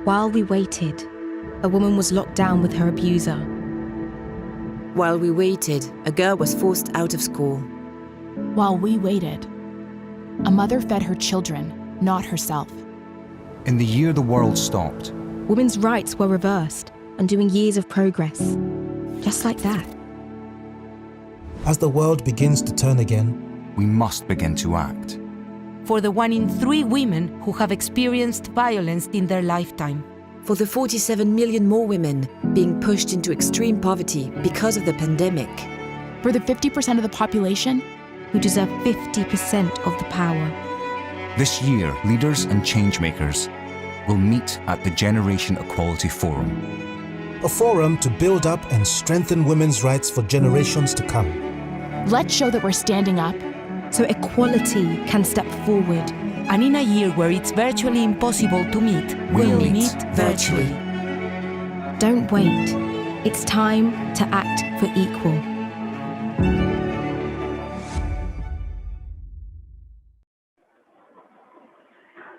While we waited, a woman was locked down with her abuser. While we waited, a girl was forced out of school. While we waited, a mother fed her children, not herself. In the year the world stopped, Women's rights were reversed, undoing years of progress. Just like that. As the world begins to turn again, we must begin to act. For the 1 in 3 women who have experienced violence in their lifetime. For the 47 million more women being pushed into extreme poverty because of the pandemic. For the 50% of the population who deserve 50% of the power. This year, leaders and changemakers will meet at the Generation Equality Forum. a forum to build up and strengthen women's rights for generations to come. Let's show that we're standing up so equality can step forward. And in a year where it's virtually impossible to meet, we'll meet virtually. Don't wait. It's time to act for equal.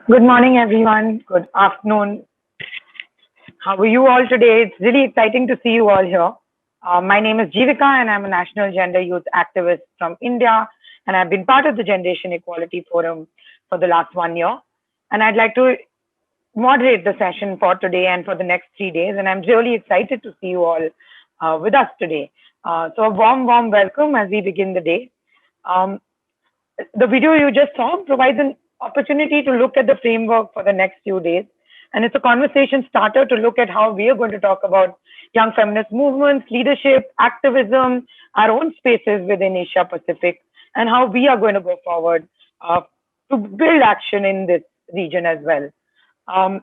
Good morning, everyone. Good afternoon. How are you all today? It's really exciting to see you all here. My name is Jeevika, and I'm a National Gender Youth Activist from India, and I've been part of the Generation Equality Forum for the last 1 year. And I'd like to moderate the session for today and for the next 3 days, and I'm really excited to see you all with us today. So a warm welcome as we begin the day. The video you just saw provides an opportunity to look at the framework for the next few days. And it's a conversation starter to look at how we are going to talk about young feminist movements, leadership, activism, our own spaces within Asia Pacific, and how we are going to go forward to build action in this region as well.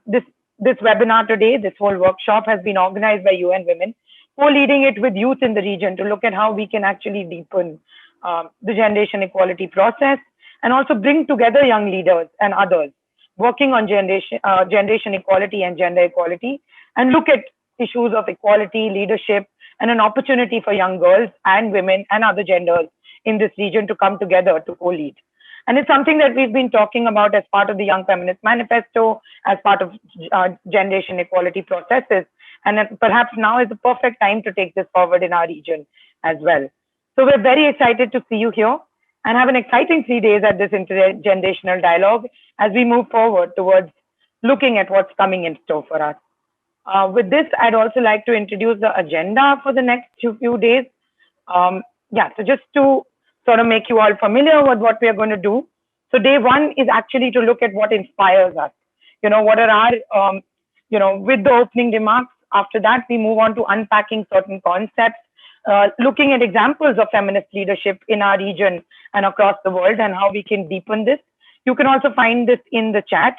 This webinar today, this whole workshop has been organized by UN Women, co-leading it with youth in the region to look at how we can actually deepen the generation equality process and also bring together young leaders and others working on generation equality and gender equality, and look at issues of equality, leadership, and an opportunity for young girls and women and other genders in this region to come together to co-lead. And it's something that we've been talking about as part of the Young Feminist Manifesto, as part of generation equality processes. And perhaps now is the perfect time to take this forward in our region as well. So we're very excited to see you here and have an exciting 3 days at this intergenerational dialogue as we move forward towards looking at what's coming in store for us. With this, I'd also like to introduce the agenda for the next few days. So just to sort of make you all familiar with what we are going to do. So day one is actually to look at what inspires us. What are our, with the opening remarks. After that, we move on to unpacking certain concepts, looking at examples of feminist leadership in our region and across the world and how we can deepen this. You can also find this in the chat.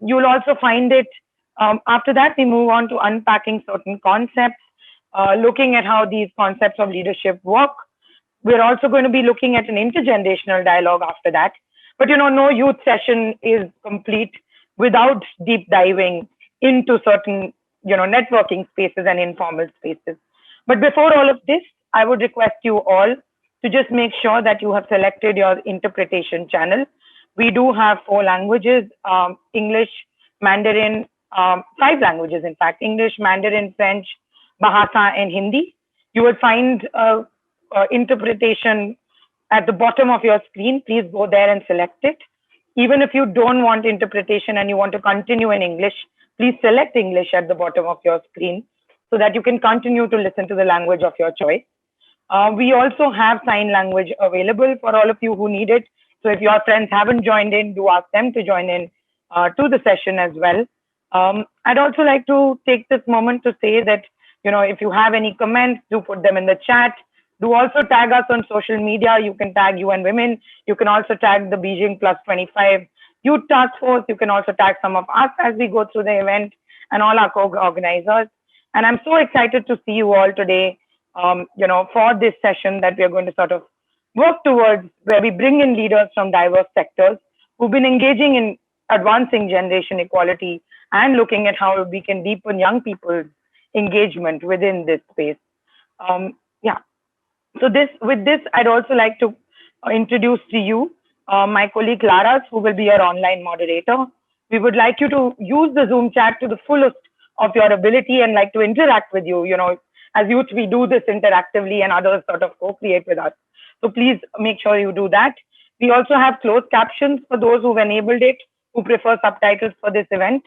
You'll also find it, after that, we move on to unpacking certain concepts, looking at how these concepts of leadership work. We're also going to be looking at an intergenerational dialogue after that. But, no youth session is complete without deep diving into certain, networking spaces and informal spaces. But before all of this, I would request you all to just make sure that you have selected your interpretation channel. We do have 4 languages, English, Mandarin, 5 languages, in fact, English, Mandarin, French, Bahasa, and Hindi. You will find interpretation at the bottom of your screen. Please go there and select it. Even if you don't want interpretation and you want to continue in English, please select English at the bottom of your screen so that you can continue to listen to the language of your choice. We also have sign language available for all of you who need it. So if your friends haven't joined in, do ask them to join in to the session as well. I'd also like to take this moment to say that, if you have any comments, do put them in the chat. Do also tag us on social media. You can tag UN Women. You can also tag the Beijing Plus 25 Youth Task Force. You can also tag some of us as we go through the event and all our co-organizers. And I'm so excited to see you all today, for this session that we are going to sort of work towards, where we bring in leaders from diverse sectors who've been engaging in advancing generation equality and looking at how we can deepen young people's engagement within this space. So with this, I'd also like to introduce to you my colleague Laras, who will be our online moderator. We would like you to use the Zoom chat to the fullest of your ability and like to interact with you. As youth, we do this interactively and others sort of co-create with us. So please make sure you do that. We also have closed captions for those who've enabled it, who prefer subtitles for this event.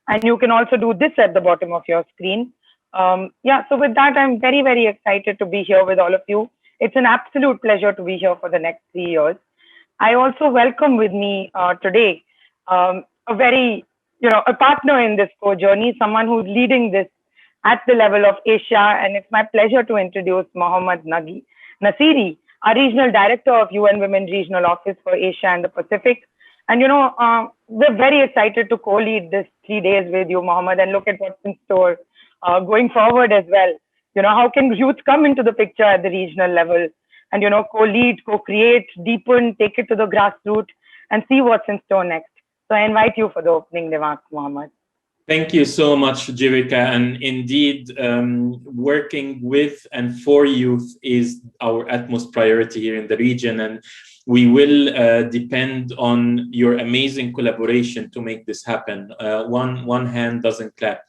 And you can also do this at the bottom of your screen. So with that, I'm very, very excited to be here with all of you. It's an absolute pleasure to be here for the next 3 years. I also welcome with me today a partner in this journey, someone who's leading this at the level of Asia. And it's my pleasure to introduce Mohammad Nasiri, our Regional Director of UN Women Regional Office for Asia and the Pacific. And, we're very excited to co-lead this 3 days with you, Mohammad, and look at what's in store going forward as well. How can youth come into the picture at the regional level and, co-lead, co-create, deepen, take it to the grassroots and see what's in store next. So I invite you for the opening remarks, Mohammad. Thank you so much, Jivika. And indeed, working with and for youth is our utmost priority here in the region. And we will depend on your amazing collaboration to make this happen. One hand doesn't clap.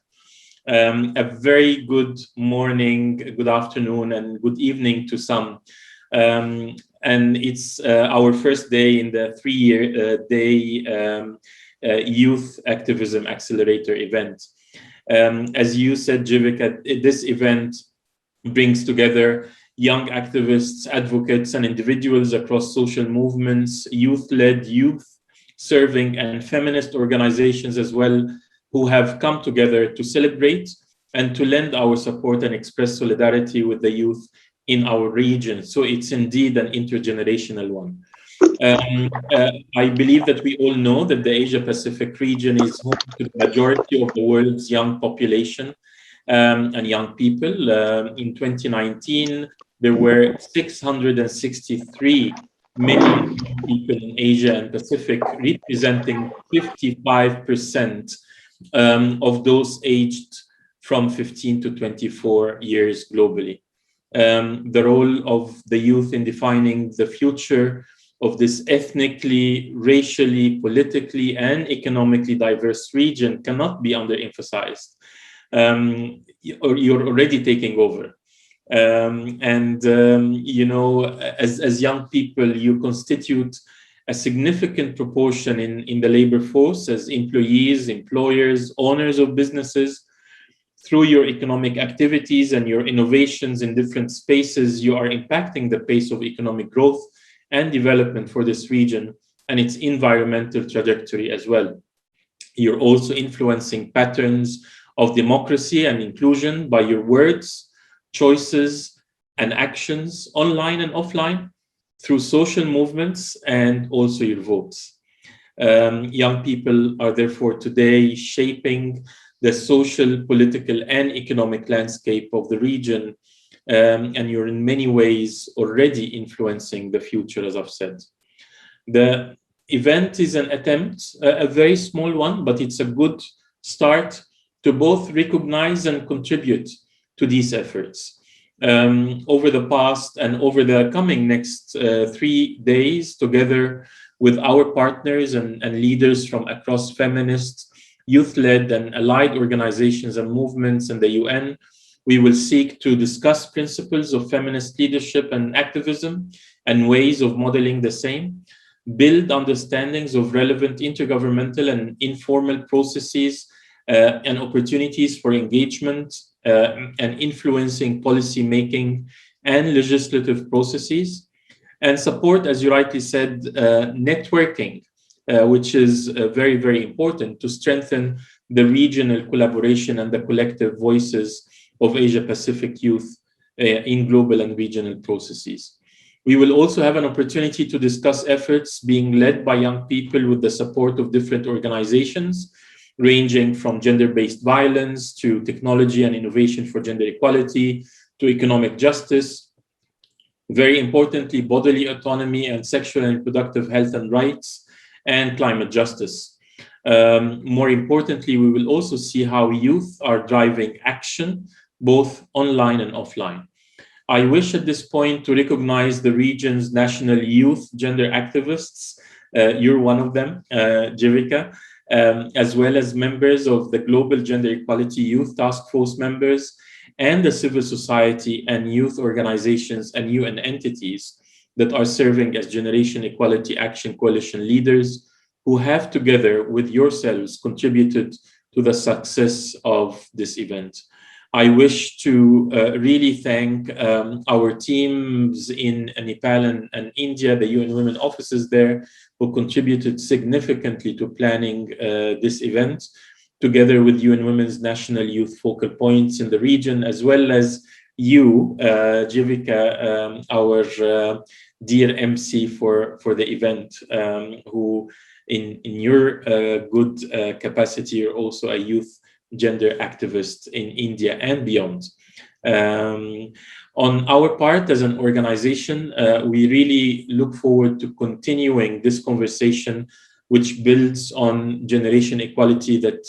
A very good morning, good afternoon, and good evening to some. And it's our first day in the 3-year day Youth Activism Accelerator event. As you said, Jivika, this event brings together young activists, advocates, and individuals across social movements, youth-led, youth-serving, and feminist organizations as well, who have come together to celebrate and to lend our support and express solidarity with the youth in our region. So it's indeed an intergenerational one. I believe that we all know that the Asia-Pacific region is home to the majority of the world's young population and young people. In 2019, there were 663 million people in Asia and Pacific, representing 55% of those aged from 15 to 24 years globally. The role of the youth in defining the future of this ethnically, racially, politically, and economically diverse region cannot be underemphasized. You're already taking over. As young people, you constitute a significant proportion in the labor force as employees, employers, owners of businesses. Through your economic activities and your innovations in different spaces, you are impacting the pace of economic growth and development for this region and its environmental trajectory as well. You're also influencing patterns of democracy and inclusion by your words, choices, and actions online and offline through social movements and also your votes. Young people are therefore today shaping the social, political, and economic landscape of the region. And you're in many ways already influencing the future, as I've said. The event is an attempt, a very small one, but it's a good start to both recognize and contribute to these efforts. Over the past and over the coming next 3 days, together with our partners and leaders from across feminist, youth-led, and allied organizations and movements in the UN, we will seek to discuss principles of feminist leadership and activism and ways of modeling the same, build understandings of relevant intergovernmental and informal processes and opportunities for engagement and influencing policy making and legislative processes, and support, as you rightly said, networking, which is very, very important to strengthen the regional collaboration and the collective voices of Asia-Pacific youth in global and regional processes. We will also have an opportunity to discuss efforts being led by young people with the support of different organizations, ranging from gender-based violence to technology and innovation for gender equality to economic justice. Very importantly, bodily autonomy and sexual and reproductive health and rights, and climate justice. More importantly, we will also see how youth are driving action, both online and offline. I wish at this point to recognize the region's national youth gender activists. You're one of them, Jivika. as well as members of the Global Gender Equality Youth Task Force members, and the civil society and youth organizations and UN entities that are serving as Generation Equality Action Coalition leaders, who have, together with yourselves, contributed to the success of this event. I wish to really thank our teams in Nepal and India, the UN Women offices there, who contributed significantly to planning this event, together with UN Women's National Youth Focal Points in the region, as well as you, Jivika, our dear MC for the event, who in your good capacity, you're also a youth gender activist in India and beyond. On our part as an organization, we really look forward to continuing this conversation, which builds on generation equality that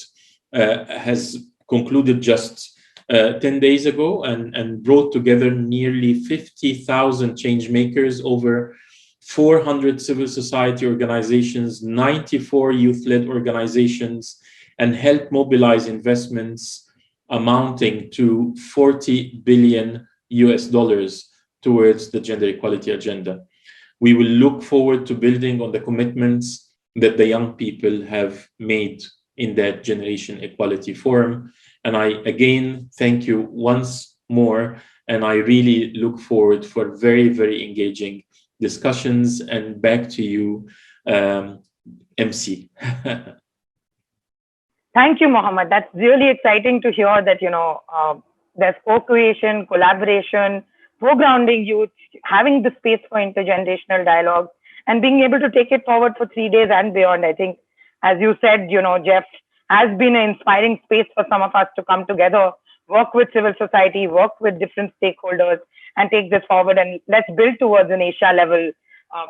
has concluded just 10 days ago and brought together nearly 50,000 change makers, over 400 civil society organizations, 94 youth-led organizations, and helped mobilize investments amounting to $40 billion towards the gender equality agenda. We will look forward to building on the commitments that the young people have made in that Generation Equality Forum. And I again thank you once more, and I really look forward for very, very engaging discussions. And back to you, MC. Thank you, Mohammed. That's really exciting to hear that, there's co-creation, collaboration, foregrounding youth, having the space for intergenerational dialogue, and being able to take it forward for 3 days and beyond. I think, as you said, Jeff, has been an inspiring space for some of us to come together, work with civil society, work with different stakeholders, and take this forward. And let's build towards an Asia level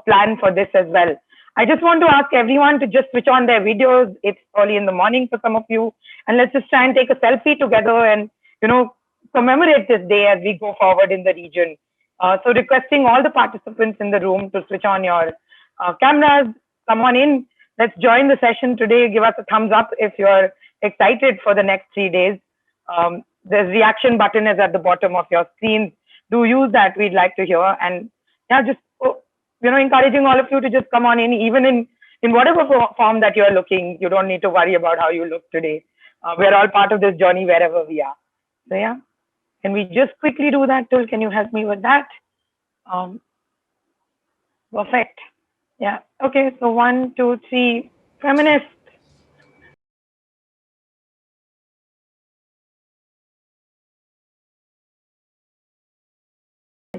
plan for this as well. I just want to ask everyone to just switch on their videos. It's early in the morning for some of you, and let's just try and take a selfie together and, commemorate this day as we go forward in the region. So requesting all the participants in the room to switch on your cameras, come on in. Let's join the session today. Give us a thumbs up if you're excited for the next 3 days. The reaction button is at the bottom of your screen. Do use that. We'd like to hear. And yeah, just encouraging all of you to just come on in, even in whatever form that you're looking. You don't need to worry about how you look today. We're all part of this journey wherever we are. So yeah, can we just quickly do that, Tul? Can you help me with that? Perfect. Yeah. Okay. So 1, 2, 3. Feminists.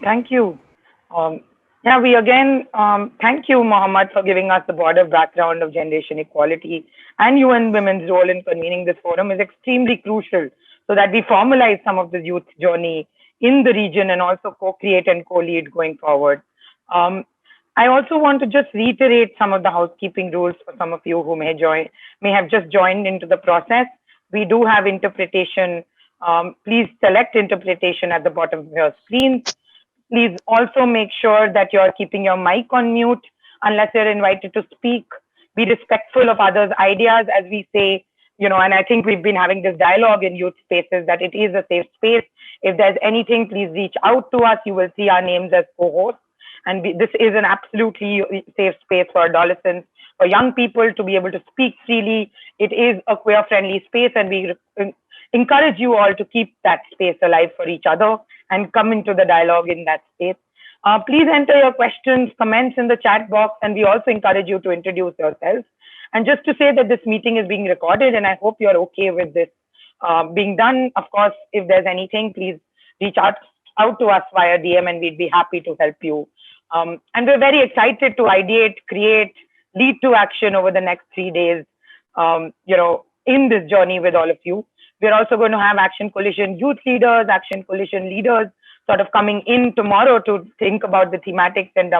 Thank you. Yeah, we again thank you, Mohammed, for giving us the broader background of generation equality and UN Women's role in convening this forum is extremely crucial so that we formalize some of the youth journey in the region and also co-create and co-lead going forward. I also want to just reiterate some of the housekeeping rules for some of you who may have just joined into the process. We do have interpretation. Please select interpretation at the bottom of your screen. Please also make sure that you're keeping your mic on mute unless you're invited to speak. Be respectful of others' ideas, as we say, and I think we've been having this dialogue in youth spaces that it is a safe space. If there's anything, please reach out to us. You will see our names as co-hosts. And this is an absolutely safe space for adolescents, for young people to be able to speak freely. It is a queer-friendly space, and we encourage you all to keep that space alive for each other and come into the dialogue in that space. Please enter your questions, comments in the chat box, and we also encourage you to introduce yourselves. And just to say that this meeting is being recorded, and I hope you're okay with this being done. Of course, if there's anything, please reach out to us via DM, and we'd be happy to help you. And we're very excited to ideate, create, lead to action over the next 3 days, in this journey with all of you. We're also going to have Action Coalition youth leaders, Action Coalition leaders sort of coming in tomorrow to think about the thematics and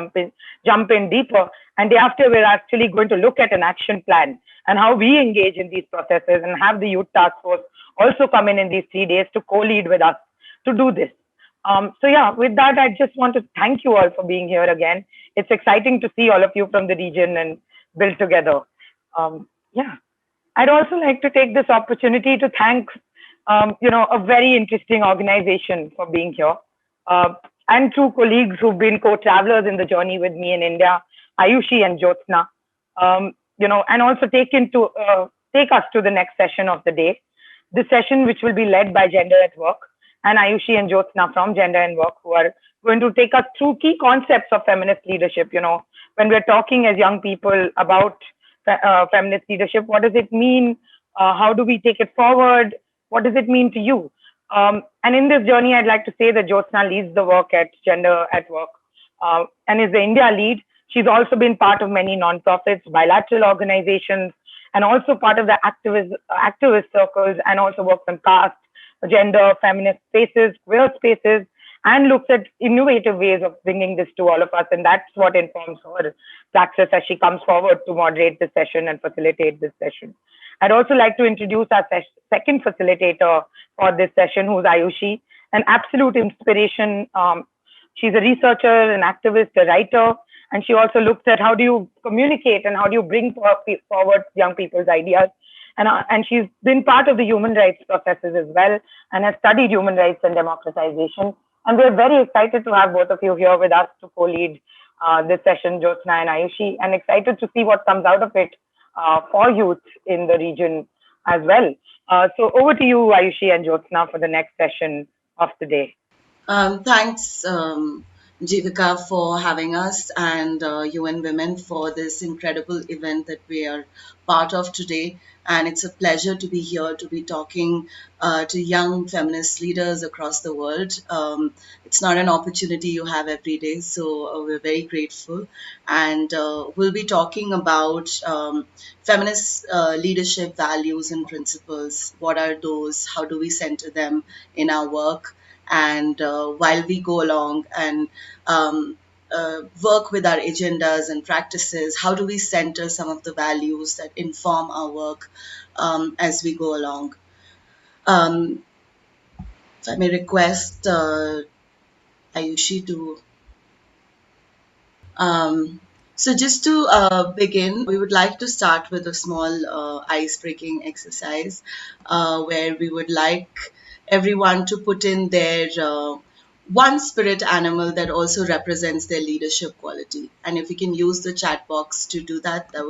jump in deeper. And thereafter, we're actually going to look at an action plan and how we engage in these processes, and have the youth task force also come in these 3 days to co-lead with us to do this. So yeah, with that, I just want to thank you all for being here again. It's exciting to see all of you from the region and build together. Yeah. I'd also like to take this opportunity to thank, a very interesting organization for being here, and two colleagues who've been co-travelers in the journey with me in India, Ayushi and Jyotsna, and also take us to the next session of the day. This session, which will be led by Gender at Work and Ayushi and Jyotsna from Gender and Work, who are going to take us through key concepts of feminist leadership. When we're talking as young people about feminist leadership, what does it mean? How do we take it forward? What does it mean to you? And in this journey, I'd like to say that Jyotsna leads the work at Gender at Work and is the India lead. She's also been part of many nonprofits, bilateral organizations, and also part of the activist circles, and also works on caste, gender, feminist spaces, queer spaces, and looks at innovative ways of bringing this to all of us. And that's what informs her practice as she comes forward to moderate this session and facilitate this session. I'd also like to introduce our second facilitator for this session, who's Ayushi, an absolute inspiration. She's a researcher, an activist, a writer, and she also looks at how do you communicate and how do you bring forward young people's ideas. And she's been part of the human rights processes as well, and has studied human rights and democratization. And we're very excited to have both of you here with us to co-lead this session, Jyotsna and Ayushi, and excited to see what comes out of it for youth in the region as well. So over to you, Ayushi and Jyotsna, for the next session of the day. Thanks, Jivika, for having us, and UN Women for this incredible event that we are part of today. And it's a pleasure to be here to be talking to young feminist leaders across the world. It's not an opportunity you have every day, so we're very grateful. And we'll be talking about feminist leadership values and principles. What are those? How do we center them in our work? And while we go along and work with our agendas and practices, how do we center some of the values that inform our work as we go along? If I may request Ayushi to... So just to begin, we would like to start with a small ice-breaking exercise where we would like everyone to put in their one spirit animal that also represents their leadership quality. And if we can use the chat box to do that, that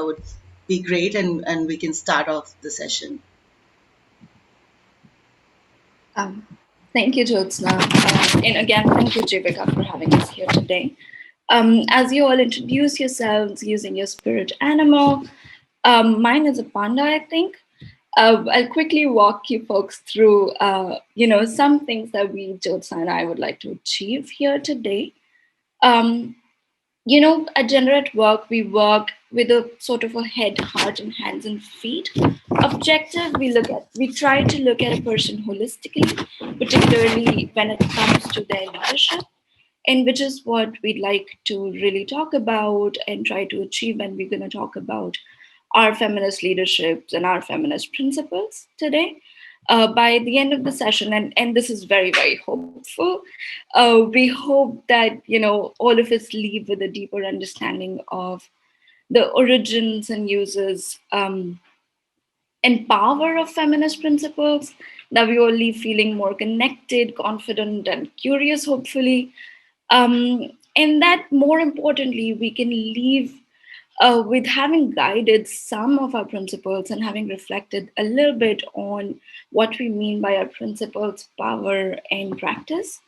would be great, and we can start off the session. Thank you, Jyotsna. And again, thank you, Jivika, for having us here today. As you all introduce yourselves using your spirit animal, mine is a panda, I think. I'll quickly walk you folks through, some things that Jyotsna and I would like to achieve here today. At Gender at Work, we work with a sort of a head, heart, and hands and feet objective. We try to look at a person holistically, particularly when it comes to their leadership, and which is what we'd like to really talk about and try to achieve when we're going to talk about our feminist leaderships and our feminist principles today. By the end of the session, and this is very, very hopeful, we hope that, all of us leave with a deeper understanding of the origins and uses and power of feminist principles, that we all leave feeling more connected, confident, and curious, hopefully. And that, more importantly, we can leave with having guided some of our principles and having reflected a little bit on what we mean by our principles, power, and practice.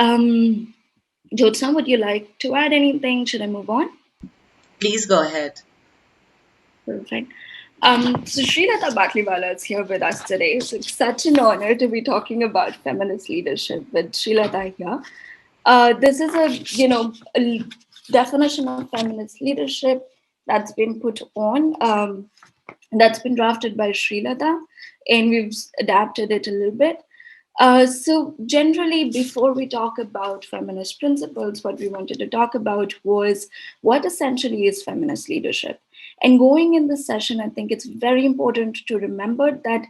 Jyotsna, would you like to add anything? Should I move on? Please go ahead. Perfect. So Srilata Batliwala is here with us today. So it's such an honor to be talking about feminist leadership with Srilata here. This is a definition of feminist leadership that's been put on, that's been drafted by Srilata, and we've adapted it a little bit. So generally, before we talk about feminist principles, what we wanted to talk about was what essentially is feminist leadership. And going in this session, I think it's very important to remember that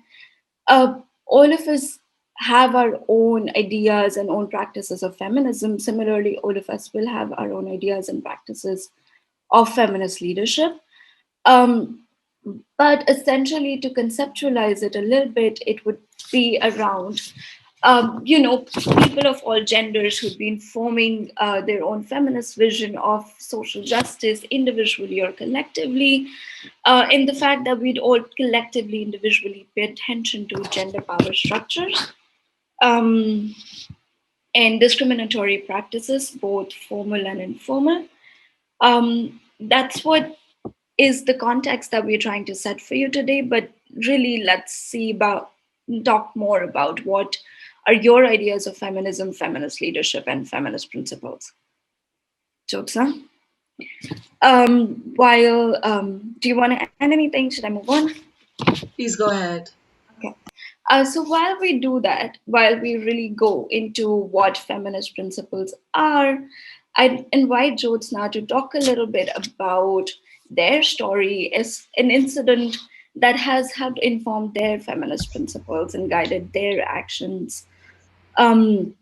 all of us have our own ideas and own practices of feminism. Similarly, all of us will have our own ideas and practices of feminist leadership. But essentially, to conceptualize it a little bit, it would be around, people of all genders who've been forming their own feminist vision of social justice individually or collectively, in the fact that we'd all collectively, individually pay attention to gender power structures and discriminatory practices, both formal and informal. That's what is the context that we're trying to set for you today. But really, let's talk more about what are your ideas of feminism, feminist leadership, and feminist principles. Jyotsna? Do you want to add anything? Should I move on? Please go ahead. Okay. So while we do that, while we really go into what feminist principles are, I'd invite Jyotsna to talk a little bit about their story as an incident that has helped inform their feminist principles and guided their actions in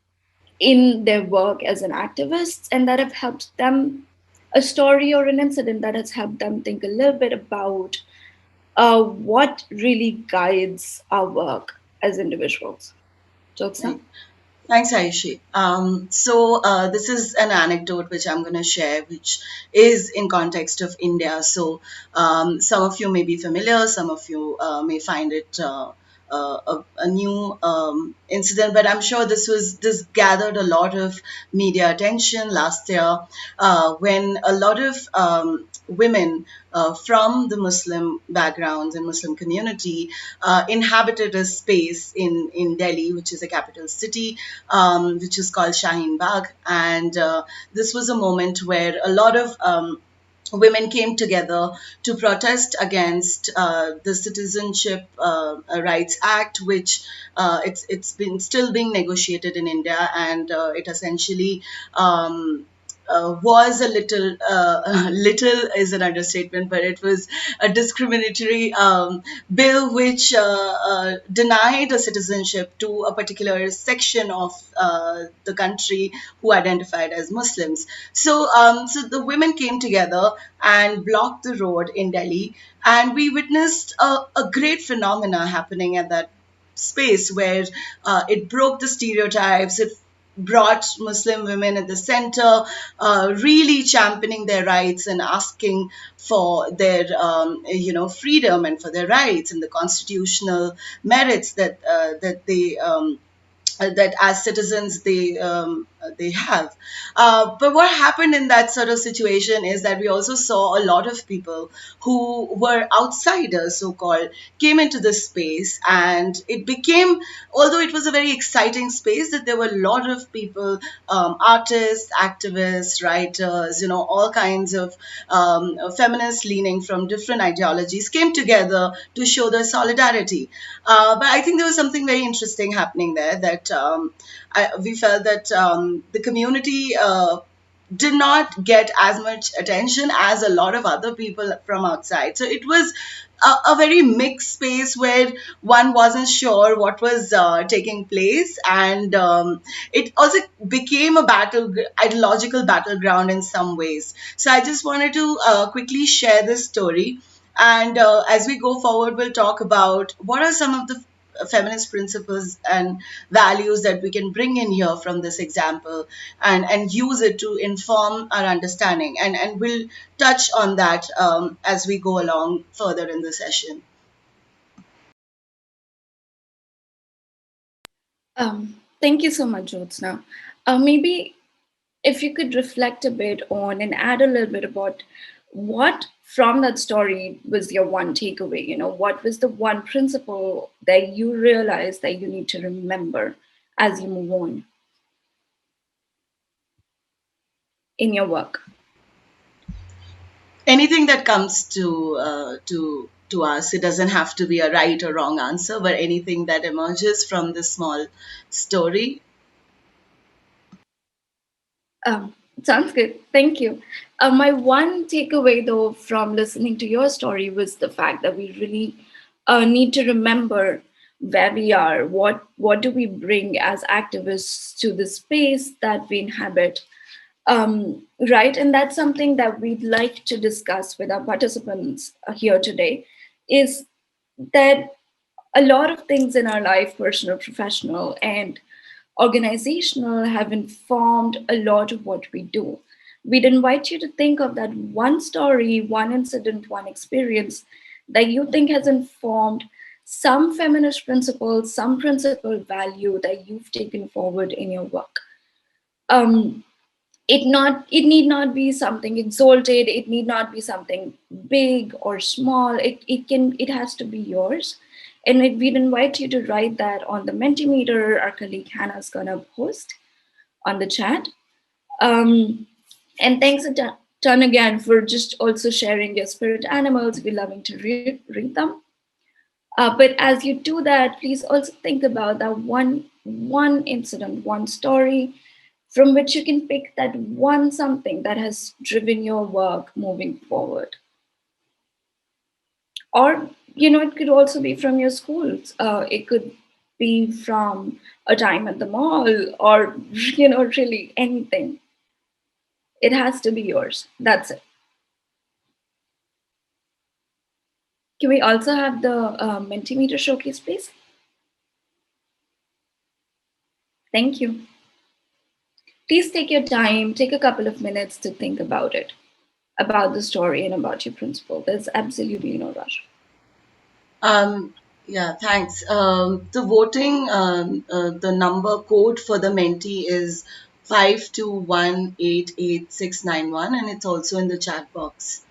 their work as an activist, and that have helped them, a story or an incident that has helped them think a little bit about what really guides our work as individuals. Jyotsna? Thanks, Aishi. This is an anecdote which I'm going to share, which is in context of India. So some of you may be familiar, some of you may find it a new incident, but I'm sure this gathered a lot of media attention last year when a lot of women from the Muslim backgrounds and Muslim community inhabited a space in Delhi, which is a capital city, which is called Shaheen Bagh. And this was a moment where a lot of women came together to protest against the Citizenship Rights Act, which it's been still being negotiated in India, and it essentially was a little is an understatement, but it was a discriminatory bill which denied a citizenship to a particular section of the country who identified as Muslims. So the women came together and blocked the road in Delhi, and we witnessed a great phenomena happening at that space where it broke the stereotypes. It brought Muslim women at the center, really championing their rights and asking for their, freedom and for their rights and the constitutional merits that they that as citizens they have. But what happened in that sort of situation is that we also saw a lot of people who were outsiders, so-called, came into this space, and it became, although it was a very exciting space, that there were a lot of people, artists, activists, writers, all kinds of feminists leaning from different ideologies came together to show their solidarity. But I think there was something very interesting happening there, that we felt that the community did not get as much attention as a lot of other people from outside. So it was a very mixed space where one wasn't sure what was taking place, and it also became a ideological battleground in some ways. So I just wanted to quickly share this story, and as we go forward, we'll talk about what are some of the feminist principles and values that we can bring in here from this example, and use it to inform our understanding. And we'll touch on that as we go along further in the session. Thank you so much, Jyotsna. Maybe if you could reflect a bit on and add a little bit about what from that story was your one takeaway. What was the one principle that you realized that you need to remember as you move on in your work? Anything that comes to us, it doesn't have to be a right or wrong answer, but anything that emerges from this small story. Sounds good. Thank you. My one takeaway, though, from listening to your story was the fact that we really need to remember where we are. What do we bring as activists to the space that we inhabit? Right? And that's something that we'd like to discuss with our participants here today. is that a lot of things in our life, personal, professional, and organizational, have informed a lot of what we do. We'd invite you to think of that one story, one incident, one experience that you think has informed some feminist principle, some principle value that you've taken forward in your work. It need not be something exalted, it need not be something big or small, it has to be yours. And we'd invite you to write that on the Mentimeter. Our colleague Hannah's gonna post on the chat. And thanks a ton again for just also sharing your spirit animals. We're loving to read them. But as you do that, please also think about that one incident, one story from which you can pick that one something that has driven your work moving forward. Or, it could also be from your schools. It could be from a time at the mall, or, really anything. It has to be yours. That's it. Can we also have the Mentimeter showcase, please? Thank you. Please take your time, take a couple of minutes to think about it, about the story and about your principle. There's absolutely no rush. Yeah, thanks. The voting, the number code for the Menti is 521888691, and it's also in the chat box.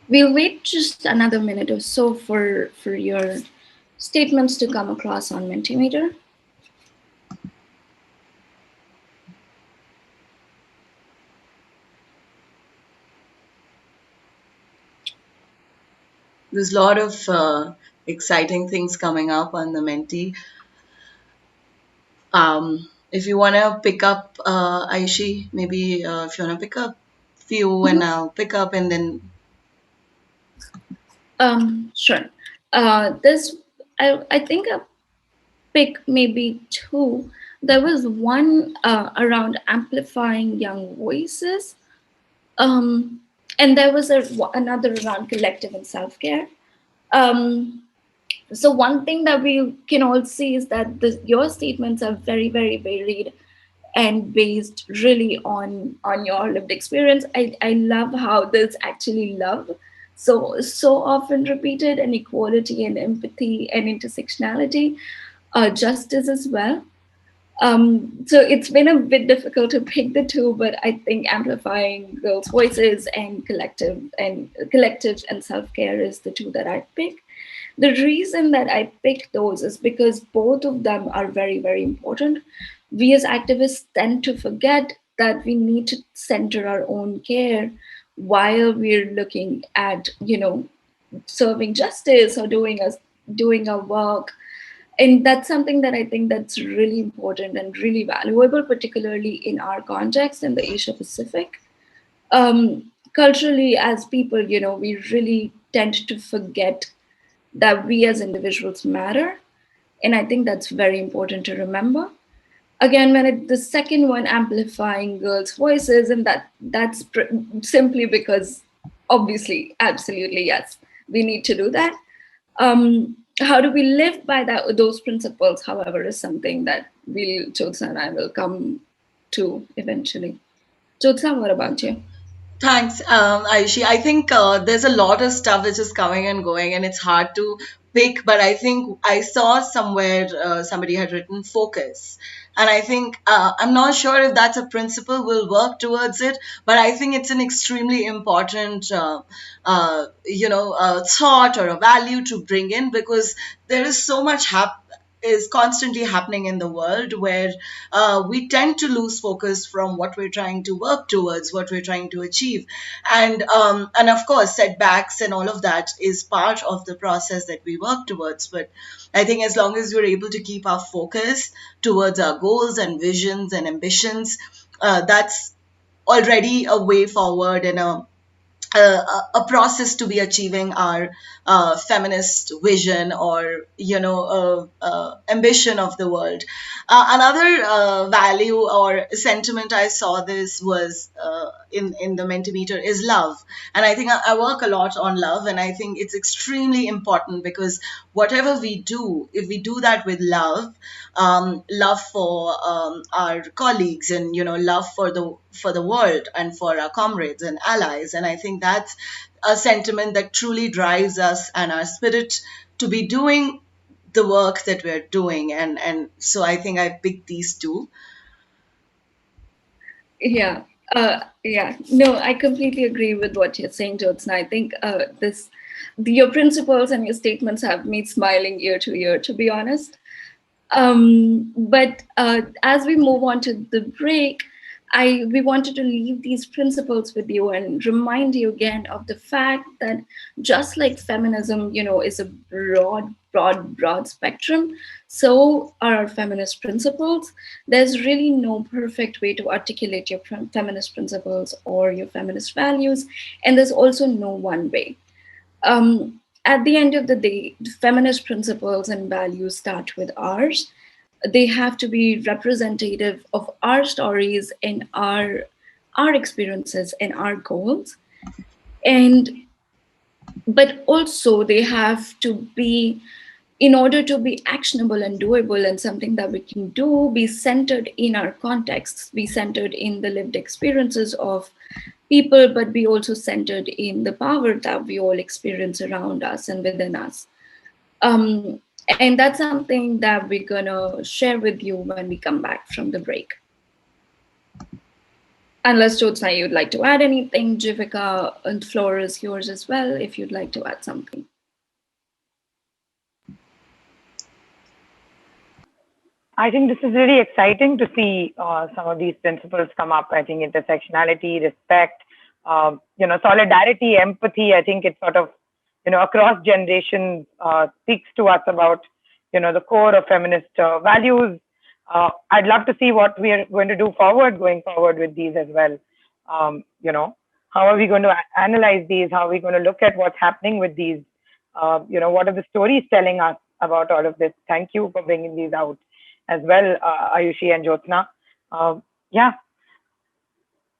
We'll wait just another minute or so for your statements to come across on Mentimeter. There's a lot of exciting things coming up on the Menti. If you want to pick up, Aishi, maybe if you want to pick up few, and I'll pick up, and then. Sure. I think I'll pick maybe two. There was one around amplifying young voices. And there was another around collective and self-care. So one thing that we can all see is that your statements are very, very varied and based really on your lived experience. I love how there's actually love so often repeated, and equality and empathy and intersectionality, justice as well. So it's been a bit difficult to pick the two, but I think amplifying girls' voices and collective and self-care is the two that I pick. The reason that I picked those is because both of them are very, very important. We as activists tend to forget that we need to center our own care while we're looking at, serving justice or doing our work. And that's something that I think that's really important and really valuable, particularly in our context in the Asia Pacific. Culturally, as people, we really tend to forget that we as individuals matter. And I think that's very important to remember. Again, the second one, amplifying girls' voices, and that's simply because, obviously, absolutely, yes, we need to do that. How do we live by those principles, however, is something that Jyotsa and I will come to eventually. Jyotsa, what about you? Thanks, Aishi. I think there's a lot of stuff which is coming and going, and it's hard to pick, but I think I saw somewhere somebody had written focus. And I think, I'm not sure if that's a principle, we'll work towards it, but I think it's an extremely important, thought or a value to bring in, because there is so much is constantly happening in the world where we tend to lose focus from what we're trying to work towards, what we're trying to achieve. And of course, setbacks and all of that is part of the process that we work towards. But I think as long as we're able to keep our focus towards our goals and visions and ambitions, that's already a way forward and a process to be achieving our feminist vision or ambition of the world. Another value or sentiment I saw this was in the Mentimeter is love, and I think I work a lot on love, and I think it's extremely important, because whatever we do, if we do that with love, love for our colleagues, and love for the world and for our comrades and allies, and I think that's a sentiment that truly drives us and our spirit to be doing the work that we're doing, and so I think I picked these two. Yeah. No, I completely agree with what you're saying, Jyotsna. I think your principles and your statements have me smiling ear to ear, to be honest. But as we move on to the break, we wanted to leave these principles with you and remind you again of the fact that just like feminism, is a broad spectrum, so are our feminist principles. There's really no perfect way to articulate your feminist principles or your feminist values, and there's also no one way. At the end of the day, feminist principles and values start with ours. They have to be representative of our stories and our experiences and our goals. But also they have to be, in order to be actionable and doable and something that we can do, be centered in our contexts, be centered in the lived experiences of people, but be also centered in the power that we all experience around us and within us. And that's something that we're gonna share with you when we come back from the break. Unless Jyotsna, you'd like to add anything, Jivika, and the floor is yours as well, if you'd like to add something. I think this is really exciting to see some of these principles come up. I think intersectionality, respect, solidarity, empathy. I think it's sort of, across generations speaks to us about, the core of feminist values. I'd love to see what we are going to do going forward with these as well. How are we going to analyze these? How are we going to look at what's happening with these? What are the stories telling us about all of this? Thank you for bringing these out as well, Ayushi and Jyotsna.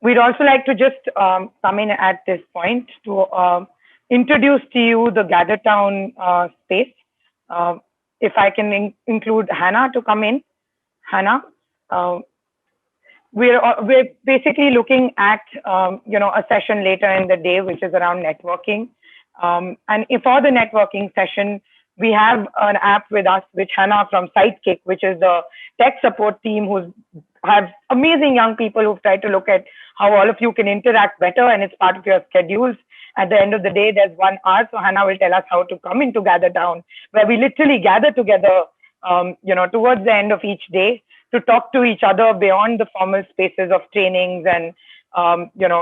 We'd also like to just come in at this point to introduce to you the Gather Town space. If I can include Hannah to come in. Hannah, we're basically looking at a session later in the day, which is around networking. And for the networking session, we have an app with us, which Hannah from Sidekick, which is the tech support team, who have amazing young people who've tried to look at how all of you can interact better, and it's part of your schedules. At the end of the day, there's 1 hour, so Hannah will tell us how to come into Gather Town, where we literally gather together, towards the end of each day to talk to each other beyond the formal spaces of trainings and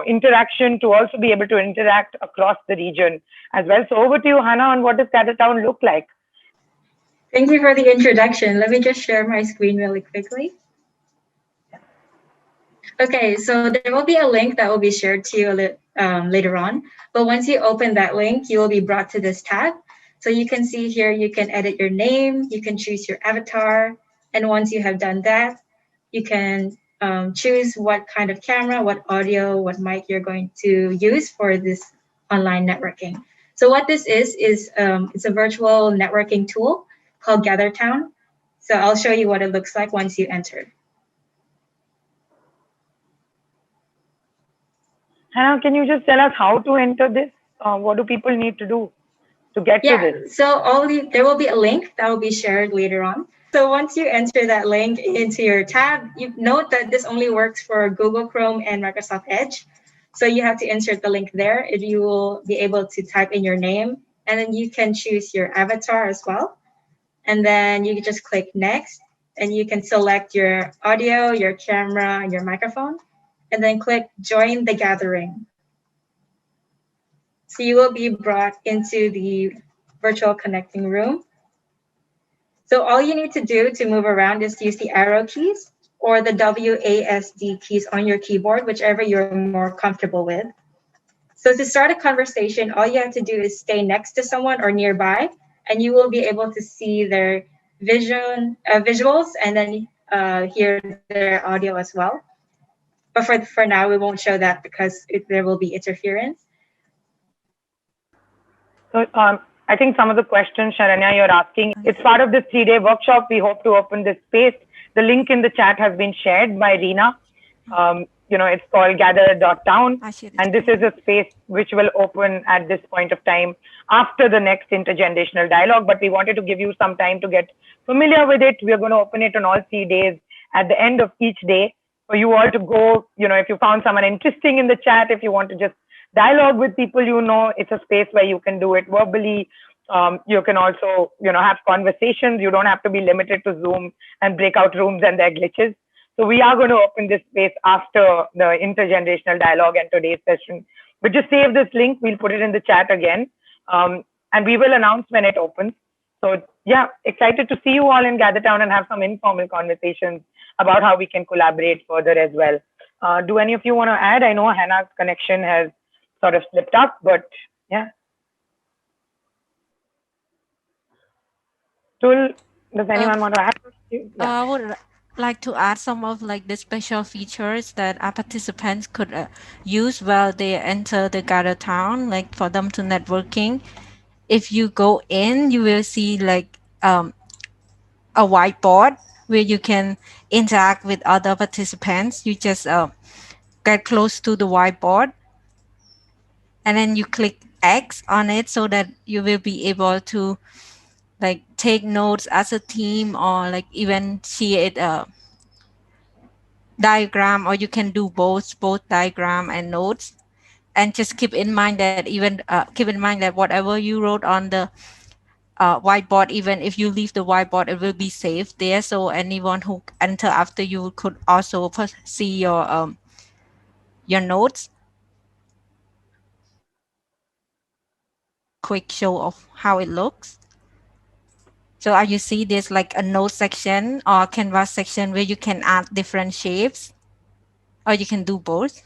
interaction, to also be able to interact across the region as well. So over to you, Hannah, on what does Gather Town look like? Thank you for the introduction. Let me just share my screen really quickly. Okay, so there will be a link that will be shared to you later on. But once you open that link, you will be brought to this tab. So you can see here, you can edit your name, you can choose your avatar. And once you have done that, you can choose what kind of camera, what audio, what mic you're going to use for this online networking. So what this is it's a virtual networking tool called Gather Town. So I'll show you what it looks like once you enter. Hannah, can you just tell us how to enter this? What do people need to do? to get to this? So there will be a link that will be shared later on. So once you enter that link into your tab, you note that this only works for Google Chrome and Microsoft Edge. So you have to insert the link there. You will be able to type in your name, and then you can choose your avatar as well. And then you can just click next, and you can select your audio, your camera, and your microphone, and then click join the gathering. So you will be brought into the virtual connecting room. So all you need to do to move around is use the arrow keys or the WASD keys on your keyboard, whichever you're more comfortable with. So to start a conversation, all you have to do is stay next to someone or nearby, and you will be able to see their visuals and then hear their audio as well. But for now, we won't show that because there will be interference. So I think some of the questions, Sharanya, you're asking, it's part of this 3-day workshop. We hope to open this space. The link in the chat has been shared by Reena. It's called gather.town. And this is a space which will open at this point of time after the next intergenerational dialogue. But we wanted to give you some time to get familiar with it. We are going to open it on all 3 days at the end of each day for you all to go, if you found someone interesting in the chat, if you want to just dialogue with people, it's a space where you can do it verbally. You can also, have conversations. You don't have to be limited to Zoom and breakout rooms and their glitches. So we are going to open this space after the intergenerational dialogue and today's session. But just save this link. We'll put it in the chat again. And we will announce when it opens. So yeah, excited to see you all in GatherTown and have some informal conversations about how we can collaborate further as well. Do any of you want to add? I know Hannah's connection has sort of slipped up, but yeah. Tul, does anyone want to add? Yeah. I would like to add some of the special features that our participants could use while they enter the GatherTown, for them to networking. If you go in, you will see a whiteboard where you can interact with other participants. You just get close to the whiteboard, and then you click X on it so that you will be able to take notes as a team, or even create a diagram, or you can do both diagram and notes. And just keep in mind that whatever you wrote on the whiteboard, even if you leave the whiteboard, it will be saved there. So anyone who enter after you could also see your notes. Quick show of how it looks. So you see there's a note section or canvas section where you can add different shapes, or you can do both.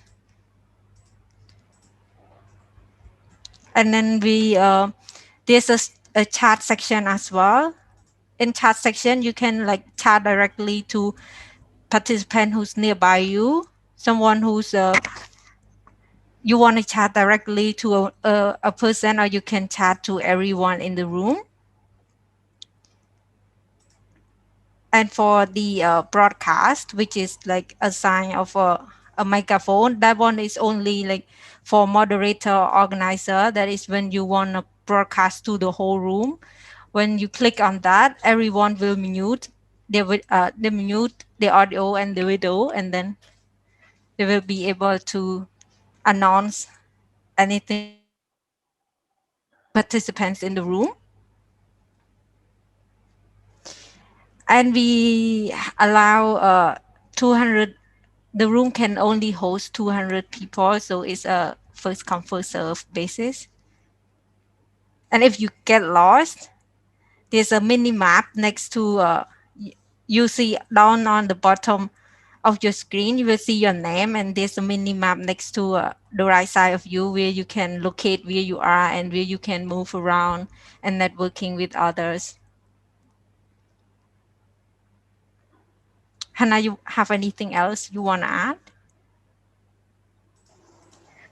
And then there's a chat section as well. In chat section, you can chat directly to participant who's nearby you, someone who's you want to chat directly to a person, or you can chat to everyone in the room. And for the broadcast, which is a sign of a microphone, that one is only for moderator or organizer. That is when you want to broadcast to the whole room. When you click on that, everyone will mute. They mute the audio and the video, and then they will be able to announce anything participants in the room. And we allow 200, the room can only host 200 people, so it's a first come first serve basis. And if you get lost, there's a mini map next to you see down on the bottom of your screen, you will see your name, and there's a mini map next to the right side of you where you can locate where you are and where you can move around and networking with others. Hannah, you have anything else you want to add?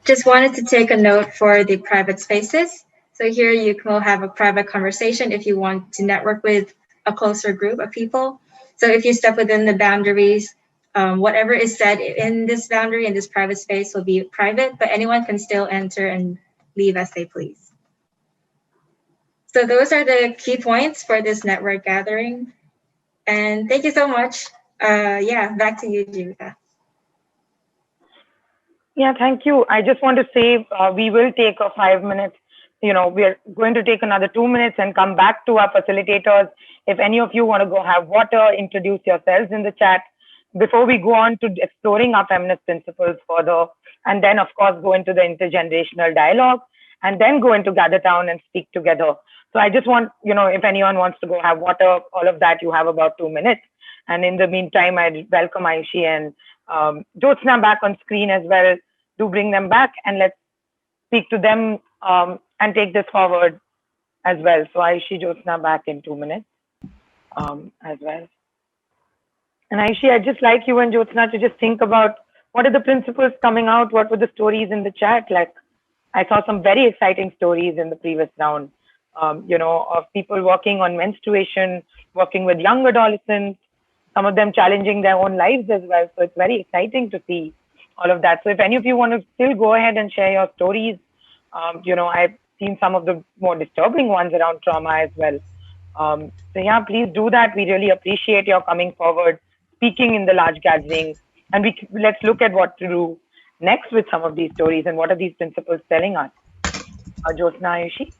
Just wanted to take a note for the private spaces. So here you will have a private conversation if you want to network with a closer group of people. So if you step within the boundaries, whatever is said in this boundary, in this private space, will be private, but anyone can still enter and leave as they please. So those are the key points for this network gathering. And thank you so much. Yeah, back to you, Jivika. Yeah, thank you. I just want to say we will take a 5 minutes. We're going to take another 2 minutes and come back to our facilitators. If any of you want to go have water, introduce yourselves in the chat before we go on to exploring our feminist principles further. And then, of course, go into the intergenerational dialogue and then go into Gather Town and speak together. So I just want, if anyone wants to go have water, all of that, you have about 2 minutes. And in the meantime, I welcome Ayushi and Jyotsna back on screen as well. Do bring them back and let's speak to them and take this forward as well. So Ayushi, Jyotsna back in 2 minutes as well. And Ayushi, I'd just like you and Jyotsna to just think about what are the principles coming out? What were the stories in the chat? Like, I saw some very exciting stories in the previous round, of people working on menstruation, working with young adolescents, some of them challenging their own lives as well. So it's very exciting to see all of that. So if any of you want to still go ahead and share your stories, I've seen some of the more disturbing ones around trauma as well. So yeah, please do that. We really appreciate your coming forward, speaking in the large gathering, and let's look at what to do next with some of these stories and what are these principles telling us. Jyotsna, Ayushi?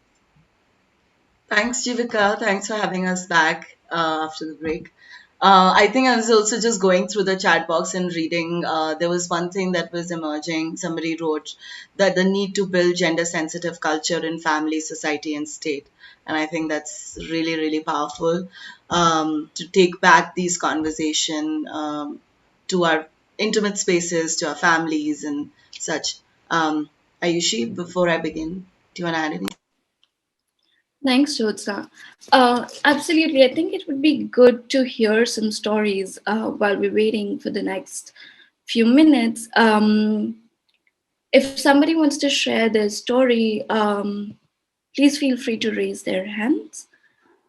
Thanks, Jivika. Thanks for having us back after the break. I think I was also just going through the chat box and reading. There was one thing that was emerging. Somebody wrote that the need to build gender-sensitive culture in family, society, and state. And I think that's really, really powerful to take back these conversations to our intimate spaces, to our families and such. Ayushi, before I begin, do you want to add anything? Thanks, Jyotsna. Absolutely. I think it would be good to hear some stories while we're waiting for the next few minutes. If somebody wants to share their story, please feel free to raise their hands.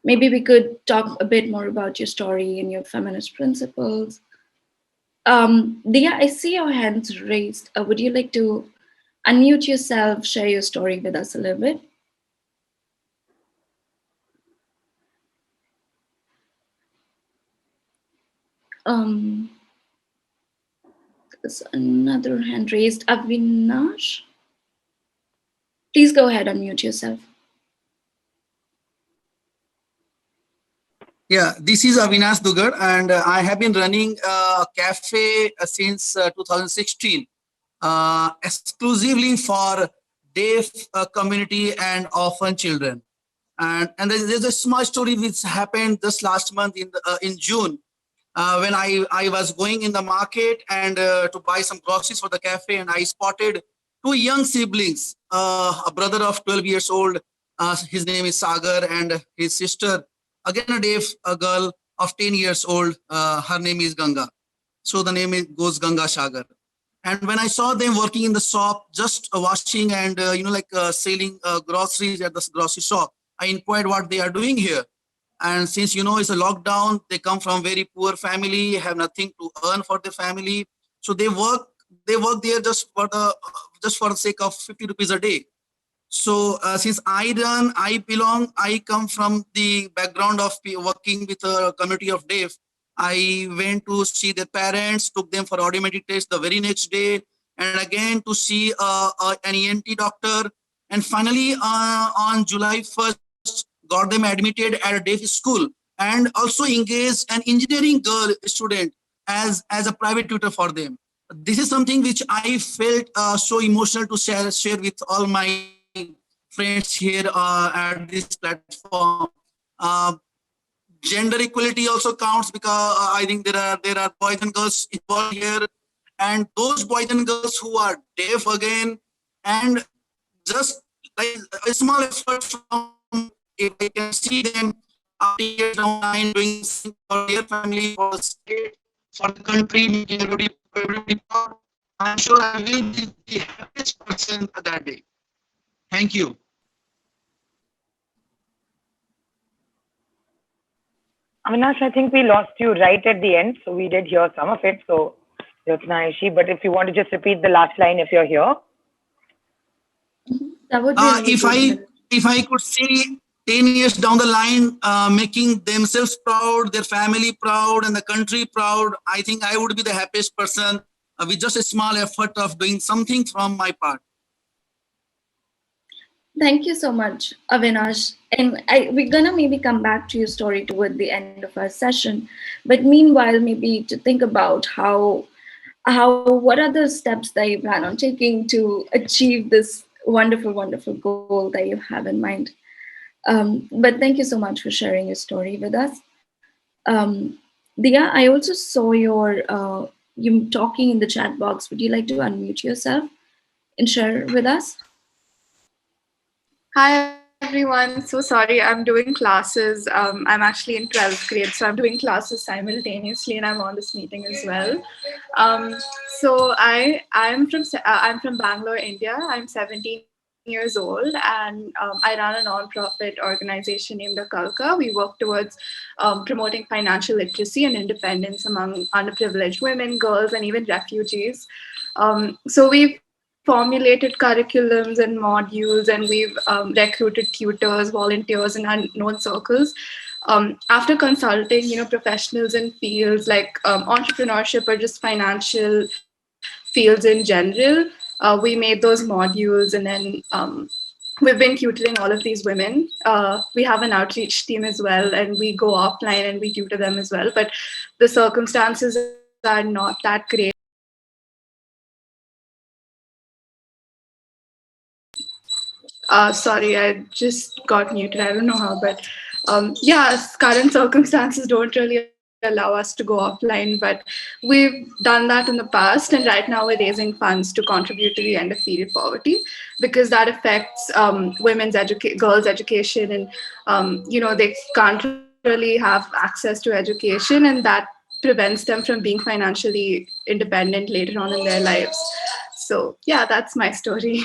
Maybe we could talk a bit more about your story and your feminist principles. Dia, I see your hands raised. Would you like to unmute yourself, share your story with us a little bit? There's another hand raised. Avinash? Please go ahead, unmute yourself. Yeah, this is Avinash Dugar, and I have been running a cafe since 2016, exclusively for deaf community and orphan children. And there's a small story which happened just last month in June, when I was going in the market and to buy some groceries for the cafe, and I spotted two young siblings, a brother of 12 years old, his name is Sagar, and his sister, again a deaf girl of 10 years old, her name is Ganga. So the name goes Ganga Sagar. And when I saw them working in the shop, just washing and selling groceries at the grocery shop, I inquired what they are doing here. And since it's a lockdown, they come from very poor family, have nothing to earn for their family, so they work there just for the sake of 50 rupees a day. So since I come from the background of working with a community of deaf. I went to see their parents, took them for audiometry test the very next day, and again to see an ENT doctor. And finally, on July 1st, got them admitted at a deaf school, and also engaged an engineering girl student as a private tutor for them. This is something which I felt so emotional to share with all my friends here at this platform. Gender equality also counts, because I think there are boys and girls involved here, and those boys and girls who are deaf again, and just like a small effort from, if I can see them after years down the line doing something for their family, for the state, for the country, making everybody proud, I'm sure I will be the happiest person that day. Thank you. Avinash, I think we lost you right at the end, so we did hear some of it. So Jyotsna, Ayushi, but if you want to just repeat the last line, if you're here. That would be if I could see 10 years down the line, making themselves proud, their family proud, and the country proud, I think I would be the happiest person with just a small effort of doing something from my part. Thank you so much, Avinash. And we're gonna maybe come back to your story toward the end of our session. But meanwhile, maybe to think about what are the steps that you plan on taking to achieve this wonderful, wonderful goal that you have in mind. But thank you so much for sharing your story with us. Dia, I also saw you talking in the chat box. Would you like to unmute yourself and share with us? Hi everyone, so sorry, I'm doing classes. I'm actually in 12th grade, so I'm doing classes simultaneously and I'm on this meeting as well. So I'm from Bangalore, India. I'm 17 years old and I run a non-profit organization named Akalka. We work towards promoting financial literacy and independence among underprivileged women, girls, and even refugees. So we've formulated curriculums and modules, and we've recruited tutors, volunteers, in unknown circles. After consulting, professionals in fields like entrepreneurship or just financial fields in general, we made those modules, and then we've been tutoring all of these women. We have an outreach team as well, and we go offline and we tutor them as well. But the circumstances are not that great. Sorry, I just got muted. I don't know how, but current circumstances don't really allow us to go offline, but we've done that in the past, and right now we're raising funds to contribute to the end of period poverty, because that affects girls' education, and they can't really have access to education, and that prevents them from being financially independent later on in their lives. So yeah, that's my story.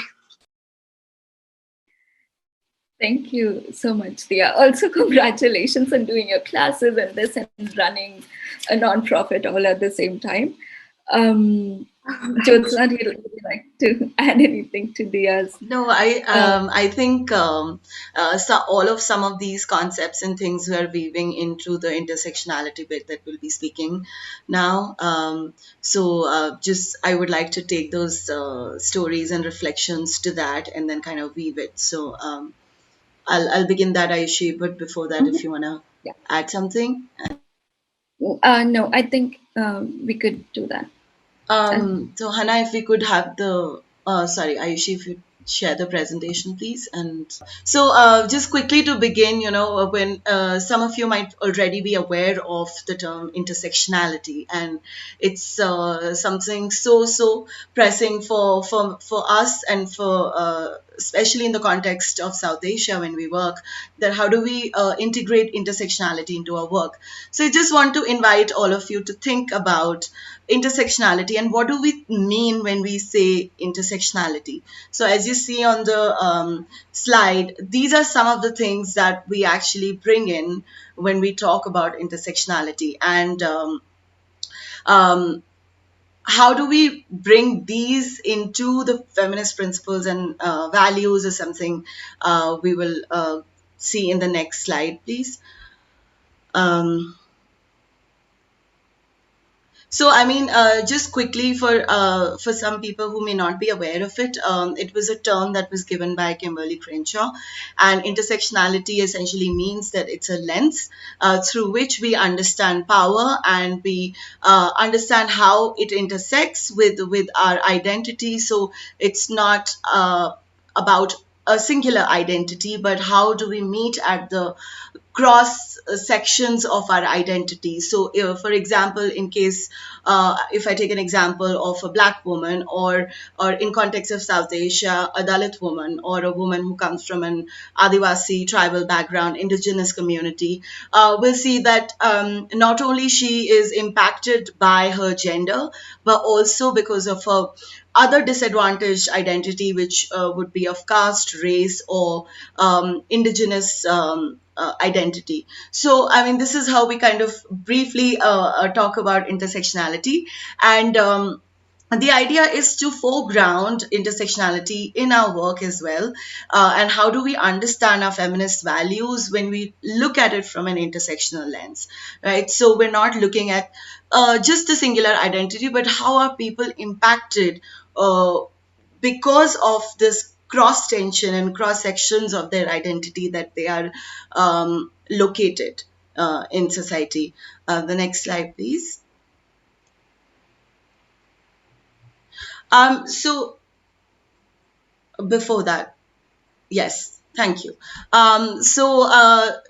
Thank you so much, Dia. Also, congratulations on doing your classes and this and running a nonprofit all at the same time. Jyotsna, would you like to add anything to Dia's? No, I think all of some of these concepts and things we are weaving into the intersectionality bit that we'll be speaking now. Just I would like to take those stories and reflections to that and then kind of weave it. So I'll begin that, Ayushi, but before that, if you want to add something. No, I think we could do that. So Hannah, if we could have the, sorry, Ayushi, if you share the presentation, please. And so just quickly to begin, when some of you might already be aware of the term intersectionality, and it's something so pressing for us and for especially in the context of South Asia when we work, that how do we integrate intersectionality into our work. So I just want to invite all of you to think about intersectionality and what do we mean when we say intersectionality. So as you see on the slide, these are some of the things that we actually bring in when we talk about intersectionality, and how do we bring these into the feminist principles and values is something we will see in the next slide, please. So, I mean, just quickly for some people who may not be aware of it, it was a term that was given by Kimberly Crenshaw, and intersectionality essentially means that it's a lens through which we understand power, and we understand how it intersects with our identity. So it's not about a singular identity, but how do we meet at the cross sections of our identity. So for example, in case if I take an example of a Black woman, or in context of South Asia, a Dalit woman, or a woman who comes from an Adivasi tribal background, indigenous community, we'll see that not only she is impacted by her gender, but also because of her other disadvantaged identity, which would be of caste, race, or indigenous identity. So, I mean, this is how we kind of briefly talk about intersectionality. And the idea is to foreground intersectionality in our work as well. And how do we understand our feminist values when we look at it from an intersectional lens, right? So we're not looking at just the singular identity, but how are people impacted because of this cross tension and cross sections of their identity that they are located in society. The next slide, please. So before that, yes, thank you.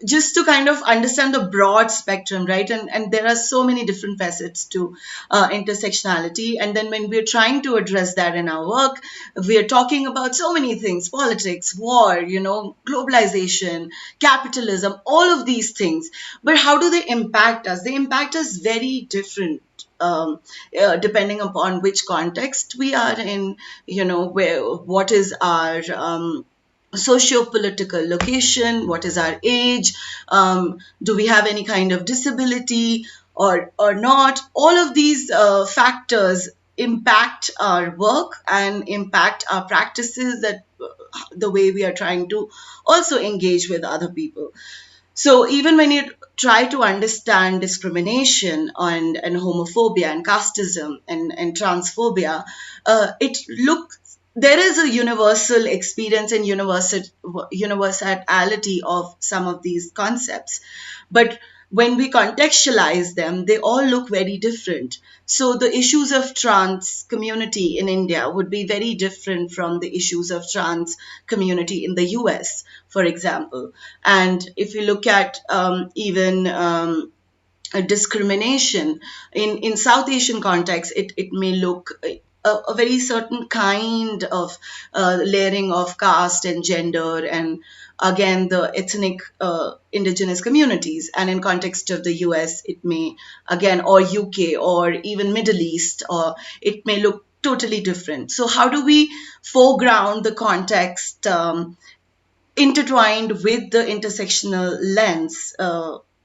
Just to kind of understand the broad spectrum, right? And there are so many different facets to intersectionality. And then when we're trying to address that in our work, we're talking about so many things: politics, war, globalization, capitalism, all of these things. But how do they impact us? They impact us very different. Depending upon which context we are in, what is our socio-political location, what is our age, do we have any kind of disability or not. All of these factors impact our work and impact our practices, that the way we are trying to also engage with other people. So even when you try to understand discrimination and homophobia and casteism and transphobia, there is a universal experience and universality of some of these concepts. But when we contextualize them, they all look very different. So the issues of trans community in India would be very different from the issues of trans community in the US, for example. And if you look at even discrimination in South Asian context, it may look a very certain kind of layering of caste and gender, and again the ethnic indigenous communities. And in context of the US, it may again, or UK or even Middle East, or it may look totally different. So how do we foreground the context intertwined with the intersectional lens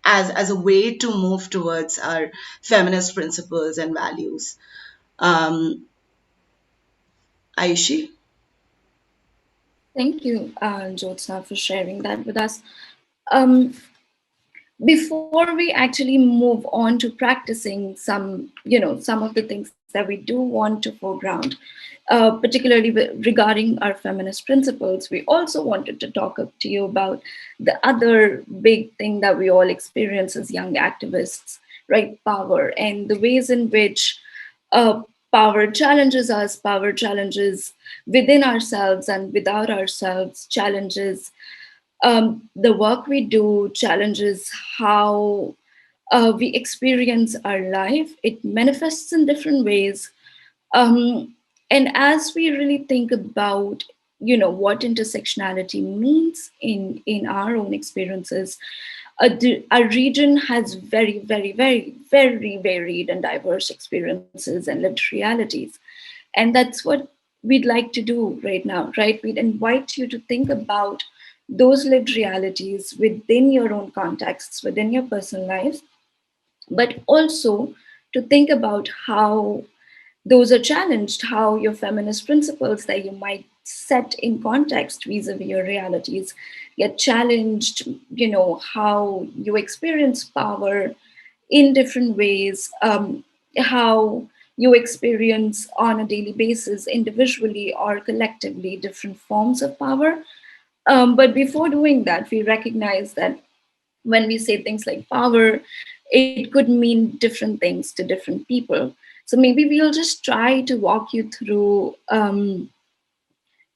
as a way to move towards our feminist principles and values? Aishi? Thank you, Jyotsna, for sharing that with us. Before we actually move on to practicing some of the things that we do want to foreground, particularly regarding our feminist principles, we also wanted to talk to you about the other big thing that we all experience as young activists, right? Power, and the ways in which power challenges us, power challenges within ourselves and without ourselves, challenges the work we do, challenges how we experience our life. It manifests in different ways. And as we really think about, what intersectionality means in our own experiences, our region has very, very, very, very varied and diverse experiences and lived realities. And that's what we'd like to do right now, right? We'd invite you to think about those lived realities within your own contexts, within your personal lives, but also to think about how those are challenged, how your feminist principles that you might set in context vis-a-vis your realities get challenged, how you experience power in different ways, how you experience on a daily basis, individually or collectively, different forms of power. But before doing that, we recognize that when we say things like power, it could mean different things to different people. So maybe we'll just try to walk you through, a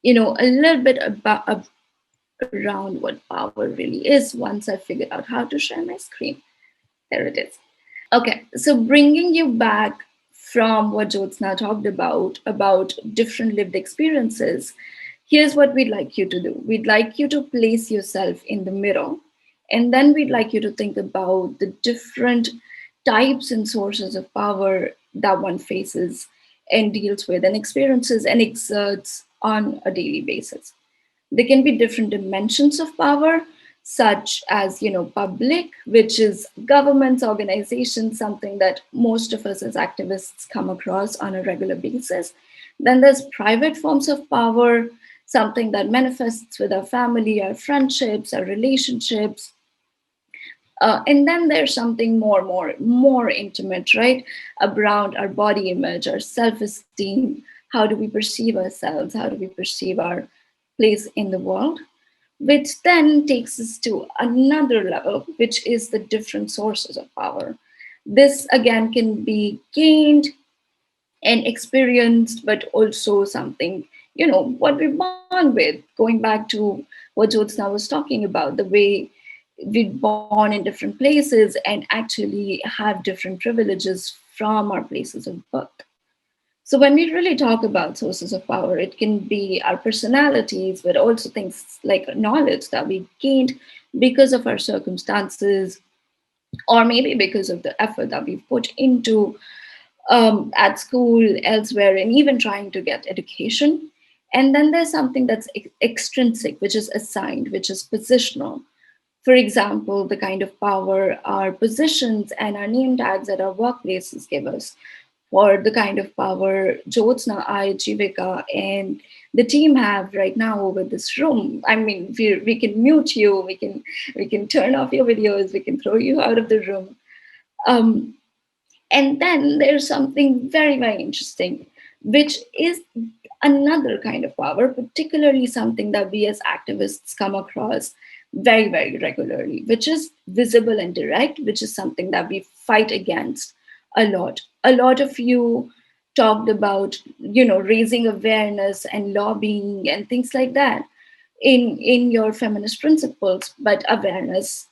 little bit about around what power really is once I figured out how to share my screen. There it is. Okay, so bringing you back from what Jyotsna talked about different lived experiences, here's what we'd like you to do. We'd like you to place yourself in the middle, and then we'd like you to think about the different types and sources of power that one faces and deals with and experiences and exerts on a daily basis. There can be different dimensions of power. such as, public, which is governments, organizations, something that most of us as activists come across on a regular basis. Then there's private forms of power, something that manifests with our family, our friendships, our relationships. And then there's something more intimate, right? Around our body image, our self-esteem. How do we perceive ourselves? How do we perceive our place in the world? Which then takes us to another level, which is the different sources of power. This again can be gained and experienced, but also something, what we're born with. Going back to what Jyotsna was talking about, the way we're born in different places and actually have different privileges from our places of birth. So when we really talk about sources of power, it can be our personalities, but also things like knowledge that we gained because of our circumstances, or maybe because of the effort that we've put into at school, elsewhere, and even trying to get education. And then there's something that's extrinsic, which is assigned, which is positional. For example, the kind of power our positions and our name tags at our workplaces give us, or the kind of power Jyotsna, I, Jivika, and the team have right now over this room. I mean, we can mute you, we can turn off your videos, we can throw you out of the room. And then there's something very, very interesting, which is another kind of power, particularly something that we as activists come across very, very regularly, which is visible and direct, which is something that we fight against a lot. A lot of you talked about, raising awareness and lobbying and things like that in your feminist principles, but awareness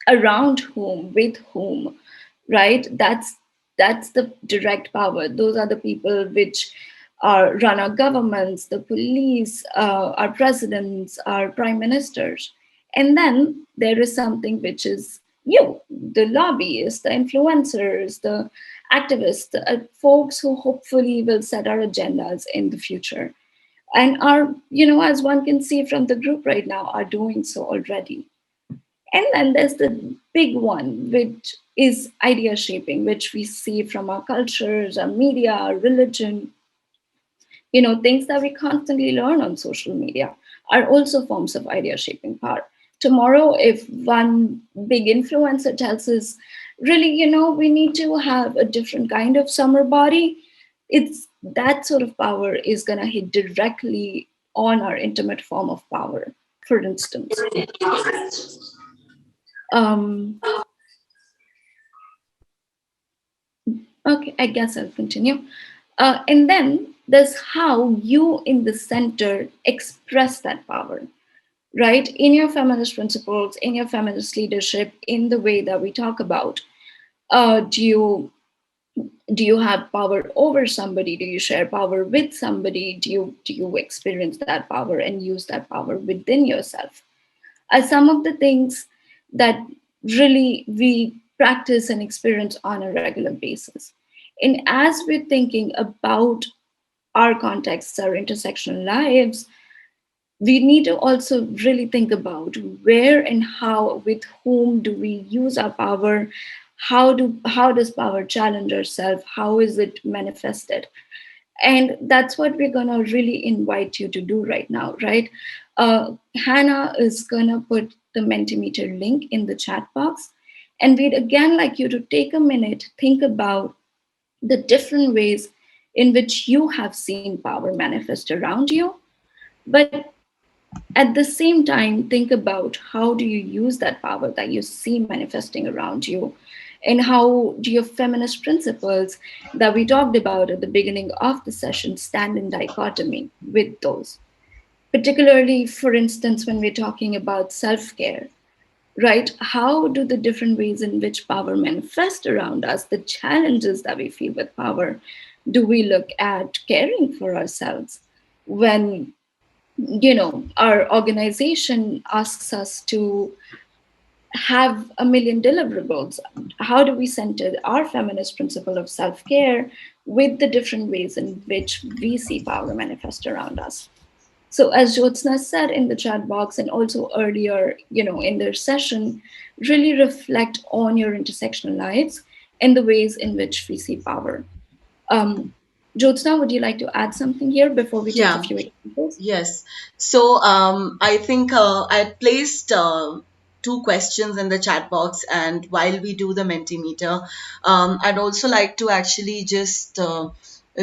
around whom, with whom, right? That's the direct power. Those are the people which run our governments, the police, our presidents, our prime ministers. And then there is something which is you, the lobbyists, the influencers, the activists, the folks who hopefully will set our agendas in the future. And are, as one can see from the group right now, are doing so already. And then there's the big one, which is idea shaping, which we see from our cultures, our media, our religion. Things that we constantly learn on social media are also forms of idea shaping power. Tomorrow, if one big influencer tells us, really, we need to have a different kind of summer body, it's that sort of power is going to hit directly on our intimate form of power, for instance. Okay, I guess I'll continue. And then there's how you in the center express that power, right? In your feminist principles, in your feminist leadership, in the way that we talk about, do you have power over somebody? Do you share power with somebody? Do you experience that power and use that power within yourself? Are some of the things that really we practice and experience on a regular basis. And as we're thinking about our contexts, our intersectional lives, we need to also really think about where and how, with whom do we use our power? How does power challenge ourselves? How is it manifested? And that's what we're going to really invite you to do right now, right? Hannah is going to put the Mentimeter link in the chat box. And we'd again like you to take a minute, think about the different ways in which you have seen power manifest around you. But at the same time, think about how do you use that power that you see manifesting around you? And how do your feminist principles that we talked about at the beginning of the session stand in dichotomy with those? Particularly, for instance, when we're talking about self-care, right? How do the different ways in which power manifest around us, the challenges that we feel with power, do we look at caring for ourselves when, our organization asks us to have 1 million deliverables? How do we center our feminist principle of self-care with the different ways in which we see power manifest around us? So as Jyotsna said in the chat box and also earlier, in their session, really reflect on your intersectional lives and the ways in which we see power. Jyotsna, would you like to add something here before we take a few examples? Yes. So I think I placed two questions in the chat box, and while we do the Mentimeter, I'd also like to actually just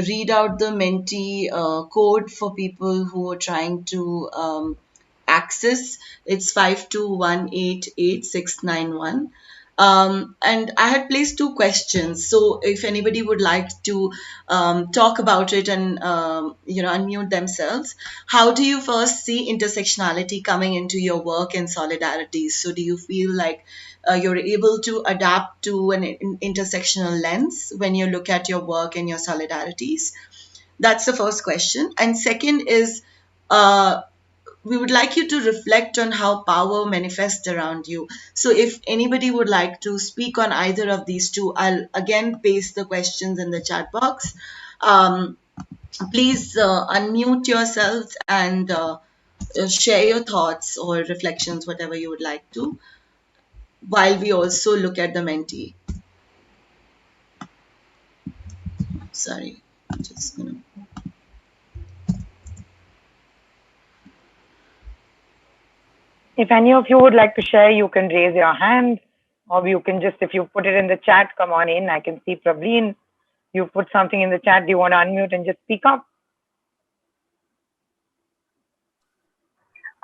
read out the Menti code for people who are trying to access. It's 521888691. And I had placed two questions. So if anybody would like to talk about it and unmute themselves, how do you first see intersectionality coming into your work and solidarities? So do you feel like you're able to adapt to an intersectional lens when you look at your work and your solidarities? That's the first question. And second is, we would like you to reflect on how power manifests around you. So if anybody would like to speak on either of these two, I'll again paste the questions in the chat box. Please unmute yourselves and share your thoughts or reflections, whatever you would like to, while we also look at the Menti. Sorry, just gonna... If any of you would like to share, you can raise your hand, or you can just, if you put it in the chat, come on in. I can see Pravleen. You put something in the chat. Do you want to unmute and just speak up?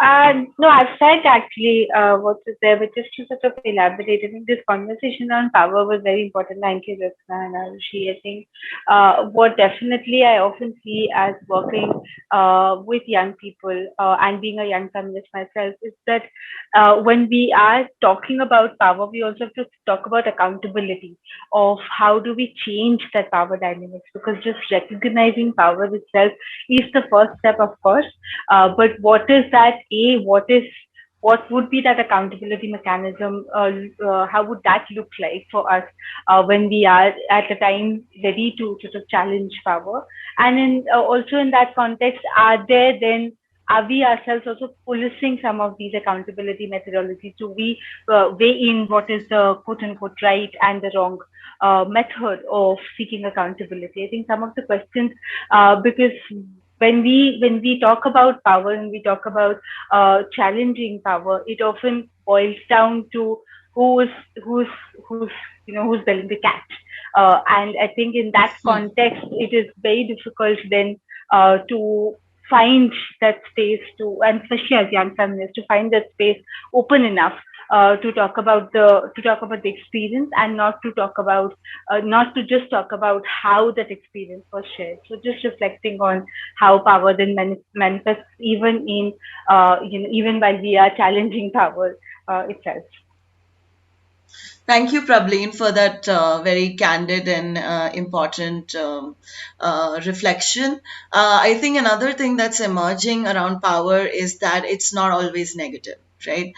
No, I've said actually what was there, but just to sort of elaborate, I think this conversation on power was very important. Thank you, Jyotsna and Arushi. I think what definitely I often see as working with young people and being a young feminist myself is that when we are talking about power, we also have to talk about accountability of how do we change that power dynamics, because just recognizing power itself is the first step, of course. But what is that? What would be that accountability mechanism? How would that look like for us when we are at the time ready to sort of challenge power? And also in that context, are we ourselves also policing some of these accountability methodologies to weigh in what is the quote unquote right and the wrong method of seeking accountability? I think some of the questions, because when we talk about power and we talk about challenging power, it often boils down to who's belling the cat. And I think in that context, it is very difficult then to find that space to, and especially as young feminists, to find that space open enough to talk about the experience, and not to just talk about how that experience was shared. So just reflecting on how power then manifests even in even while we are challenging power itself. Thank you, Prableen, for that very candid and important reflection. I think another thing that's emerging around power is that it's not always negative, right?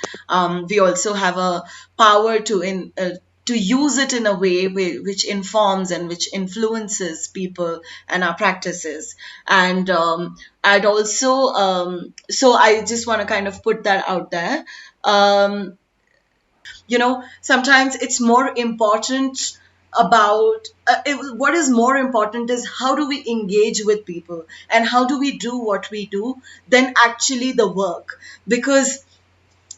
We also have a power to use it in a way which informs and which influences people and our practices. And I'd also, so I just want to kind of put that out there. Sometimes it's more important about what is more important is how do we engage with people and how do we do what we do than actually the work. Because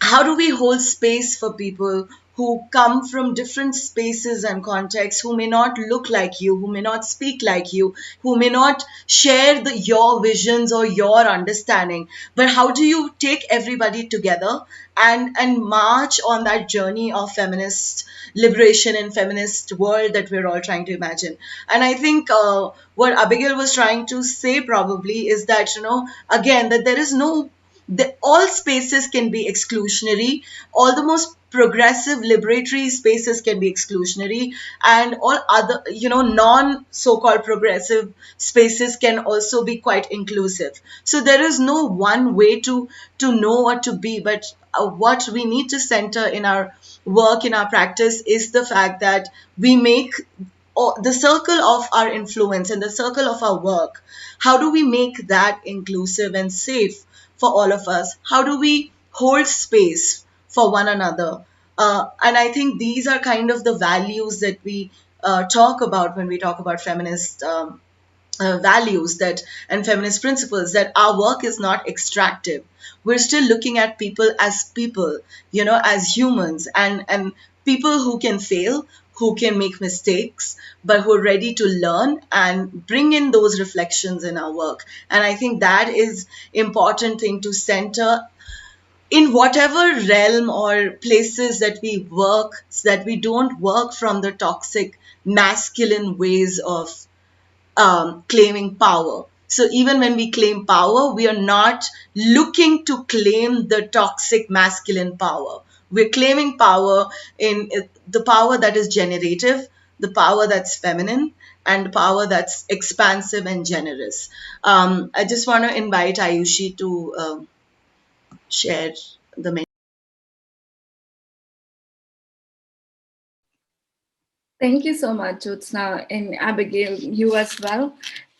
how do we hold space for people who come from different spaces and contexts, who may not look like you, who may not speak like you, who may not share your visions or your understanding? But how do you take everybody together and march on that journey of feminist liberation and feminist world that we're all trying to imagine? And I think what Abigail was trying to say probably is that, again, that there is no... all spaces can be exclusionary. All the most progressive liberatory spaces can be exclusionary, and all other non so-called progressive spaces can also be quite inclusive. So there is no one way to know what to be, but what we need to center in our work, in our practice, is the fact that we make the circle of our influence and the circle of our work, how do we make that inclusive and safe for all of us? How do we hold space for one another? And I think these are kind of the values that we talk about when we talk about feminist values that and feminist principles, that our work is not extractive. We're still looking at people, as humans, and people who can fail, who can make mistakes, but who are ready to learn and bring in those reflections in our work. And I think that is important thing to center in whatever realm or places that we work, so that we don't work from the toxic masculine ways of claiming power. So even when we claim power, we are not looking to claim the toxic masculine power. We're claiming power in the power that is generative, the power that's feminine, and the power that's expansive and generous. I just want to invite Ayushi to share the menu. Thank you so much, Jyotsna and Abigail, you as well.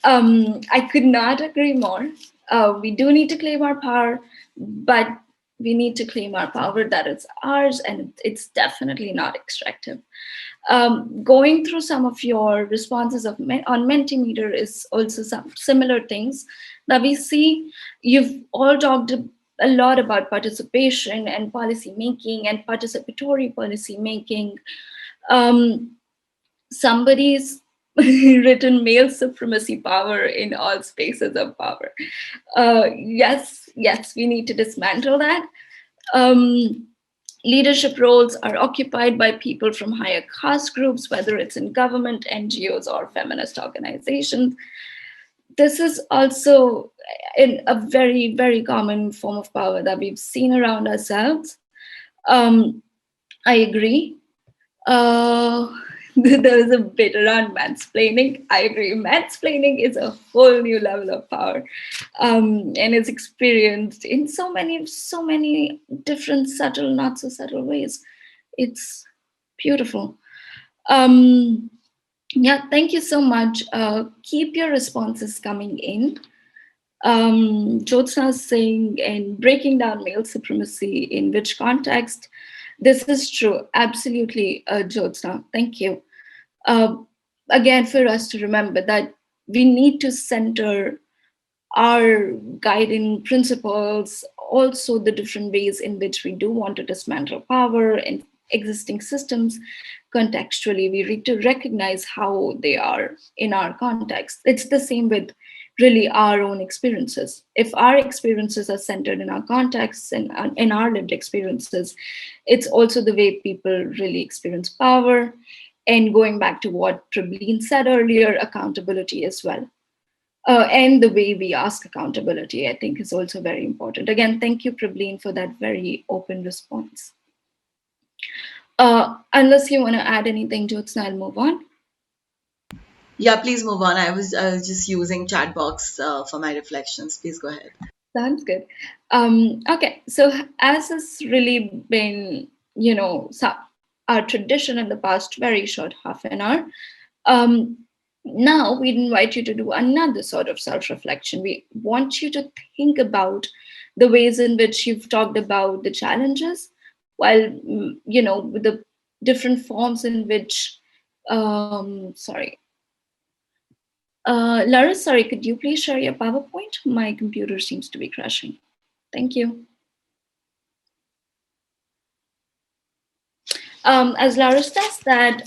I could not agree more. We do need to claim our power, but we need to claim our power that is ours, and it's definitely not extractive. Going through some of your responses on Mentimeter is also some similar things that we see. You've all talked a lot about participation and policy making and participatory policy making. Somebody's written male supremacy power in all spaces of power. Yes, we need to dismantle that. Leadership roles are occupied by people from higher caste groups, whether it's in government, NGOs, or feminist organizations. This is also a very, very common form of power that we've seen around ourselves. I agree. There is a bit around mansplaining. I agree. Mansplaining is a whole new level of power, and it's experienced in so many different subtle, not so subtle ways. It's beautiful. Yeah, thank you so much. Keep your responses coming in. Jyotsna is saying, and breaking down male supremacy in which context? This is true, absolutely, Jyotsna. Thank you. Again, for us to remember that we need to center our guiding principles, also the different ways in which we do want to dismantle power and existing systems contextually. We need to recognize how they are in our context. It's the same with really our own experiences. If our experiences are centered in our contexts and in our lived experiences, it's also the way people really experience power. And going back to what Prableen said earlier, accountability as well. And the way we ask accountability, I think, is also very important. Again, thank you, Prableen, for that very open response. Unless you want to add anything, Jyotsna, I'll move on. Yeah, please move on. I was just using chat box for my reflections. Please go ahead. Sounds good. Okay, so as has really been, our tradition in the past very short half an hour, now we'd invite you to do another sort of self-reflection. We want you to think about the ways in which you've talked about the challenges, while, with the different forms in which, Lara, sorry, could you please share your PowerPoint? My computer seems to be crashing. Thank you. As Lara does that,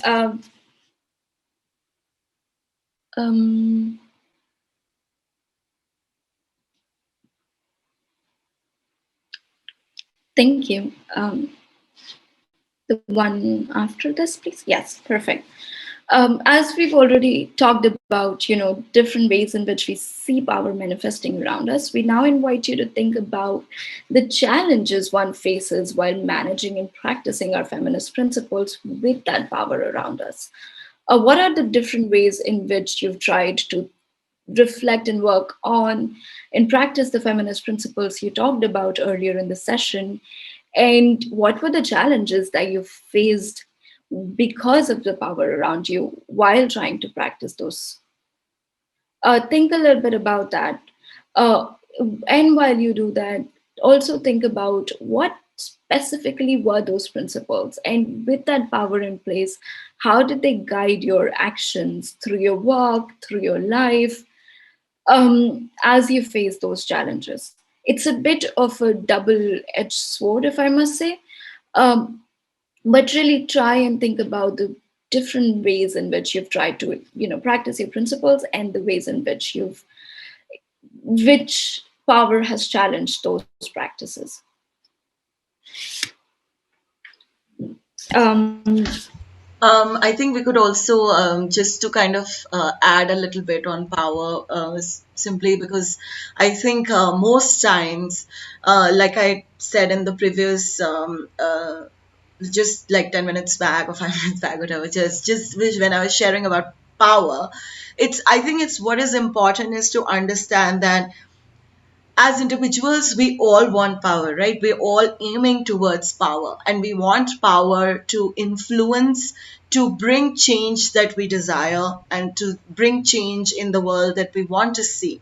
thank you. The one after this, please. Yes, perfect. As we've already talked about, different ways in which we see power manifesting around us, we now invite you to think about the challenges one faces while managing and practicing our feminist principles with that power around us. What are the different ways in which you've tried to reflect and work on and practice the feminist principles you talked about earlier in the session? And what were the challenges that you faced because of the power around you while trying to practice those? Think a little bit about that. And while you do that, also think about what specifically were those principles, and with that power in place, how did they guide your actions through your work, through your life, as you face those challenges. It's a bit of a double-edged sword, if I must say, um, but really try and think about the different ways in which you've tried to, practice your principles, and the ways in which power has challenged those practices. I think we could also, just to kind of add a little bit on power, simply because I think most times, like I said in the previous, just like 10 minutes back or 5 minutes back, whatever, just when I was sharing about power, I think it's what is important is to understand that as individuals, we all want power, right? We're all aiming towards power, and we want power to influence, to bring change that we desire, and to bring change in the world that we want to see.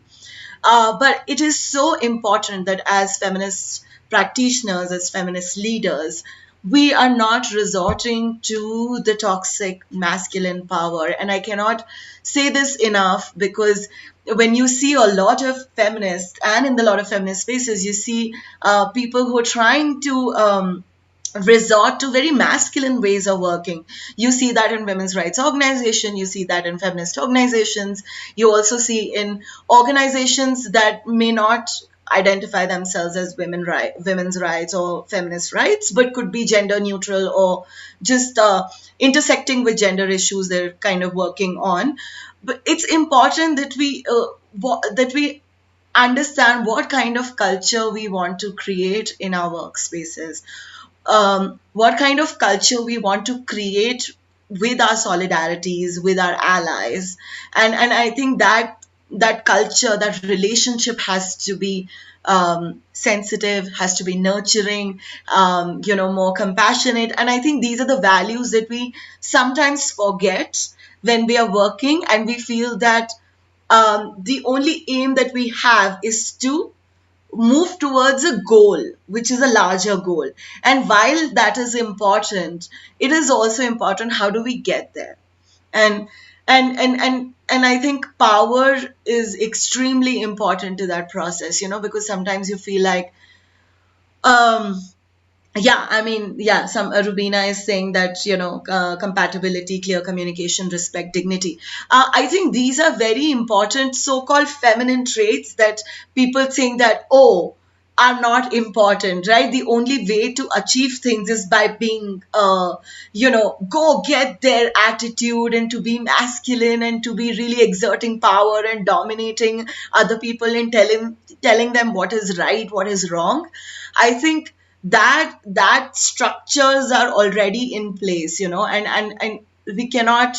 But it is so important that as feminist practitioners, as feminist leaders, we are not resorting to the toxic masculine power. And I cannot say this enough, because when you see a lot of feminists, and in the lot of feminist spaces, you see people who are trying to resort to very masculine ways of working. You see that in women's rights organization, you see that in feminist organizations, you also see in organizations that may not identify themselves as women's rights or feminist rights, but could be gender neutral or just intersecting with gender issues they're kind of working on. But it's important that we understand what kind of culture we want to create in our workspaces, what kind of culture we want to create with our solidarities, with our allies. And I think that culture, that relationship has to be sensitive, has to be nurturing, more compassionate. And I think these are the values that we sometimes forget when we are working, and we feel that the only aim that we have is to move towards a goal, which is a larger goal. And while that is important, it is also important how do we get there. And I think power is extremely important to that process, because sometimes you feel like some Rubina is saying that, compatibility, clear communication, respect, dignity. I think these are very important so-called feminine traits that people think that, are not important, right? The only way to achieve things is by being, go get their attitude, and to be masculine, and to be really exerting power and dominating other people and telling them what is right, what is wrong. I think that structures are already in place, and we cannot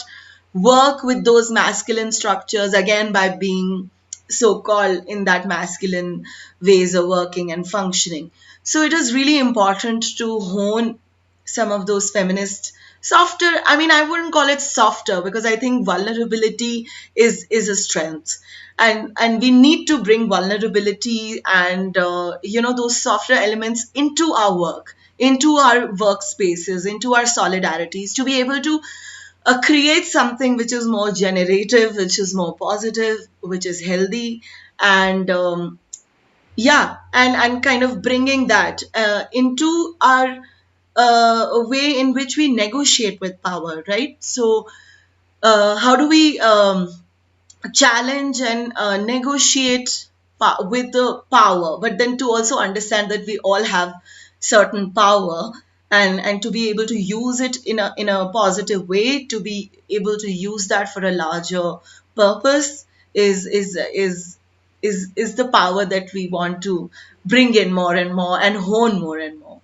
work with those masculine structures again by being so-called in that masculine ways of working and functioning. So it is really important to hone some of those feminist softer, I wouldn't call it softer, because I think vulnerability is a strength, and we need to bring vulnerability and those softer elements into our work, into our workspaces, into our solidarities, to be able to create something which is more generative, which is more positive, which is healthy, and and kind of bringing that into our way in which we negotiate with power, right? So how do we challenge and negotiate with the power, but then to also understand that we all have certain power, and to be able to use it in a positive way, to be able to use that for a larger purpose is the power that we want to bring in more and more and hone more and more.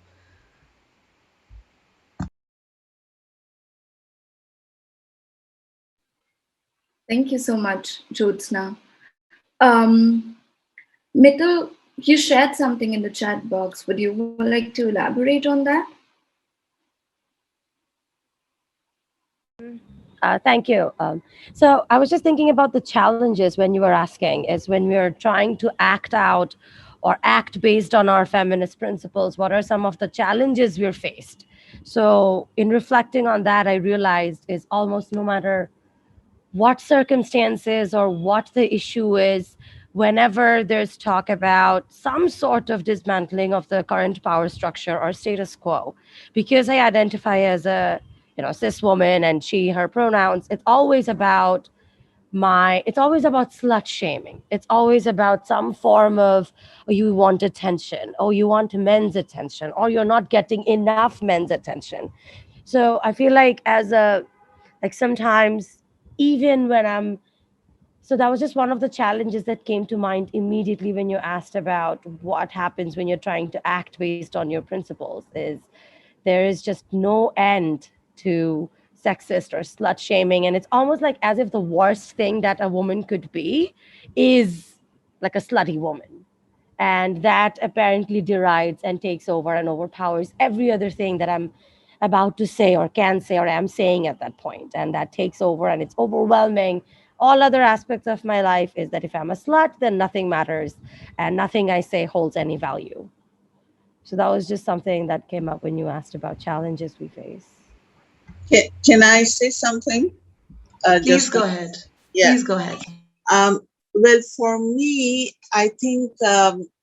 Thank you so much, Jyotsna. Mithil, you shared something in the chat box. Would you like to elaborate on that? Thank you. So I was just thinking about the challenges when you were asking, is when we're trying to act out or act based on our feminist principles, what are some of the challenges we're faced? So in reflecting on that, I realized is almost no matter what circumstances or what the issue is, whenever there's talk about some sort of dismantling of the current power structure or status quo, because I identify as a cis woman and she, her pronouns, it's always about slut shaming. It's always about some form of, oh, you want attention, or you want men's attention, or you're not getting enough men's attention. So I feel like sometimes, even when so that was just one of the challenges that came to mind immediately when you asked about what happens when you're trying to act based on your principles, is there is just no end to sexist or slut shaming. And it's almost like as if the worst thing that a woman could be is like a slutty woman. And that apparently derides and takes over and overpowers every other thing that I'm about to say or can say or am saying at that point. And that takes over and it's overwhelming. All other aspects of my life is that if I'm a slut, then nothing matters and nothing I say holds any value. So that was just something that came up when you asked about challenges we face. Can I say something? Please go ahead. Yeah. Please go ahead. Well, for me, I think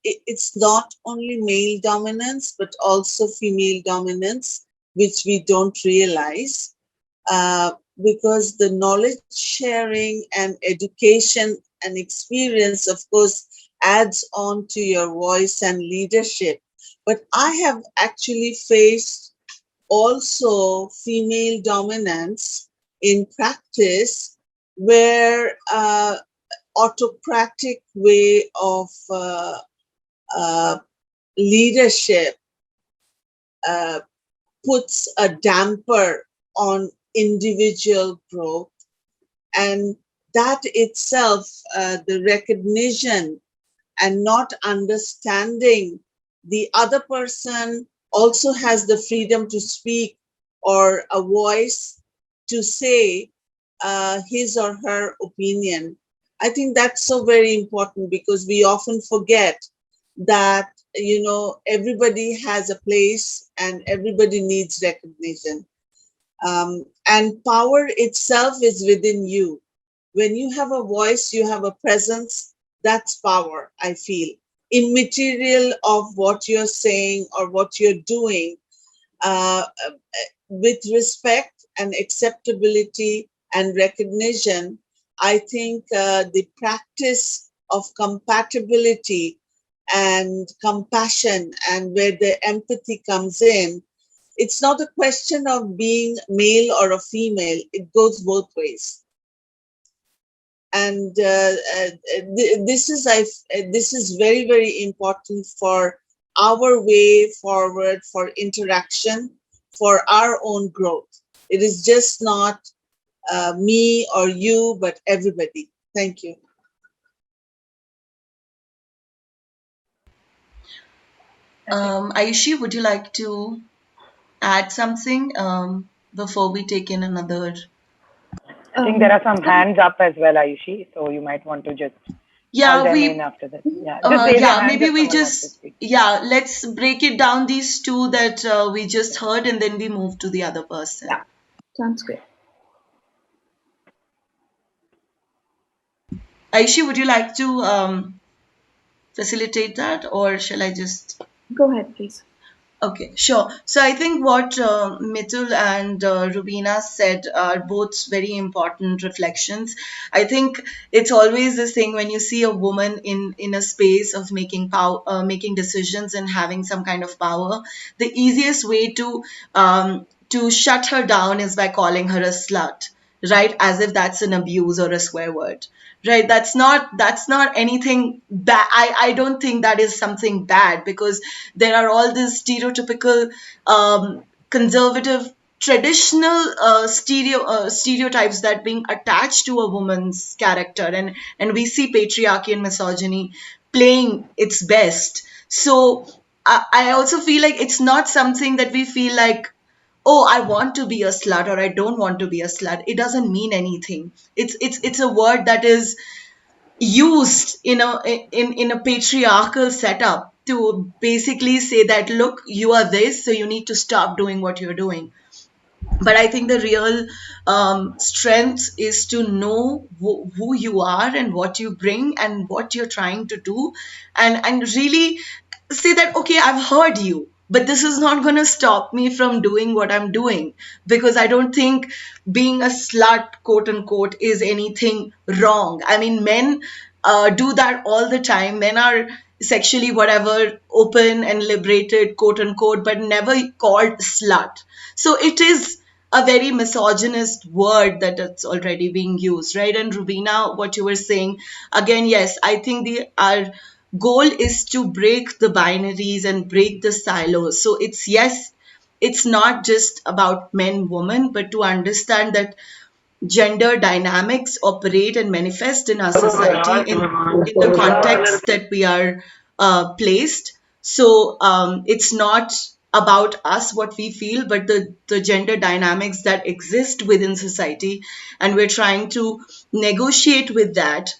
it's not only male dominance, but also female dominance, which we don't realize, because the knowledge sharing and education and experience, of course, adds on to your voice and leadership. But I have actually faced also female dominance in practice, where autocratic way of leadership puts a damper on individual growth, and that itself, the recognition and not understanding the other person also has the freedom to speak or a voice to say his or her opinion. I think that's so very important, because we often forget that, everybody has a place and everybody needs recognition. And power itself is within you. When you have a voice, you have a presence, that's power, I feel. Immaterial of what you're saying or what you're doing, with respect and acceptability and recognition, I think the practice of compatibility and compassion, and where the empathy comes in, it's not a question of being male or a female, it goes both ways. And this is very, very important for our way forward, for interaction, for our own growth. It is just not me or you, but everybody. Thank you. Aishi, would you like to add something before we take in another? I think there are some hands up as well, Ayushi, so you might want to just call them in after this. Yeah, just raise your hand maybe we if someone wants to speak. let's break it down, these two that we just heard, and then we move to the other person. Yeah, sounds good. Aishi, would you like to facilitate that, or shall I just? Go ahead, please. Okay, sure. So I think what Mitul and Rubina said are both very important reflections. I think it's always this thing when you see a woman in a space of making power, making decisions and having some kind of power, the easiest way to shut her down is by calling her a slut, right? As if that's an abuse or a swear word. Right, that's not anything bad. I don't think that is something bad, because there are all these stereotypical, conservative, traditional stereotypes that being attached to a woman's character, and we see patriarchy and misogyny playing its best. So I also feel like it's not something that we feel like, oh, I want to be a slut or I don't want to be a slut. It doesn't mean anything. It's a word that is used in a patriarchal setup to basically say that, look, you are this, so you need to stop doing what you're doing. But I think the real strength is to know who you are and what you bring and what you're trying to do, and really say that, okay, I've heard you, but this is not going to stop me from doing what I'm doing, because I don't think being a slut, quote unquote, is anything wrong. I mean, men do that all the time. Men are sexually whatever, open and liberated, quote unquote, but never called slut. So it is a very misogynist word that it's already being used, right? And Rubina, what you were saying, again, yes, I think our goal is to break the binaries and break the silos. So it's not just about men, women, but to understand that gender dynamics operate and manifest in our society in the context that we are placed. So it's not about us, what we feel, but the gender dynamics that exist within society. And we're trying to negotiate with that,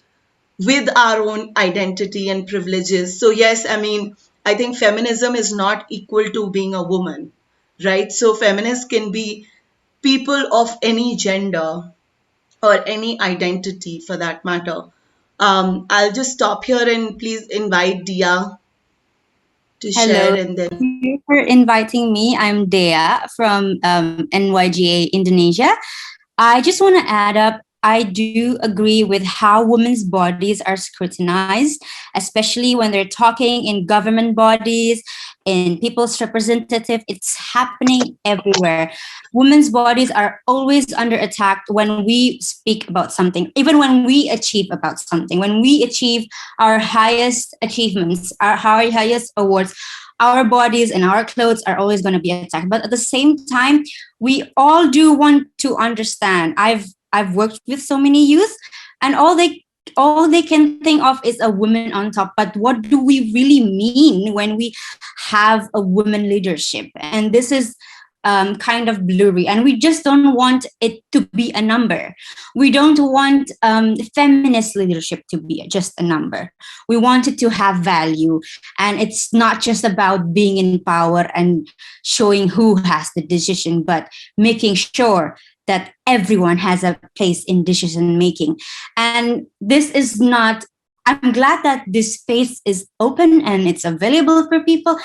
with our own identity and privileges. So yes, I mean, I think feminism is not equal to being a woman, right? So feminists can be people of any gender or any identity for that matter. I'll just stop here and please invite Dia to share, Hello. and then. Thank you for inviting me. I'm Dea from NYGA, Indonesia. I just want to add up, I do agree with how women's bodies are scrutinized, especially when they're talking in government bodies, in people's representative. It's happening everywhere. Women's bodies are always under attack when we speak about something, even when we achieve about something, when we achieve our highest achievements, our highest awards. Our bodies and our clothes are always going to be attacked. But at the same time, we all do want to understand. I've worked with so many youth, and all they can think of is a woman on top. But what do we really mean when we have a woman leadership? And this is kind of blurry, and we just don't want it to be a number. We don't want feminist leadership to be just a number. We want it to have value, and it's not just about being in power and showing who has the decision, but making sure that everyone has a place in decision making. And this is not, I'm glad that this space is open and it's available for people.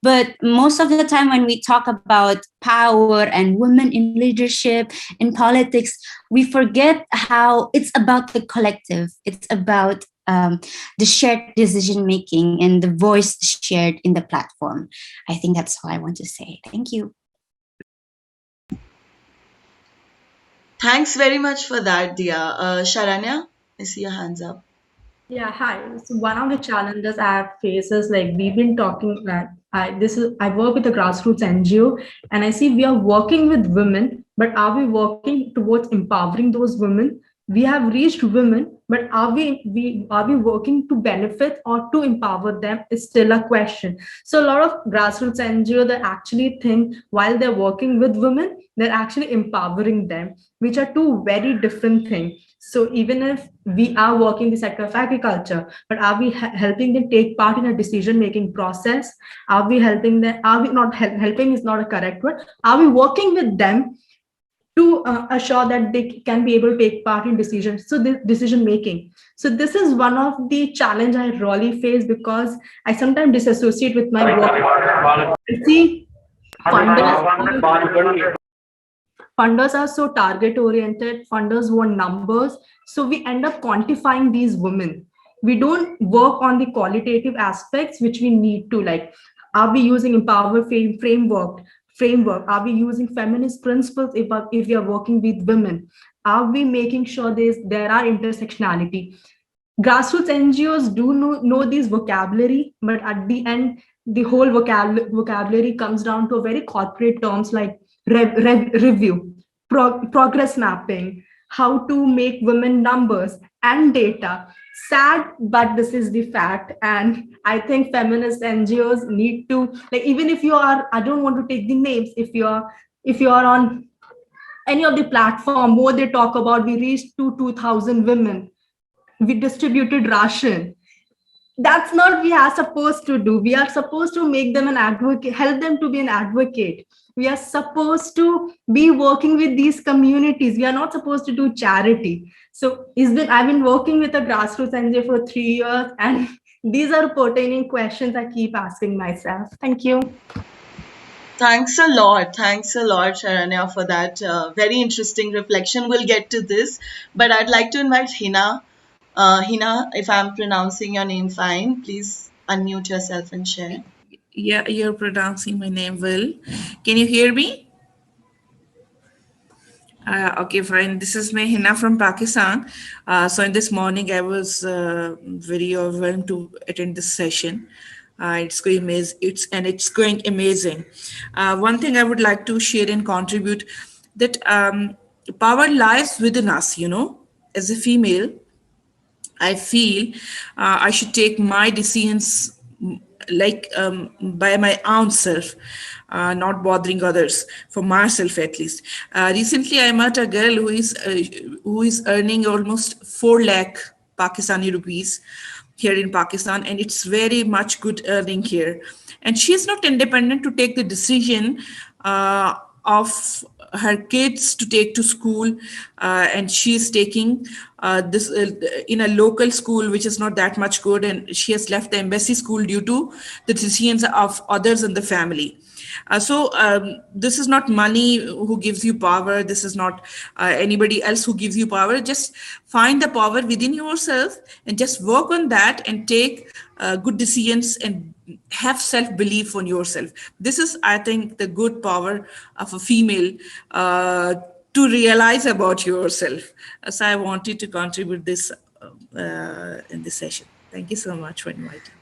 But most of the time when we talk about power and women in leadership, in politics, we forget how it's about the collective. It's about the shared decision making and the voice shared in the platform. I think that's all I want to say. Thank you. Thanks very much for that, Dia. Sharanya, I see your hands up. Yeah, hi. So one of the challenges I have faced is, like, we've been talking that I work with a grassroots NGO, and I see we are working with women, but are we working towards empowering those women? We have reached women, but are we working to benefit or to empower them is still a question. So a lot of grassroots NGO that actually think while they're working with women, they're actually empowering them, which are two very different things. So even if we are working in the sector of agriculture, but are we helping them take part in a decision-making process? Are we helping them? Are we not helping is not a correct word. Are we working with them to assure that they can be able to take part in decisions? So the decision making. So this is one of the challenge I really face, because I sometimes disassociate with my work. I see funders are so target oriented, funders want numbers. So we end up quantifying these women. We don't work on the qualitative aspects which we need to, like, are we using empower framework? Are we using feminist principles if we are working with women? Are we making sure there are intersectionality? Grassroots NGOs do know these vocabulary, but at the end, the whole vocabulary comes down to very corporate terms like review, progress mapping, how to make women numbers and data. Sad, but this is the fact. And I think feminist NGOs need to, like, even if you are, I don't want to take the names, if you are if you are on any of the platform, more they talk about, we reached to 2,000 women, we distributed ration. That's not we are supposed to do. We are supposed to make them an advocate, help them to be an advocate. We are supposed to be working with these communities. We are not supposed to do charity. So I've been working with a grassroots NGO for 3 years, and these are pertaining questions I keep asking myself. Thank you. Thanks a lot. Thanks a lot, Sharanya, for that very interesting reflection. We'll get to this, but I'd like to invite Hina. Hina, if I'm pronouncing your name fine, please unmute yourself and share. Yeah, you're pronouncing my name well. Can you hear me? Okay, fine. This is my Hina from Pakistan. So in this morning, I was very overwhelmed to attend this session. It's going amazing. One thing I would like to share and contribute, that power lies within us. As a female, I feel I should take my decisions by my own self, not bothering others, for myself at least. Recently, I met a girl who is earning almost 4 lakh Pakistani rupees here in Pakistan, and it's very much good earning here. And she is not independent to take the decision of her kids to take to school, and she is taking this in a local school which is not that much good, and she has left the embassy school due to the decisions of others in the family. So this is not money who gives you power. This is not anybody else who gives you power. Just find the power within yourself and just work on that and take good decisions and have self-belief on yourself. This is, I think, the good power of a female to realize about yourself. So I wanted to contribute this in this session. Thank you so much for inviting.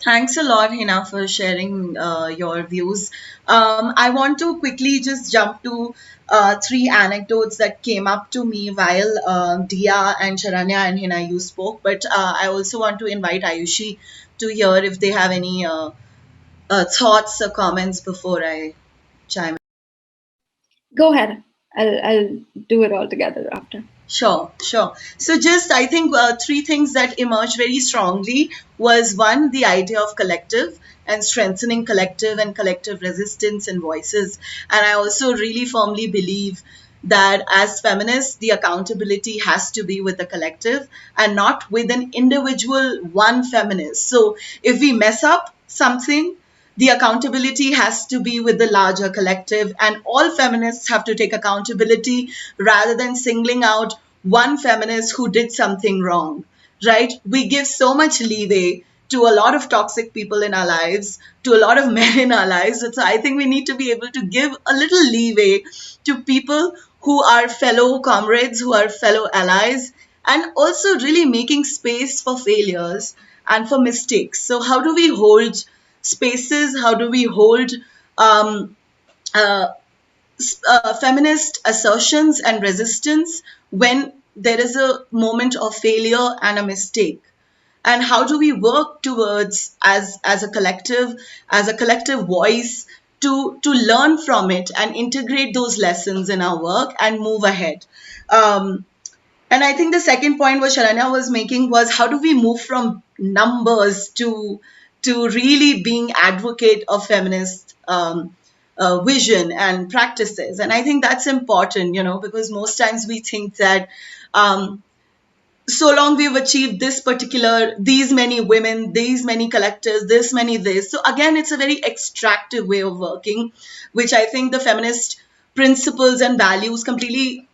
Thanks a lot, Hina, for sharing your views. I want to quickly just jump to 3 anecdotes that came up to me while Dia and Sharanya and Hina, you spoke. But I also want to invite Ayushi to hear if they have any thoughts or comments before I chime in. Go ahead. I'll do it all together after. Sure. So just, I think 3 things that emerged very strongly was, 1, the idea of collective and strengthening collective and collective resistance and voices. And I also really firmly believe that as feminists, the accountability has to be with the collective and not with an individual one feminist. So if we mess up something, the accountability has to be with the larger collective, and all feminists have to take accountability rather than singling out one feminist who did something wrong, right? We give so much leeway to a lot of toxic people in our lives, to a lot of men in our lives. So I think we need to be able to give a little leeway to people who are fellow comrades, who are fellow allies, and also really making space for failures and for mistakes. So how do we hold spaces? How do we hold feminist assertions and resistance when there is a moment of failure and a mistake? And how do we work towards, as a collective voice, to learn from it and integrate those lessons in our work and move ahead? And I think the second point what Sharanya was making was, how do we move from numbers to really being advocate of feminist vision and practices? And I think that's important, because most times we think that so long we've achieved these many women, these many collectors, this. So again, it's a very extractive way of working, which I think the feminist principles and values completely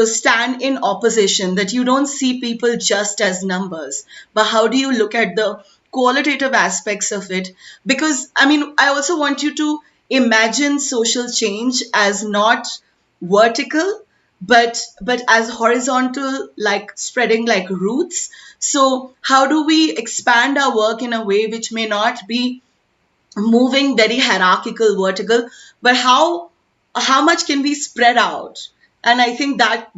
stand in opposition, that you don't see people just as numbers, but how do you look at the qualitative aspects of it? Because, I also want you to imagine social change as not vertical, but as horizontal, like spreading like roots. So how do we expand our work in a way which may not be moving very hierarchical, vertical, but how much can we spread out? And I think that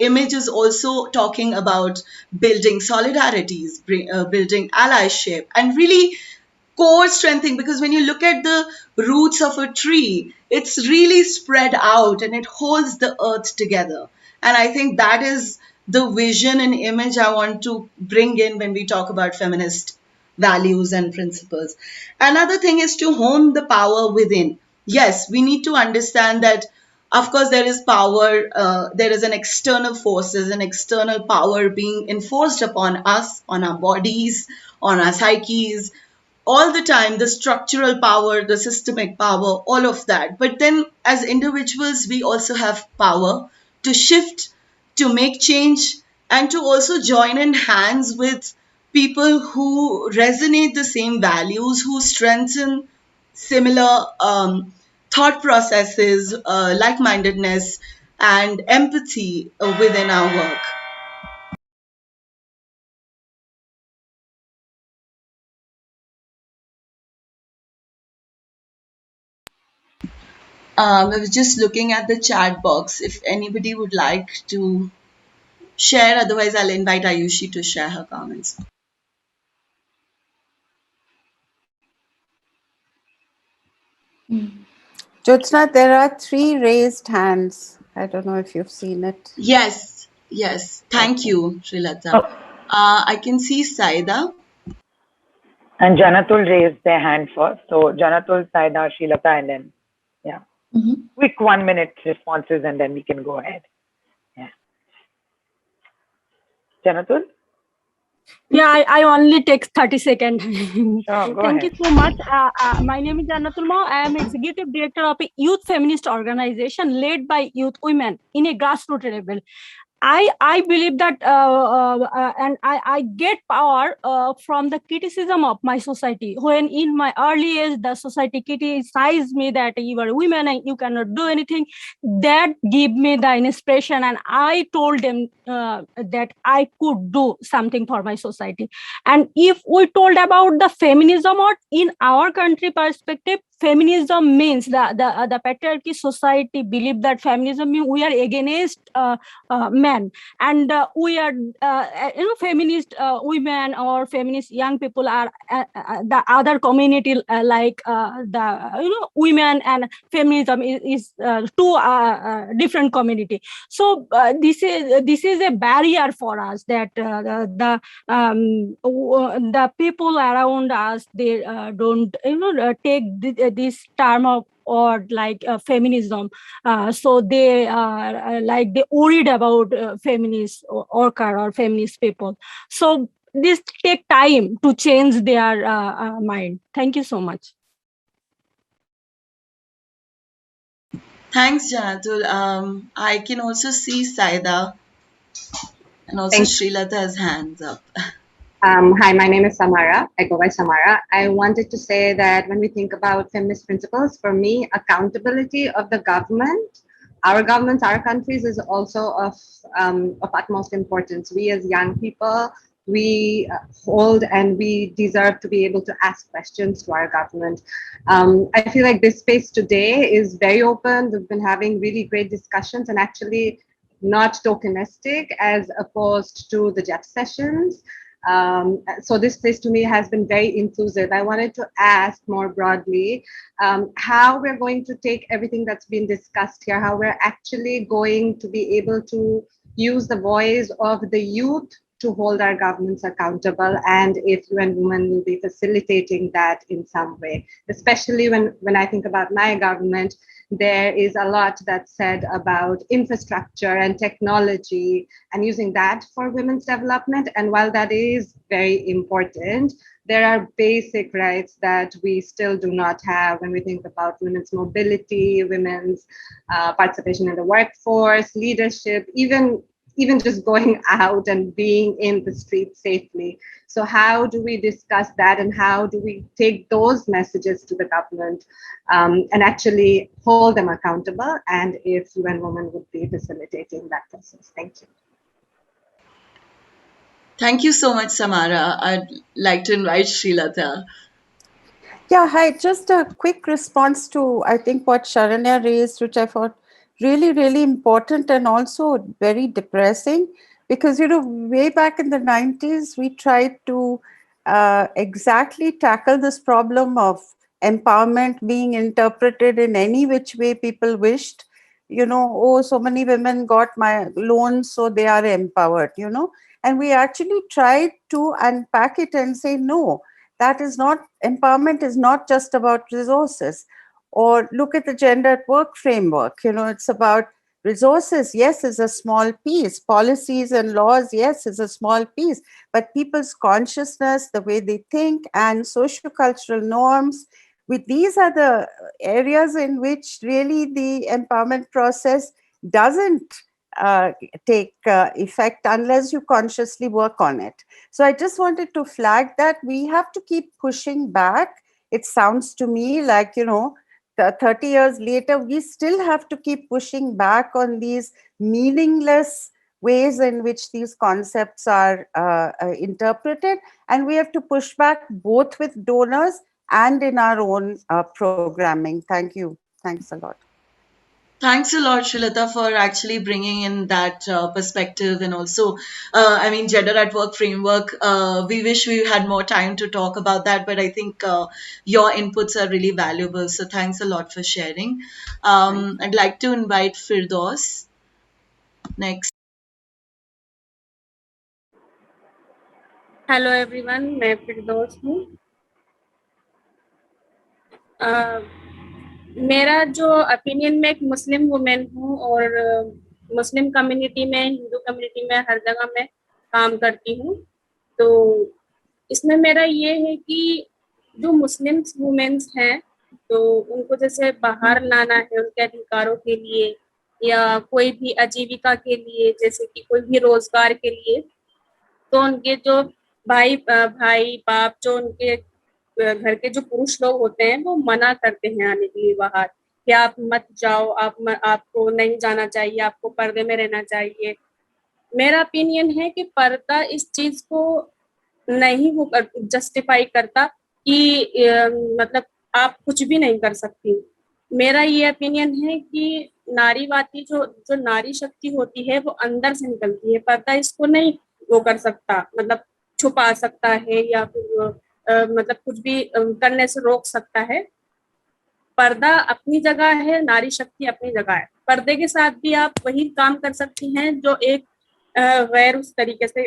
image is also talking about building solidarities, building allyship, and really core strengthening, because when you look at the roots of a tree, it's really spread out and it holds the earth together. And I think that is the vision and image I want to bring in when we talk about feminist values and principles. Another thing is to hone the power within. Yes, we need to understand that, of course, there is power, there is an external forces, an external power being enforced upon us, on our bodies, on our psyches, all the time, the structural power, the systemic power, all of that. But then as individuals, we also have power to shift, to make change, and to also join in hands with people who resonate the same values, who strengthen similar thought processes, like-mindedness, and empathy within our work. I was just looking at the chat box. If anybody would like to share, otherwise I'll invite Ayushi to share her comments. Jyotsna, there are 3 raised hands. I don't know if you've seen it. Yes, yes. Thank you, Srilata. I can see Saida. And Janatul raised their hand first. So Janatul, Saida, Srilata, and then, yeah. Quick 1 minute responses and then we can go ahead. Yeah. Janatul? Yeah, I only take 30 seconds. Sure, go Thank ahead. you so much. My name is Jannatul Mao. I am Executive Director of a youth feminist organization led by youth women in a grassroots level. I believe that and I get power from the criticism of my society. When in my early age the society criticized me that you are women and you cannot do anything, that gave me the inspiration, and I told them that I could do something for my society. And if we told about the feminism or in our country perspective, feminism means the patriarchy society believe that feminism means we are against men, and we are feminist women or feminist young people are the other community like the women, and feminism is two different community. So this is a barrier for us that the people around us, they don't take this term of or like feminism, so they are like they worried about feminist worker or feminist people. So this take time to change their mind. Thank you so much. Thanks, Janatul. I can also see Saida, and also Thanks. Srilata has hands up. Hi, my name is Samara. I go by Samara. I wanted to say that when we think about feminist principles, for me, accountability of the government, our governments, our countries, is also of utmost importance. We as young people, we hold and we deserve to be able to ask questions to our government. I feel like this space today is very open. We've been having really great discussions and actually not tokenistic as opposed to the JEP sessions. So this place to me has been very inclusive. I wanted to ask more broadly how we're going to take everything that's been discussed here, how we're actually going to be able to use the voice of the youth to hold our governments accountable, and if UN Women will be facilitating that in some way, especially when I think about my government. There is a lot that's said about infrastructure and technology and using that for women's development. And while that is very important, there are basic rights that we still do not have when we think about women's mobility, women's participation in the workforce, leadership, even just going out and being in the street safely. So how do we discuss that, and how do we take those messages to the government and actually hold them accountable, and if UN Women would be facilitating that process? Thank you. Thank you so much, Samara. I'd like to invite Srilata. Yeah, hi. Just a quick response to, I think, what Sharanya raised, which I thought really, really important and also very depressing, because, way back in the 90s, we tried to exactly tackle this problem of empowerment being interpreted in any which way people wished. Oh, so many women got my loans, so they are empowered, and we actually tried to unpack it and say, no, that is not, empowerment is not just about resources. Or look at the gender at work framework, it's about resources, yes, is a small piece. Policies and laws, yes, is a small piece. But people's consciousness, the way they think, and sociocultural norms, these are the areas in which really the empowerment process doesn't take effect unless you consciously work on it. So I just wanted to flag that we have to keep pushing back. It sounds to me like, 30 years later, we still have to keep pushing back on these meaningless ways in which these concepts are interpreted. And we have to push back both with donors and in our own programming. Thank you. Thanks a lot. Thanks a lot, Srilata, for actually bringing in that perspective, and also, gender at work framework. We wish we had more time to talk about that, but I think your inputs are really valuable. So thanks a lot for sharing. I'd like to invite Firdaus next. Hello everyone, मैं फिरदौस हूँ। मेरा जो opinion, मैं एक Muslim women हूँ और Muslim community में, Hindu community में, हर जगह मैं काम करती हूँ। तो इसमें मेरा ये है कि जो मुस्लिम वुमेन्स हैं, तो उनको जैसे बाहर लाना है उनके अधिकारों के लिए या कोई भी आजीविका के लिए, जैसे कि कोई भी रोजगार के लिए, तो उनके जो भाई बाप, जो उनके घर के जो पुरुष लोग होते हैं, वो मना करते हैं आने के लिए बाहर, कि आप मत जाओ, आपको नहीं जाना चाहिए, आपको पर्दे में रहना चाहिए। मेरा ओपिनियन है कि पर्दा इस चीज को नहीं जस्टिफाई करता कि मतलब आप कुछ भी नहीं कर सकती। मेरा ये ओपिनियन है कि नारीवादी जो नारी शक्ति होती है, वो अंदर से निकलती है। पर्दा इसको नहीं वो कर सकता, मतलब छुपा सकता है या फिर मतलब कुछ भी करने से रोक सकता है। पर्दा अपनी जगह है, नारी शक्ति अपनी जगह है। पर्दे के साथ भी आप वही काम कर सकती हैं जो एक गैर उस तरीके से,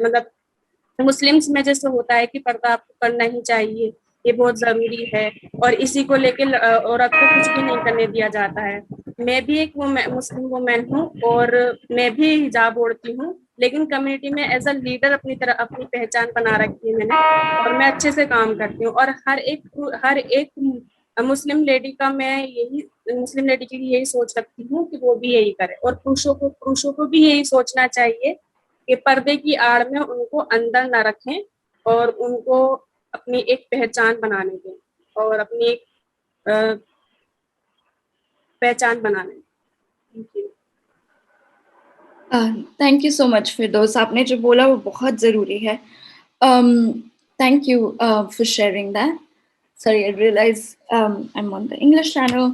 मतलब मुस्लिम्स में जैसे होता है कि पर्दा आपको करना ही चाहिए, ये बहुत जरूरी है, और इसी को लेके औरत को कुछ भी नहीं करने दिया जाता है। मैं भी एक मुस्लिम वुमेन हूँ और मैं भी हिजाब ओढ़ती हूँ, लेकिन कम्युनिटी में एज अ लीडर अपनी पहचान बना रखी है मैंने, और मैं अच्छे से काम करती हूँ। और हर एक मुस्लिम लेडी की यही सोच रखती हूँ कि वो भी यही करे, और पुरुषों को भी यही सोचना चाहिए कि पर्दे की आड़ में उनको अंदर न रखें और उनको अपनी एक पहचान बनाने दें और अपनी एक पहचान बनाने दें। थैंक यू सो मच फिरदौस, आपने जो बोला वो बहुत ज़रूरी है। Thank you for sharing that. Sorry, I realize I'm on the English channel.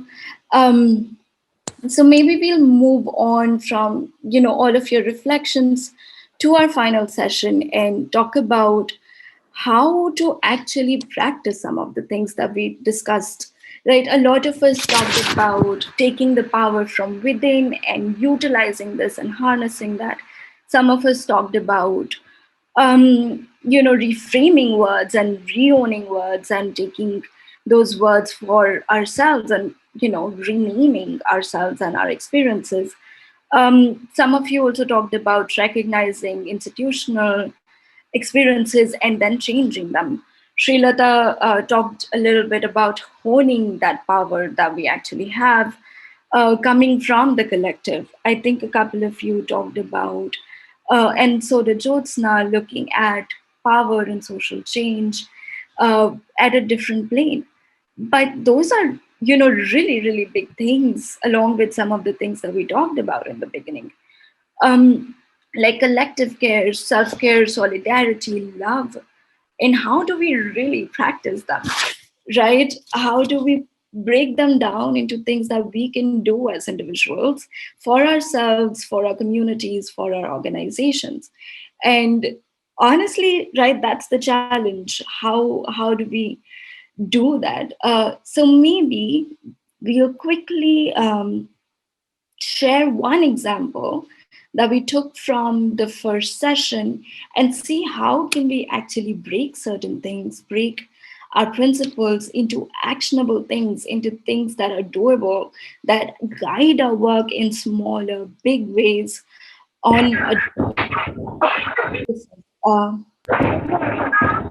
So maybe we'll move on from, all of your reflections to our final session and talk about how to actually practice some of the things that we discussed, right? A lot of us talked about taking the power from within and utilizing this and harnessing that. Some of us talked about reframing words and re-owning words and taking those words for ourselves and, renaming ourselves and our experiences. Some of you also talked about recognizing institutional experiences and then changing them. Srilata talked a little bit about honing that power that we actually have coming from the collective. I think a couple of you talked about and so did Jyotsna, looking at power and social change at a different plane. But those are, really, really big things, along with some of the things that we talked about in the beginning. Like collective care, self-care, solidarity, love. And how do we really practice them, right? How do we break them down into things that we can do as individuals for ourselves, for our communities, for our organizations? And honestly, right, that's the challenge. How do we do that? So maybe we'll quickly share one example that we took from the first session and see how can we actually break certain things, break our principles into actionable things, into things that are doable, that guide our work in smaller, big ways on a uh,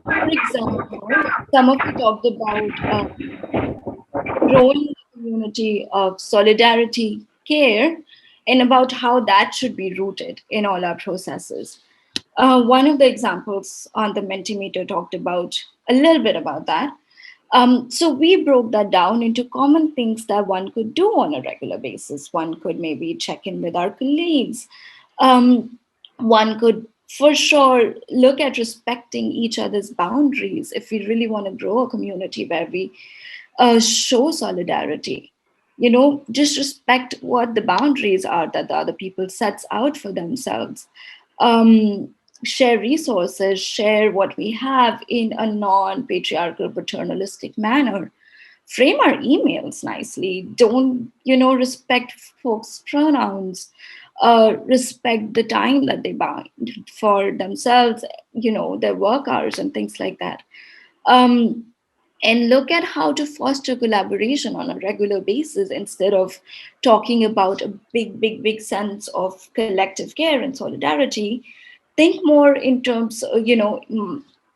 for example, some of you talked about growing a community of solidarity, care, and about how that should be rooted in all our processes. One of the examples on the Mentimeter talked about a little bit about that. So we broke that down into common things that one could do on a regular basis. One could maybe check in with our colleagues. One could for sure look at respecting each other's boundaries if we really want to grow a community where we show solidarity. Just respect what the boundaries are that the other people sets out for themselves. Share resources, share what we have in a non-patriarchal, paternalistic manner. Frame our emails nicely. Don't, respect folks' pronouns. Respect the time that they bind for themselves, their work hours and things like that. And look at how to foster collaboration on a regular basis instead of talking about a big sense of collective care and solidarity. Think more in terms,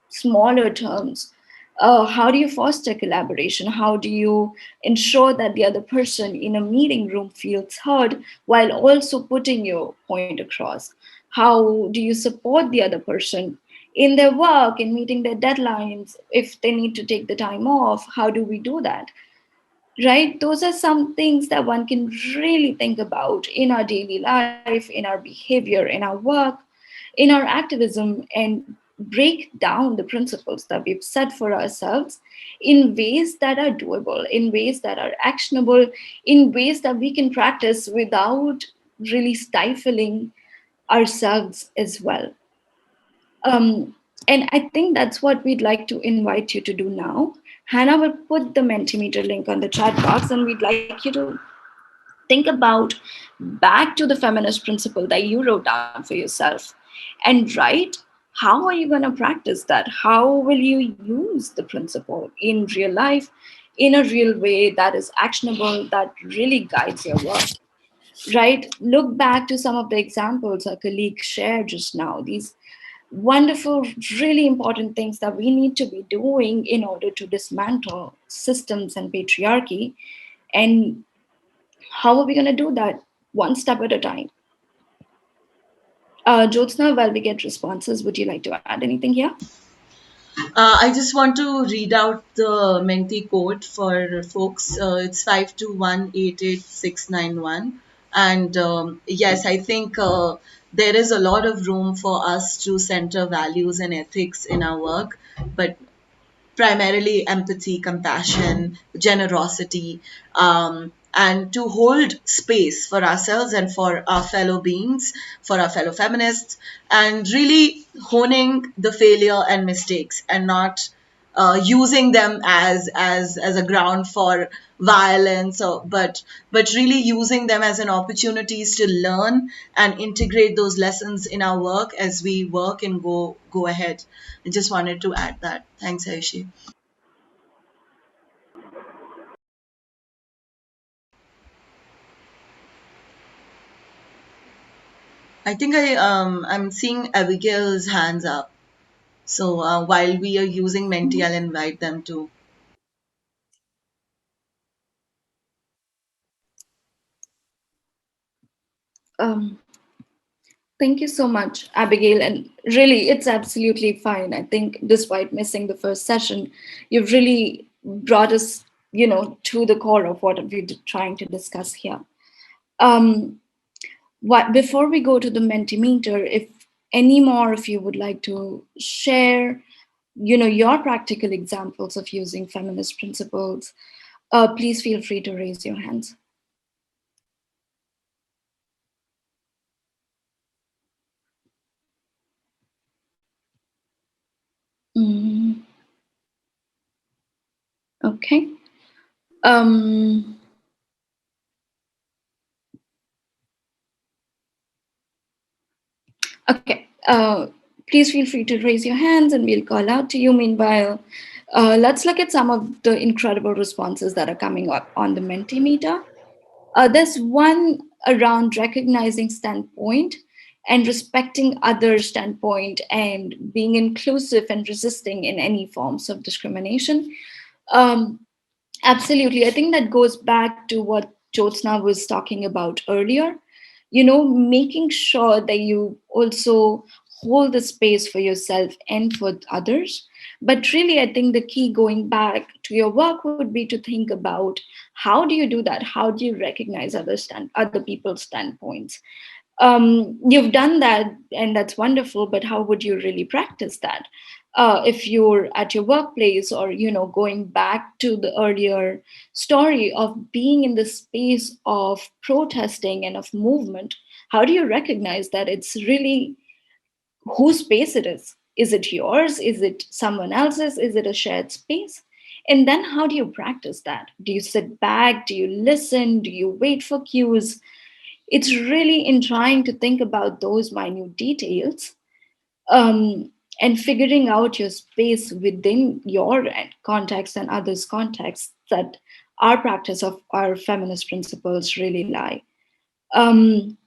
smaller terms. How do you foster collaboration? How do you ensure that the other person in a meeting room feels heard while also putting your point across? How do you support the other person in their work, in meeting their deadlines? If they need to take the time off, how do we do that? Right? Those are some things that one can really think about in our daily life, in our behavior, in our work, in our activism, and break down the principles that we've set for ourselves in ways that are doable, in ways that are actionable, in ways that we can practice without really stifling ourselves as well. And I think that's what we'd like to invite you to do now. Hannah will put the Mentimeter link on the chat box, and we'd like you to think about back to the feminist principle that you wrote down for yourself and write, how are you going to practice that? How will you use the principle in real life, in a real way that is actionable, that really guides your work? Right? Look back to some of the examples our colleagues shared just now, these wonderful, really important things that we need to be doing in order to dismantle systems and patriarchy. And how are we going to do that? One step at a time. Jyotsna, while we get responses, would you like to add anything here? I just want to read out the Menti code for folks. It's 521888691. And yes, I think there is a lot of room for us to center values and ethics in our work, but primarily empathy, compassion, generosity, and to hold space for ourselves and for our fellow beings, for our fellow feminists, and really honing the failure and mistakes and not using them as a ground for violence, but really using them as an opportunities to learn and integrate those lessons in our work as we work and go ahead. I just wanted to add that. Thanks, Aishi. I think I'm seeing Abigail's hands up. So while we are using Menti, I'll invite them to. Thank you so much, Abigail. And really, it's absolutely fine. I think despite missing the first session, you've really brought us, to the core of what we're trying to discuss here. Before we go to the Mentimeter, if any more of you would like to share, your practical examples of using feminist principles, please feel free to raise your hands. Mm, okay. Um, okay. Please feel free to raise your hands and we'll call out to you. Meanwhile, let's look at some of the incredible responses that are coming up on the Mentimeter. There's one around recognizing standpoint and respecting other standpoint and being inclusive and resisting in any forms of discrimination. Um, Absolutely. I think that goes back to what Jyotsna was talking about earlier. Making sure that you also hold the space for yourself and for others. But really, I think the key going back to your work would be to think about how do you do that? How do you recognize other people's standpoints? You've done that and that's wonderful, but how would you really practice that? If you're at your workplace, or going back to the earlier story of being in the space of protesting and of movement, how do you recognize that it's really whose space it is? Is it yours? Is it someone else's? Is it a shared space? And then how do you practice that? Do you sit back? Do you listen? Do you wait for cues? It's really in trying to think about those minute details, and figuring out your space within your context and others' contexts that our practice of our feminist principles really lie. Um,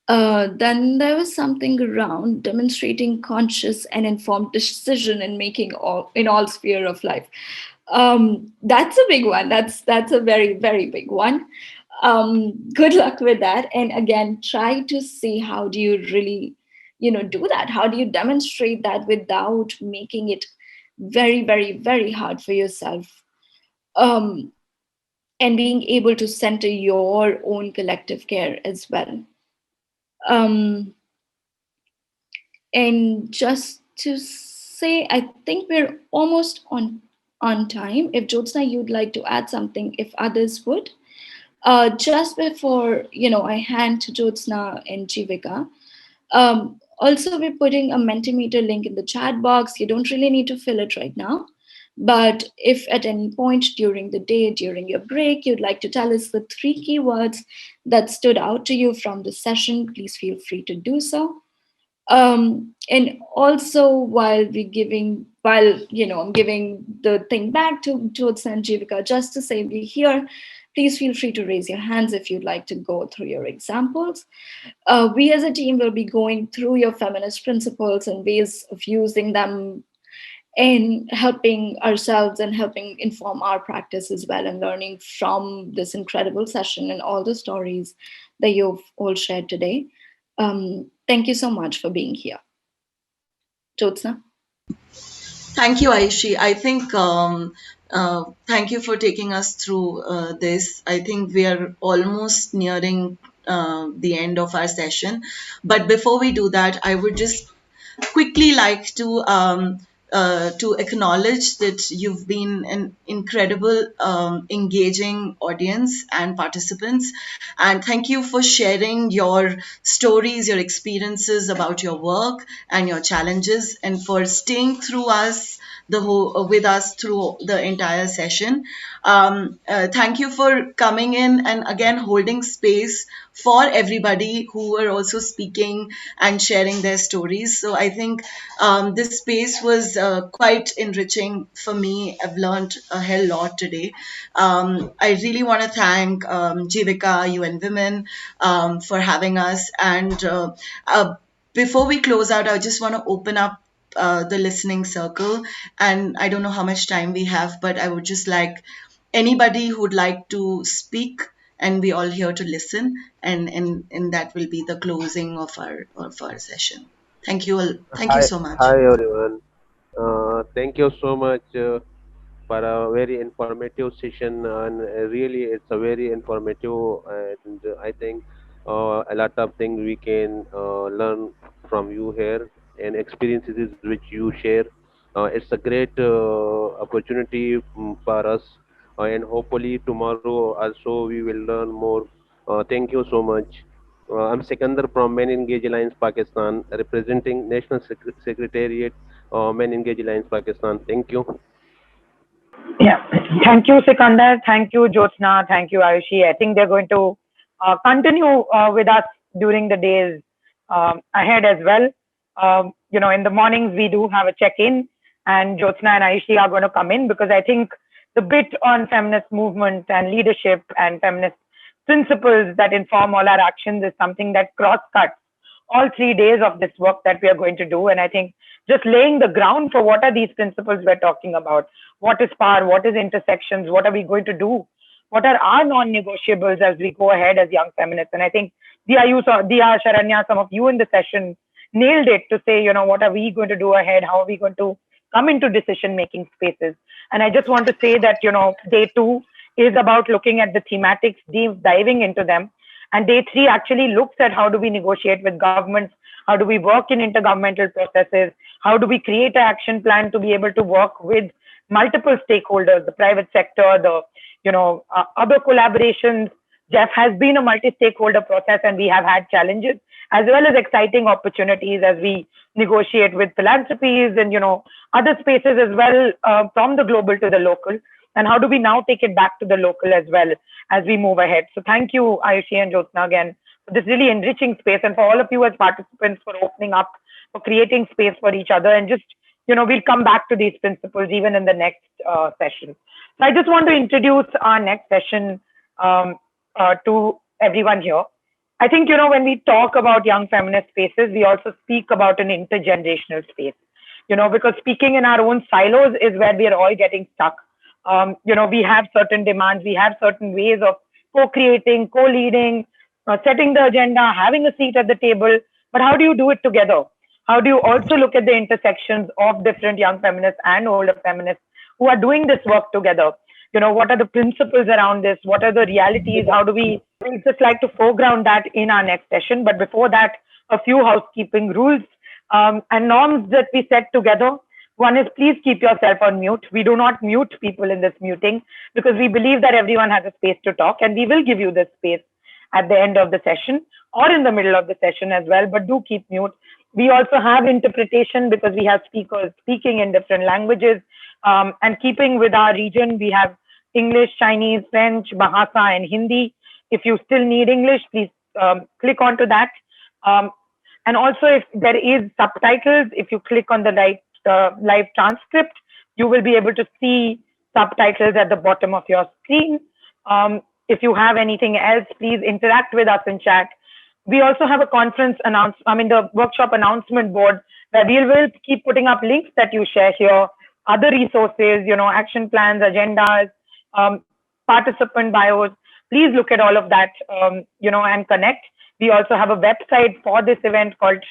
then there was something around demonstrating conscious and informed decision in making in all sphere of life. That's a big one. That's a very, very big one. Good luck with that. And again, try to see how do you really, do that? How do you demonstrate that without making it very, very, very hard for yourself? And being able to center your own collective care as well. And just to say, I think we're almost on time. If Jyotsna, you'd like to add something, if others would. Just before, I hand to Jyotsna and Jivika, also we're putting a Mentimeter link in the chat box. You don't really need to fill it right now. But if at any point during the day, during your break, you'd like to tell us the 3 keywords that stood out to you from the session, please feel free to do so. And also I'm giving the thing back to Jyotsna and Jivika, just to say we're here. Please feel free to raise your hands if you'd like to go through your examples. We as a team will be going through your feminist principles and ways of using them and helping ourselves and helping inform our practice as well, and learning from this incredible session and all the stories that you've all shared today. Thank you so much for being here. Jyotsna? Thank you, Aishi. I think thank you for taking us through this. I think we are almost nearing the end of our session. But before we do that, I would just quickly like to acknowledge that you've been an incredible, engaging audience and participants. And thank you for sharing your stories, your experiences about your work and your challenges, and for staying through us with us through the entire session. Thank you for coming in and again holding space for everybody who were also speaking and sharing their stories. So I think this space was quite enriching for me. I've learned a hell lot today. I really want to thank Jivika, UN Women, for having us. And before we close out, I just want to open up the listening circle. And I don't know how much time we have, but I would just like anybody who'd like to speak, and we all here to listen, and that will be the closing of our session. Thank you all. Thank you so much. Hi everyone. Thank you so much for a very informative session, and really it's a very informative, and I think a lot of things we can learn from you here, and experiences which you share. It's a great opportunity for us, and hopefully tomorrow also we will learn more. Thank you so much. I'm Sikandar from Men Engage Alliance Pakistan, representing National Secretariat Men Engage Alliance Pakistan. Thank you. Yeah, thank you, Sikandar. Thank you, Jyotsna. Thank you, Ayushi. I think they're going to continue with us during the days ahead as well. In the mornings we do have a check-in, and Jyotsna and Ayushi are going to come in because I think the bit on feminist movement and leadership and feminist principles that inform all our actions is something that cross-cuts all 3 days of this work that we are going to do. And I think just laying the ground for what are these principles we're talking about, what is power, what is intersections, what are we going to do, what are our non-negotiables as we go ahead as young feminists. And I think Diya, Sharanya, some of you in the session nailed it to say, what are we going to do ahead? How are we going to come into decision-making spaces? And I just want to say that, day 2 is about looking at the thematics, diving into them. And day 3 actually looks at how do we negotiate with governments, how do we work in intergovernmental processes, how do we create an action plan to be able to work with multiple stakeholders, the private sector, the other collaborations. Jeff has been a multi-stakeholder process, and we have had challenges as well as exciting opportunities as we negotiate with philanthropies and other spaces as well, from the global to the local. And how do we now take it back to the local as well as we move ahead? So thank you, Ayushi and Jyotsna, again, for this really enriching space, and for all of you as participants for opening up, for creating space for each other. And just, we'll come back to these principles even in the next session. So I just want to introduce our next session to everyone here. I think, when we talk about young feminist spaces, we also speak about an intergenerational space, because speaking in our own silos is where we are all getting stuck. We have certain demands, we have certain ways of co-creating, co-leading, setting the agenda, having a seat at the table. But how do you do it together? How do you also look at the intersections of different young feminists and older feminists who are doing this work together? What are the principles around this? What are the realities? How do we just like to foreground that in our next session? But before that, a few housekeeping rules and norms that we set together. One is, please keep yourself on mute. We do not mute people in this muting because we believe that everyone has a space to talk, and we will give you this space at the end of the session or in the middle of the session as well, but do keep mute. We also have interpretation because we have speakers speaking in different languages, and keeping with our region, we have English, Chinese, French, Bahasa, and Hindi. If you still need English, please click onto that. And also, if there is subtitles, if you click on the live transcript, you will be able to see subtitles at the bottom of your screen. If you have anything else, please interact with us in chat. We also have a the workshop announcement board where we will keep putting up links that you share here, other resources, action plans, agendas, participant bios. Please look at all of that, and connect. We also have a website for this event called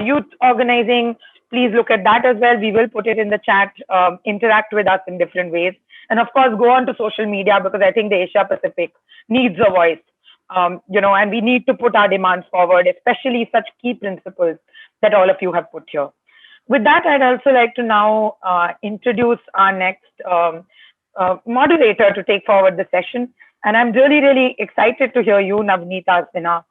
Youth Organizing. Please look at that as well. We will put it in the chat, interact with us in different ways. And of course, go on to social media because I think the Asia Pacific needs a voice, and we need to put our demands forward, especially such key principles that all of you have put here. With that, I'd also like to now introduce our next moderator to take forward the session. And I'm really, really excited to hear you, Navneeta Sinha.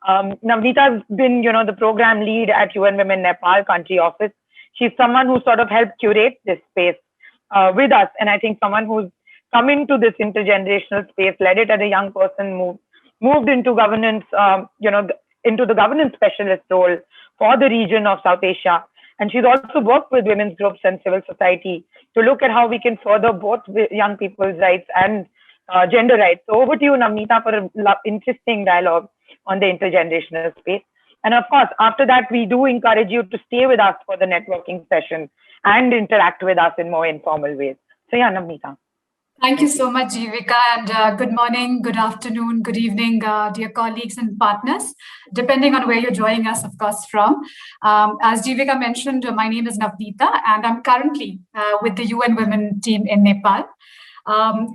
Navneeta has been, the program lead at UN Women Nepal country office. She's someone who sort of helped curate this space with us. And I think someone who's come into this intergenerational space, led it as a young person, moved into governance, into the governance specialist role for the region of South Asia. And she's also worked with women's groups and civil society to look at how we can further both young people's rights and gender rights. So over to you, Navneeta, for an interesting dialogue on the intergenerational space. And of course, after that, we do encourage you to stay with us for the networking session and interact with us in more informal ways. So yeah, Navneeta. Thank you so much, Jivika, and good morning, good afternoon, good evening, dear colleagues and partners, depending on where you're joining us, of course, from. As Jivika mentioned, my name is Navneeta, and I'm currently with the UN Women team in Nepal.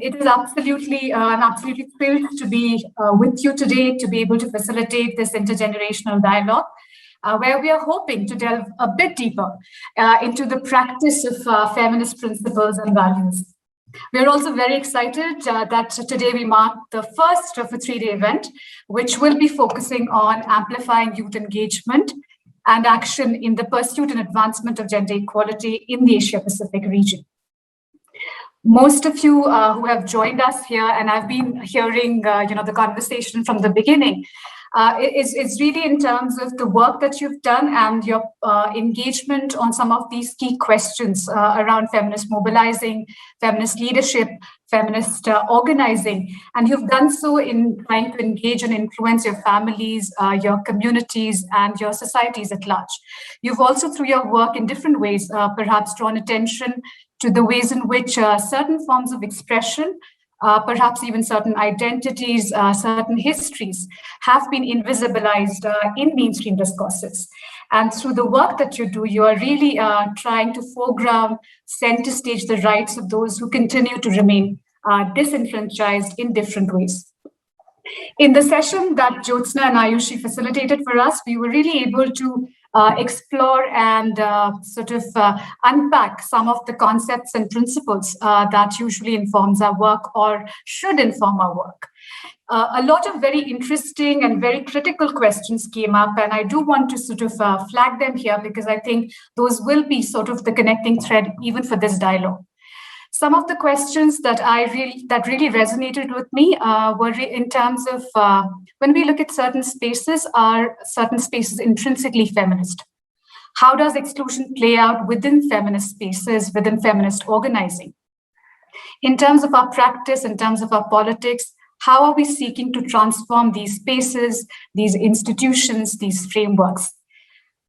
It is absolutely, I'm absolutely thrilled to be with you today to be able to facilitate this intergenerational dialogue, where we are hoping to delve a bit deeper into the practice of feminist principles and values. We're also very excited that today we mark the first of a 3-day event, which will be focusing on amplifying youth engagement and action in the pursuit and advancement of gender equality in the Asia-Pacific region. Most of you who have joined us here, and I've been hearing the conversation from the beginning, it's really in terms of the work that you've done and your engagement on some of these key questions around feminist mobilizing, feminist leadership, feminist organizing. And you've done so in trying to engage and influence your families, your communities, and your societies at large. You've also, through your work in different ways, perhaps drawn attention to the ways in which certain forms of expression, perhaps even certain identities, certain histories have been invisibilized in mainstream discourses. And through the work that you do, you are really trying to foreground, center stage the rights of those who continue to remain disenfranchised in different ways. In the session that Jyotsna and Ayushi facilitated for us, we were really able to explore and unpack some of the concepts and principles that usually informs our work or should inform our work. A lot of very interesting and very critical questions came up, and I do want to flag them here because I think those will be the connecting thread even for this dialogue. Some of the questions that really resonated with me were in terms of when we look at certain spaces, are certain spaces intrinsically feminist? How does exclusion play out within feminist spaces, within feminist organizing? In terms of our practice, in terms of our politics, how are we seeking to transform these spaces, these institutions, these frameworks?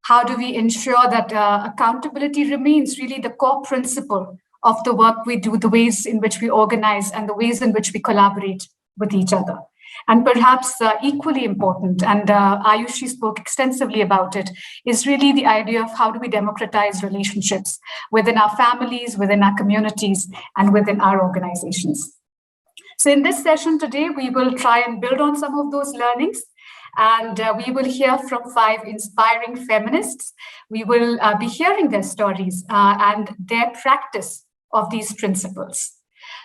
How do we ensure that accountability remains really the core principle of the work we do, the ways in which we organize, and the ways in which we collaborate with each other? And perhaps equally important, and Ayushi spoke extensively about it, is really the idea of how do we democratize relationships within our families, within our communities, and within our organizations. So in this session today, we will try and build on some of those learnings. And we will hear from 5 inspiring feminists. We will be hearing their stories and their practice of these principles.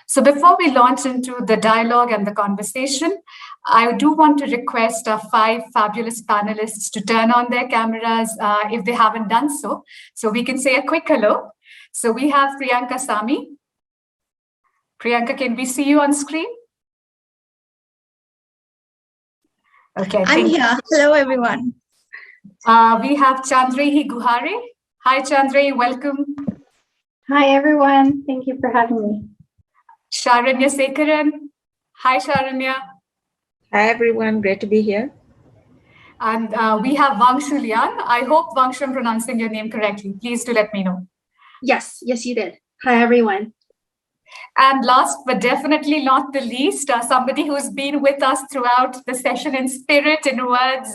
So before we launch into the dialogue and the conversation, I do want to request our 5 fabulous panelists to turn on their cameras if they haven't done so we can say a quick hello. So we have Priyanka Sami. Priyanka, can we see you on screen? Okay, I'm here. Hello, everyone. We have Chandrehi Guhare. Hi, Chandrehi, welcome. Hi, everyone. Thank you for having me. Sharanya Sekaran. Hi, Sharanya. Hi, everyone. Great to be here. And we have Vangshu Lian. I hope, Vangshu, I'm pronouncing your name correctly. Please do let me know. Yes, you did. Hi, everyone. And last but definitely not the least, somebody who's been with us throughout the session in spirit, in words,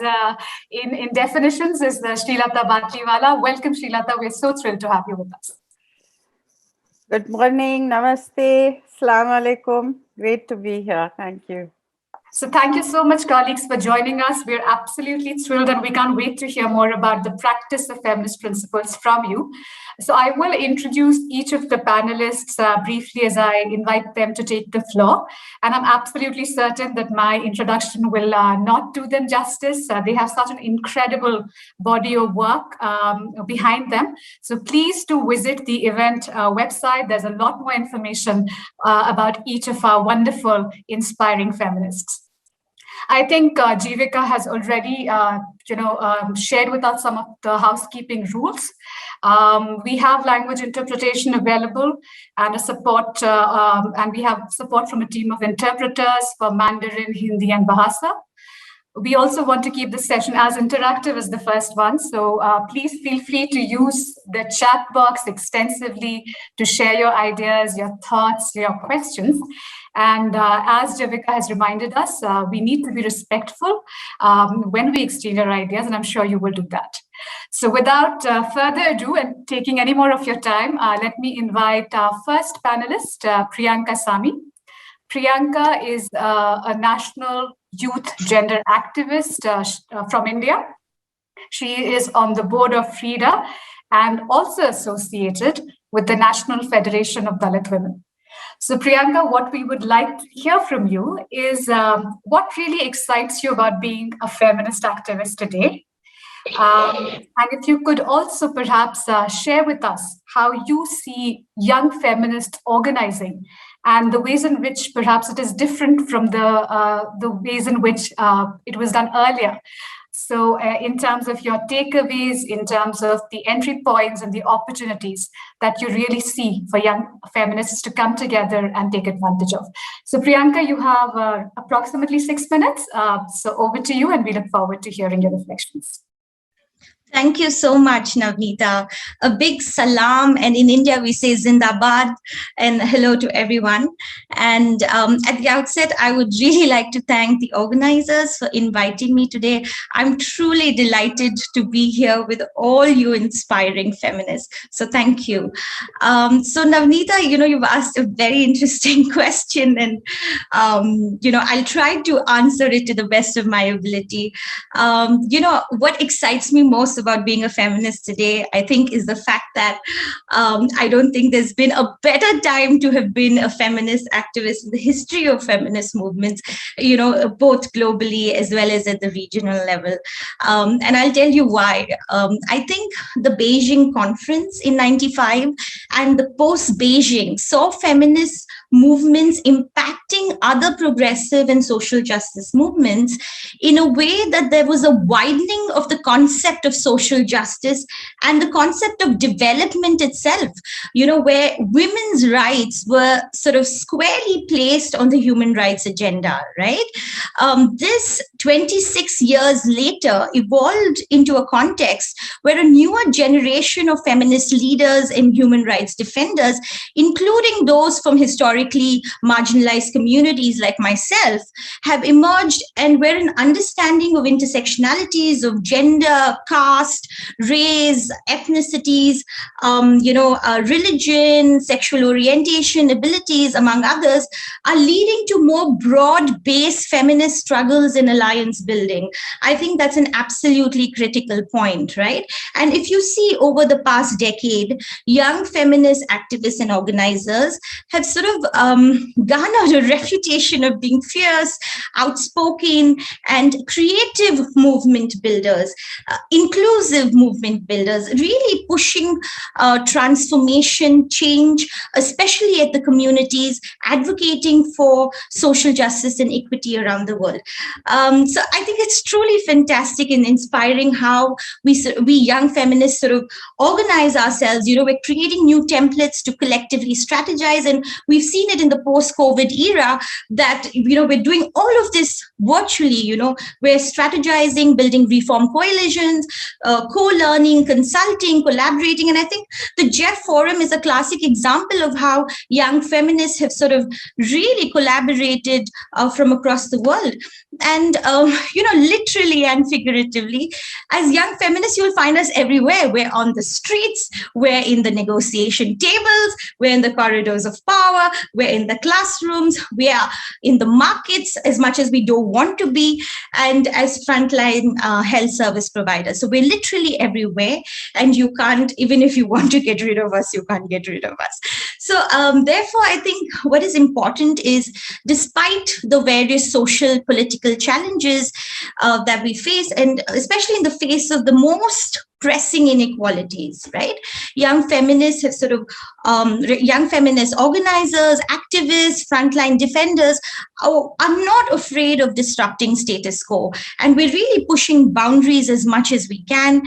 in definitions, is Srilata Batliwala. Welcome, Srilata. We're so thrilled to have you with us. Good morning. Namaste. Assalamu alaikum. Great to be here. Thank you. So thank you so much, colleagues, for joining us. We're absolutely thrilled and we can't wait to hear more about the practice of feminist principles from you. So I will introduce each of the panelists briefly as I invite them to take the floor. And I'm absolutely certain that my introduction will not do them justice. They have such an incredible body of work behind them. So please do visit the event website. There's a lot more information about each of our wonderful, inspiring feminists. I think Jivika has already, shared with us some of the housekeeping rules. We have language interpretation available and a support, and we have support from a team of interpreters for Mandarin, Hindi, and Bahasa. We also want to keep the session as interactive as the first one. So please feel free to use the chat box extensively to share your ideas, your thoughts, your questions. And as Jivika has reminded us, we need to be respectful when we exchange our ideas, and I'm sure you will do that. So without further ado and taking any more of your time, let me invite our first panelist, Priyanka Sami. Priyanka is a national youth gender activist from India. She is on the board of FRIDA and also associated with the National Federation of Dalit Women. So Priyanka, what we would like to hear from you is what really excites you about being a feminist activist today? And if you could also perhaps share with us how you see young feminists organizing and the ways in which perhaps it is different from the ways in which it was done earlier. So in terms of your takeaways, in terms of the entry points and the opportunities that you really see for young feminists to come together and take advantage of. So Priyanka, you have approximately 6 minutes. So over to you, and we look forward to hearing your reflections. Thank you so much, Navneeta. A big salam, and in India we say Zindabad, and hello to everyone. And at the outset, I would really like to thank the organizers for inviting me today. I'm truly delighted to be here with all you inspiring feminists. So thank you. So Navneeta, you've asked a very interesting question, and I'll try to answer it to the best of my ability. What excites me most about being a feminist today, I think, is the fact that I don't think there's been a better time to have been a feminist activist in the history of feminist movements, both globally as well as at the regional level. And I'll tell you why. I think the Beijing conference in '95 and the post-Beijing saw feminist movements impacting other progressive and social justice movements in a way that there was a widening of the concept of social justice and the concept of development itself, where women's rights were sort of squarely placed on the human rights agenda, right? This 26 years later evolved into a context where a newer generation of feminist leaders and human rights defenders, including those from historically marginalized communities like myself, have emerged, and where an understanding of intersectionalities of gender, caste, race, ethnicities, religion, sexual orientation, abilities, among others, are leading to more broad-based feminist struggles in alliance building. I think that's an absolutely critical point, right? And if you see over the past decade, young feminist activists and organizers have sort of garnered a reputation of being fierce, outspoken, and creative movement builders, inclusive movement builders, really pushing transformation, change, especially at the communities, advocating for social justice and equity around the world. So I think it's truly fantastic and inspiring how we young feminists sort of organize ourselves. We're creating new templates to collectively strategize, and we've seen it in the post-COVID era that we're doing all of this virtually. We're strategizing, building reform coalitions, co-learning, consulting, collaborating, and I think the Jeff Forum is a classic example of how young feminists have sort of really collaborated from across the world. And literally and figuratively, as young feminists, you'll find us everywhere. We're on the streets, we're in the negotiation tables, we're in the corridors of power, we're in the classrooms, we are in the markets as much as we don't want to be, and as frontline health service providers. So we're literally everywhere, and you can't, even if you want to get rid of us, you can't get rid of us. So therefore, I think what is important is, despite the various social, political challenges that we face, and especially in the face of the most pressing inequalities, right? Young feminists have sort of, young feminist organizers, activists, frontline defenders are not afraid of disrupting status quo. And we're really pushing boundaries as much as we can,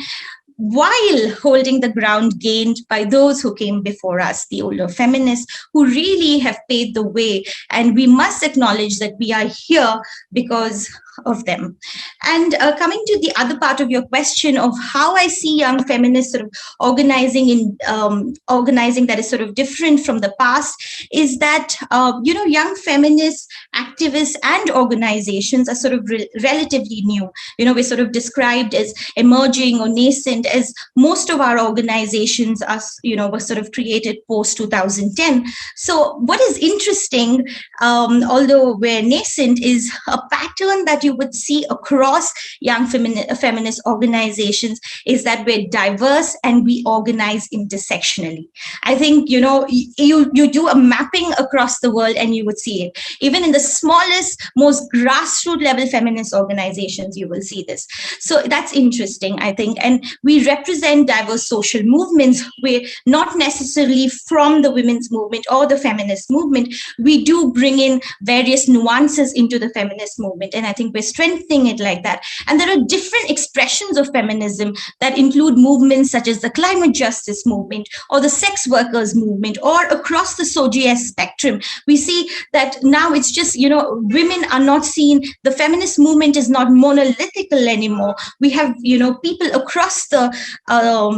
while holding the ground gained by those who came before us, the older feminists, who really have paved the way. And we must acknowledge that we are here because of them. And coming to the other part of your question of how I see young feminists sort of organizing in organizing that is sort of different from the past, is that young feminist activists and organizations are sort of relatively new. We're sort of described as emerging or nascent, as most of our organizations are, were sort of created post 2010. So what is interesting, although we're nascent, is a pattern that you would see across young feminist organizations is that we're diverse and we organize intersectionally. I think, you do a mapping across the world and you would see it. Even in the smallest, most grassroots level feminist organizations, you will see this. So that's interesting, I think. And we represent diverse social movements. We're not necessarily from the women's movement or the feminist movement. We do bring in various nuances into the feminist movement. And I think we're strengthening it like that. And there are different expressions of feminism that include movements such as the climate justice movement or the sex workers movement, or across the SOGS spectrum. We see that now it's just, women are not seen, the feminist movement is not monolithical anymore. We have, people across the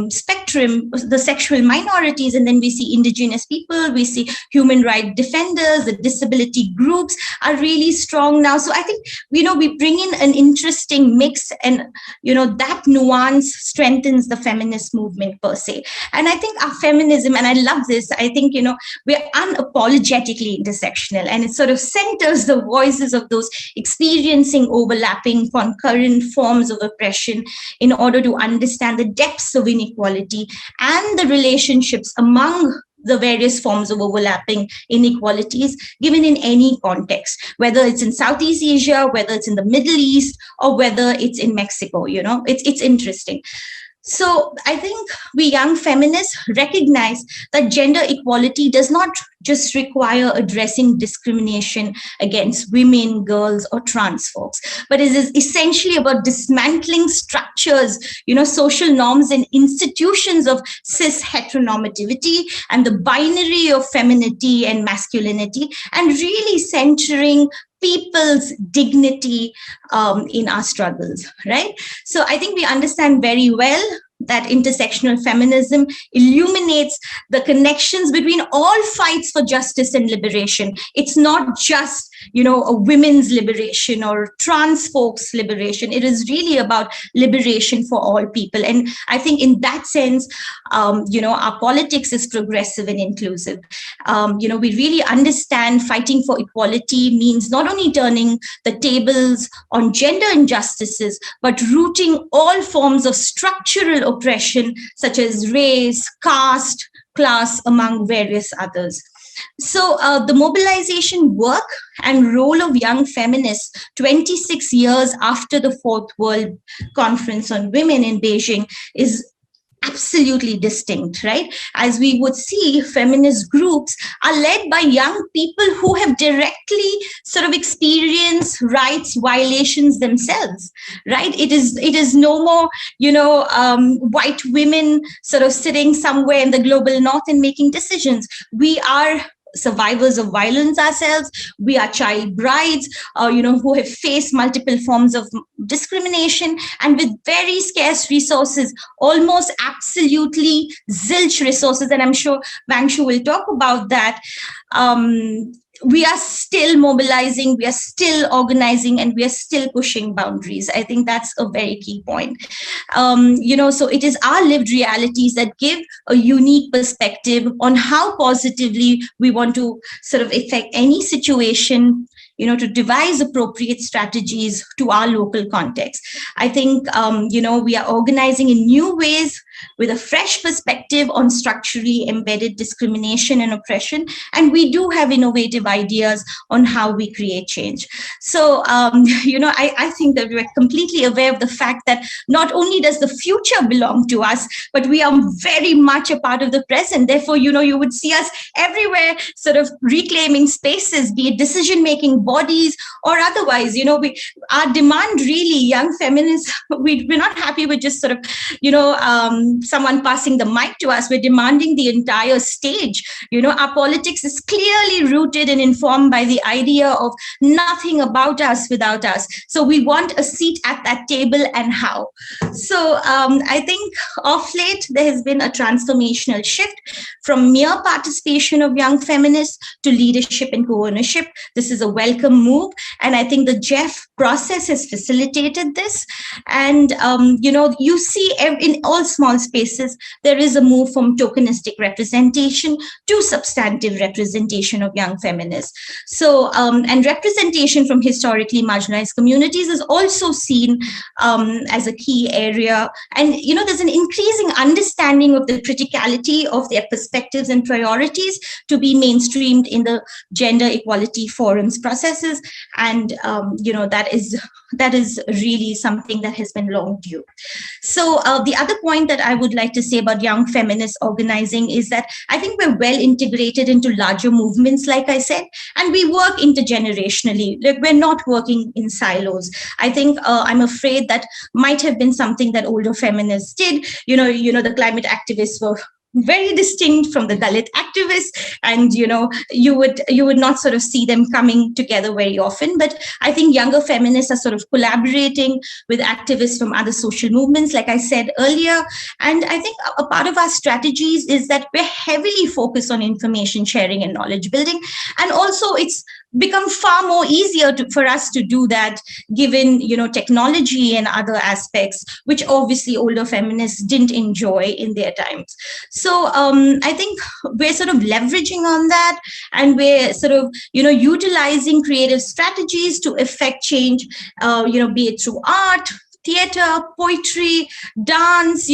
spectrum, the sexual minorities, and then we see indigenous people, we see human rights defenders, the disability groups are really strong now. So I think, we bring in an interesting mix, and, that nuance strengthens the feminist movement per se. And I think our feminism, and I love this, I think, we're unapologetically intersectional, and it sort of centers the voices of those experiencing overlapping concurrent forms of oppression in order to understand the depths of inequality and the relationships among the various forms of overlapping inequalities given in any context, whether it's in Southeast Asia, whether it's in the Middle East, or whether it's in Mexico. It's interesting. So I think we young feminists recognize that gender equality does not just require addressing discrimination against women, girls, or trans folks, but it is essentially about dismantling structures, social norms and institutions of cis heteronormativity and the binary of femininity and masculinity, and really centering people's dignity in our struggles, right? So I think we understand very well that intersectional feminism illuminates the connections between all fights for justice and liberation. It's not just, a women's liberation or trans folks' liberation. It is really about liberation for all people. And I think in that sense, our politics is progressive and inclusive. We really understand fighting for equality means not only turning the tables on gender injustices, but rooting all forms of structural oppression, such as race, caste, class, among various others. So the mobilization work and role of young feminists 26 years after the Fourth World Conference on Women in Beijing is absolutely distinct, right? As we would see, feminist groups are led by young people who have directly sort of experienced rights violations themselves, right? It is no more, white women sort of sitting somewhere in the global north and making decisions. We are survivors of violence ourselves. We are child brides, who have faced multiple forms of discrimination, and with very scarce resources, almost absolutely zilch resources. And I'm sure Vangshu will talk about that. We are still mobilizing, we are still organizing, and we are still pushing boundaries. I think that's a very key point. So it is our lived realities that give a unique perspective on how positively we want to sort of affect any situation, to devise appropriate strategies to our local context. I think, we are organizing in new ways with a fresh perspective on structurally embedded discrimination and oppression. And we do have innovative ideas on how we create change. So, I think that we're completely aware of the fact that not only does the future belong to us, but we are very much a part of the present. Therefore, you would see us everywhere sort of reclaiming spaces, be it decision-making bodies or otherwise. Our demand really, young feminists, we're not happy with just sort of, someone passing the mic to us. We're demanding the entire stage. Our politics is clearly rooted and informed by the idea of nothing about us without us. So we want a seat at that table, and how. So I think of late, there has been a transformational shift from mere participation of young feminists to leadership and co-ownership. This is a welcome move. And I think the JEF process has facilitated this. And, you see in all small spaces, there is a move from tokenistic representation to substantive representation of young feminists. So, and representation from historically marginalized communities is also seen as a key area. And, there's an increasing understanding of the criticality of their perspectives and priorities to be mainstreamed in the gender equality forums processes. And, that is really something that has been long due. So the other point that I would like to say about young feminist organizing is that I think we're well integrated into larger movements, like I said, and we work intergenerationally. Like, we're not working in silos. I think I'm afraid that might have been something that older feminists did. The climate activists were very distinct from the Dalit activists, and you would not sort of see them coming together very often. But I think younger feminists are sort of collaborating with activists from other social movements, like I said earlier. And I think a part of our strategies is that we're heavily focused on information sharing and knowledge building, and also it's become far more easier for us to do that, given technology and other aspects, which obviously older feminists didn't enjoy in their times. So I think we're sort of leveraging on that, and we're sort of utilizing creative strategies to effect change, be it through art, theater, poetry, dance,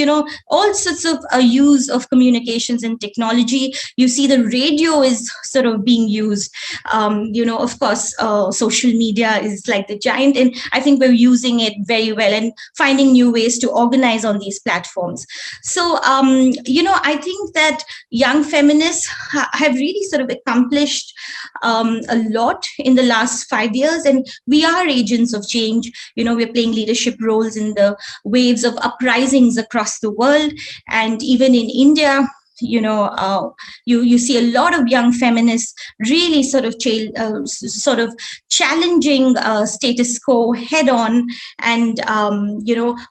all sorts of use of communications and technology. You see the radio is sort of being used. Of course, social media is like the giant, and I think we're using it very well and finding new ways to organize on these platforms. So, I think that young feminists have really sort of accomplished a lot in the last 5 years, and we are agents of change. We're playing leadership roles in the waves of uprisings across the world, and even in India. You see a lot of young feminists really sort of challenging status quo head on, and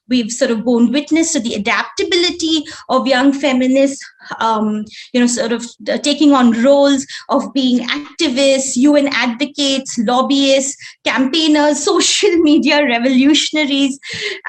we've sort of borne witness to the adaptability of young feminists, sort of taking on roles of being activists, UN advocates, lobbyists, campaigners, social media revolutionaries.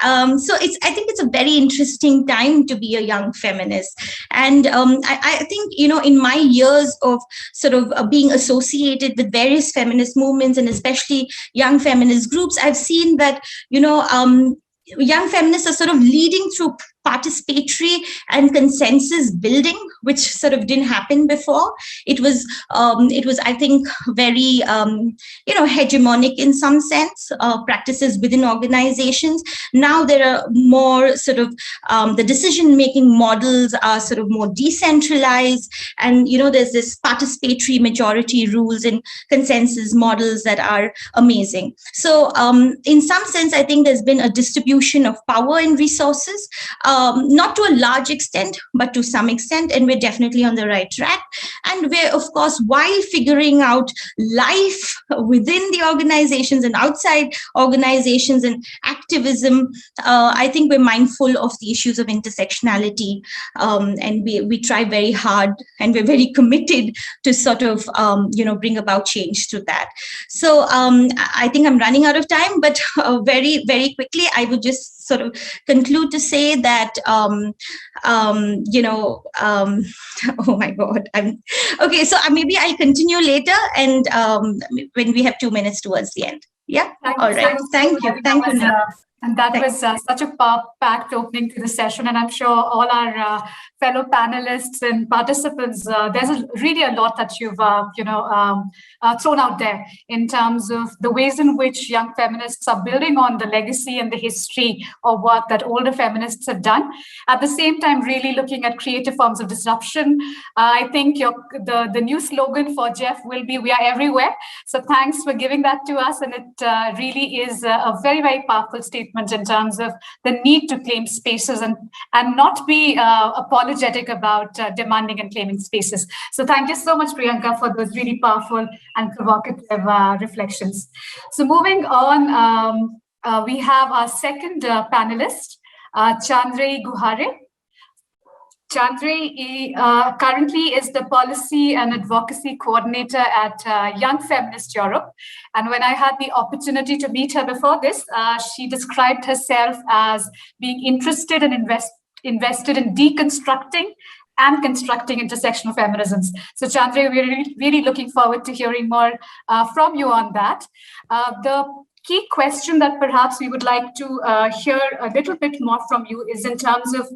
So I think it's a very interesting time to be a young feminist, and I think, in my years of sort of being associated with various feminist movements, and especially young feminist groups, I've seen that, young feminists are sort of leading through participatory and consensus building, which sort of didn't happen before. It was, I think, very, hegemonic in some sense, practices within organizations. Now there are more sort of, the decision-making models are sort of more decentralized, and, there's this participatory majority rules and consensus models that are amazing. So in some sense, I think there's been a distribution of power and resources, not to a large extent, but to some extent, and we're definitely on the right track. And we're, of course, while figuring out life within the organizations and outside organizations and activism, I think we're mindful of the issues of intersectionality, and we try very hard, and we're very committed to sort of, bring about change to that. So I think I'm running out of time, but very, very quickly, I would just sort of conclude to say that, oh my God. Okay, so maybe I'll continue later, and when we have 2 minutes towards the end. Yeah, all right. Thank you. Thank you. And that was such a packed opening to the session. And I'm sure all our fellow panelists and participants, there's really a lot that you've, thrown out there in terms of the ways in which young feminists are building on the legacy and the history of work that older feminists have done. At the same time, really looking at creative forms of disruption. I think the new slogan for Jeff will be, "We are everywhere." So thanks for giving that to us. And it really is a very, very powerful statement in terms of the need to claim spaces and not be apologetic about demanding and claiming spaces. So thank you so much, Priyanka, for those really powerful and provocative reflections. So moving on, we have our second panelist, Chandray Guhare. Chandray currently is the Policy and Advocacy Coordinator at Young Feminist Europe. And when I had the opportunity to meet her before this, she described herself as being interested and invested in deconstructing and constructing intersectional feminisms. So Chandra, we're really looking forward to hearing more from you on that. The key question that perhaps we would like to hear a little bit more from you is in terms of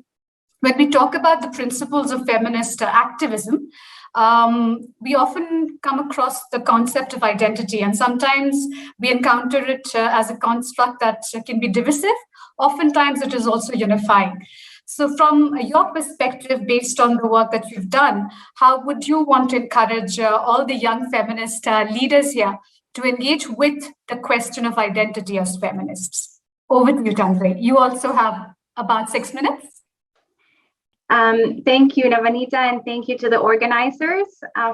when we talk about the principles of feminist activism, we often come across the concept of identity, and sometimes we encounter it as a construct that can be divisive. Oftentimes it is also unifying. So from your perspective, based on the work that you've done, how would you want to encourage all the young feminist leaders here to engage with the question of identity as feminists? Over to you, Chandra. You also have about 6 minutes. Thank you, Navanita, and thank you to the organizers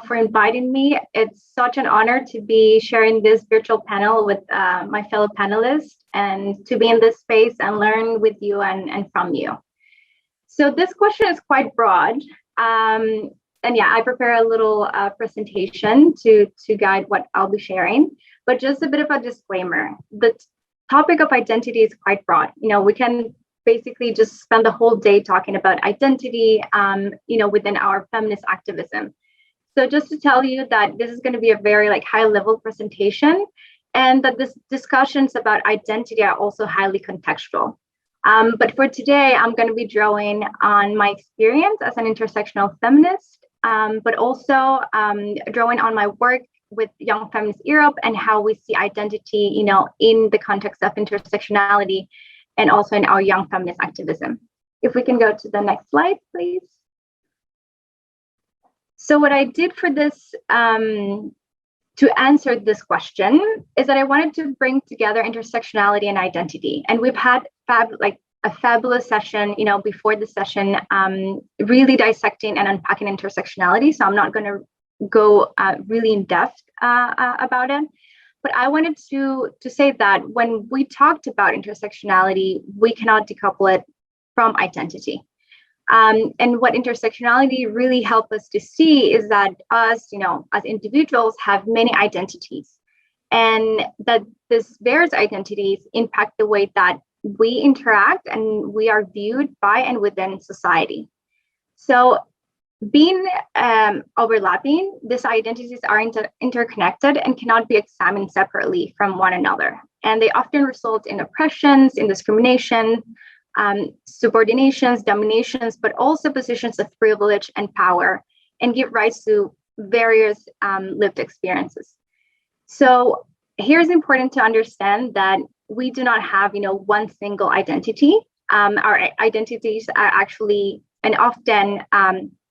for inviting me. It's such an honor to be sharing this virtual panel with my fellow panelists and to be in this space and learn with you and from you. So this question is quite broad. And yeah, I prepare a little presentation to guide what I'll be sharing, but just a bit of a disclaimer. The topic of identity is quite broad. You know, we can basically just spend the whole day talking about identity, within our feminist activism. So just to tell you that this is going to be a very high level presentation, and that this discussions about identity are also highly contextual. But for today, I'm going to be drawing on my experience as an intersectional feminist, but also drawing on my work with Young Feminist Europe and how we see identity, in the context of intersectionality and also in our young feminist activism. If we can go to the next slide, please. So what I did for this, to answer this question, is that I wanted to bring together intersectionality and identity. And we've had a fabulous session, before the session, really dissecting and unpacking intersectionality. So I'm not going to go really in depth about it. But I wanted to say that when we talked about intersectionality, we cannot decouple it from identity. And what intersectionality really helped us to see is that us, as individuals have many identities, and that these various identities impact the way that we interact and we are viewed by and within society. So being overlapping, these identities are interconnected and cannot be examined separately from one another. And they often result in oppressions, in discrimination, subordinations, dominations, but also positions of privilege and power, and give rise to various lived experiences. So here's important to understand that we do not have, one single identity. Our identities are actually and often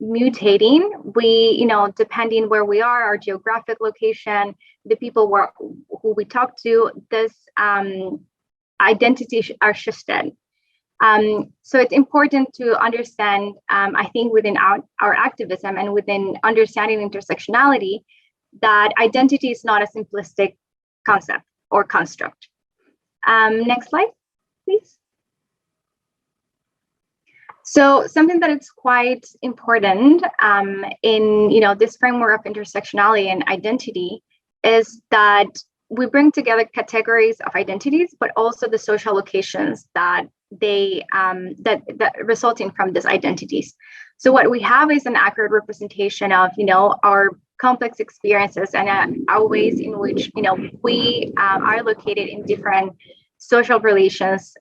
mutating. We, depending where we are, our geographic location, the people who we talk to, this identities are shifted. So it's important to understand, I think, within our activism and within understanding intersectionality, that identity is not a simplistic concept or construct. Next slide, please. So something that is quite important in this framework of intersectionality and identity is that we bring together categories of identities, but also the social locations that they that resulting from these identities. So what we have is an accurate representation of our complex experiences and our ways in which we are located in different social relations,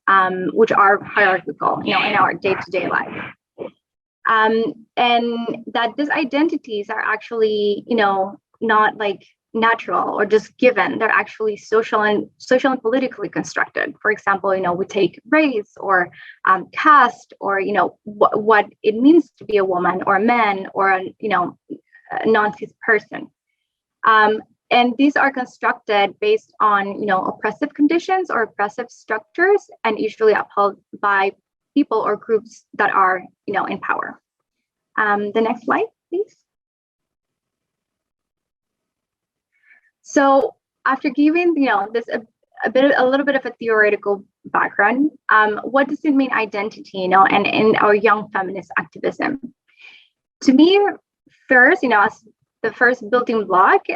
which are hierarchical, in our day-to-day life. And that these identities are actually, not natural or just given. They're actually social and politically constructed. For example, we take race or caste, or what it means to be a woman or a man or a non-cis person. And these are constructed based on, oppressive conditions or oppressive structures, and usually upheld by people or groups that are, in power. The next slide, please. So after giving, this a little bit of a theoretical background, what does it mean identity, and in our young feminist activism? To me, first, as the first building block,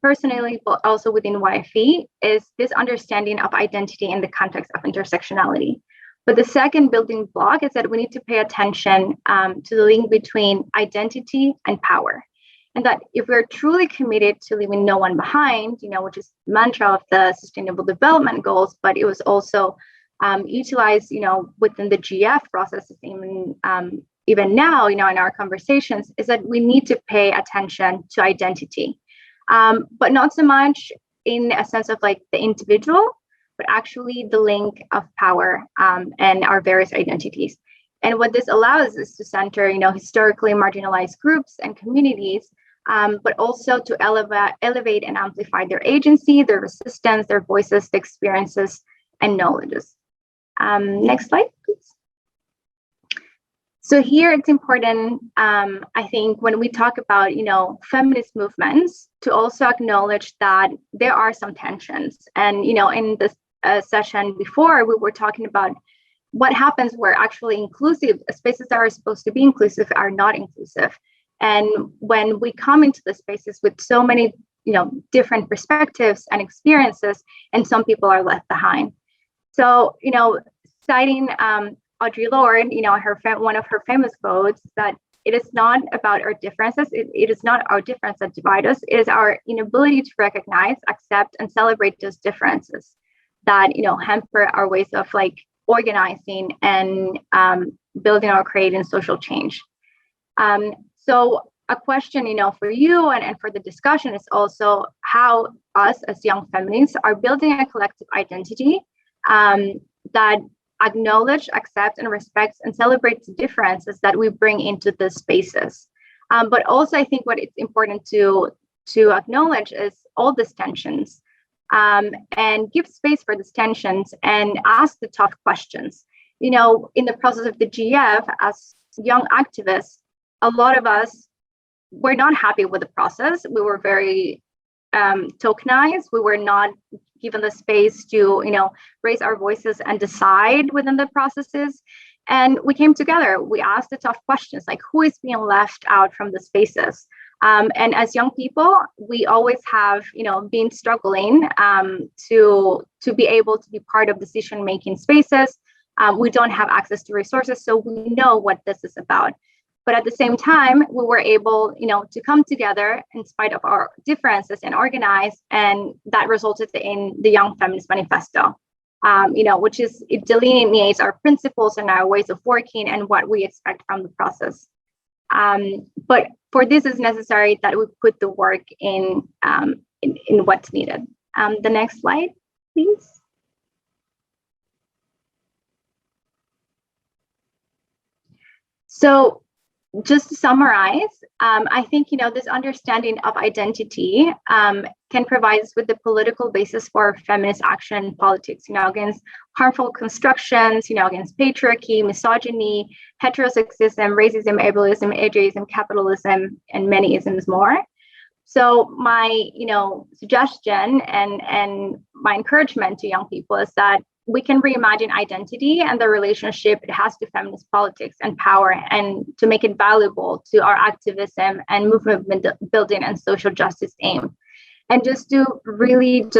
personally, but also within YFE, is this understanding of identity in the context of intersectionality. But the second building block is that we need to pay attention to the link between identity and power. And that if we're truly committed to leaving no one behind, which is the mantra of the Sustainable Development Goals, but it was also utilized, within the GF processes, even now, in our conversations, is that we need to pay attention to identity, but not so much in a sense of like the individual, but actually the link of power and our various identities. And what this allows is to center, historically marginalized groups and communities, but also to elevate and amplify their agency, their resistance, their voices, their experiences, and knowledges. Next slide, please. So here it's important, I think, when we talk about, feminist movements, to also acknowledge that there are some tensions. And, in this session before, we were talking about what happens where actually inclusive spaces that are supposed to be inclusive are not inclusive. And when we come into the spaces with so many, different perspectives and experiences, and some people are left behind. So, citing Audre Lorde, one of her famous quotes, that it is not about our differences. It is not our difference that divide us. It is our inability to recognize, accept, and celebrate those differences that, hamper our ways of organizing and building or creating social change. So a question, for you and for the discussion is also how us as young feminists are building a collective identity that acknowledge, accept, and respects and celebrates the differences that we bring into the spaces. But also, I think what it's important to acknowledge is all these tensions, and give space for these tensions and ask the tough questions. In the process of the GF, as young activists, a lot of us were not happy with the process. We were very tokenized. We were not given the space to, raise our voices and decide within the processes. And we came together. We asked the tough questions, like who is being left out from the spaces? And as young people, we always have, been struggling to be able to be part of decision-making spaces. We don't have access to resources, so we know what this is about. But at the same time, we were able, to come together in spite of our differences and organize, and that resulted in the Young Feminist Manifesto, which it delineates our principles and our ways of working and what we expect from the process. But for this, it's necessary that we put the work in what's needed. The next slide, please. So just to summarize, I think, this understanding of identity can provide us with the political basis for feminist action in politics, against harmful constructions, against patriarchy, misogyny, heterosexism, racism, ableism, ageism, capitalism, and many isms more. So my, suggestion and my encouragement to young people is that we can reimagine identity and the relationship it has to feminist politics and power, and to make it valuable to our activism and movement building and social justice aim. And just to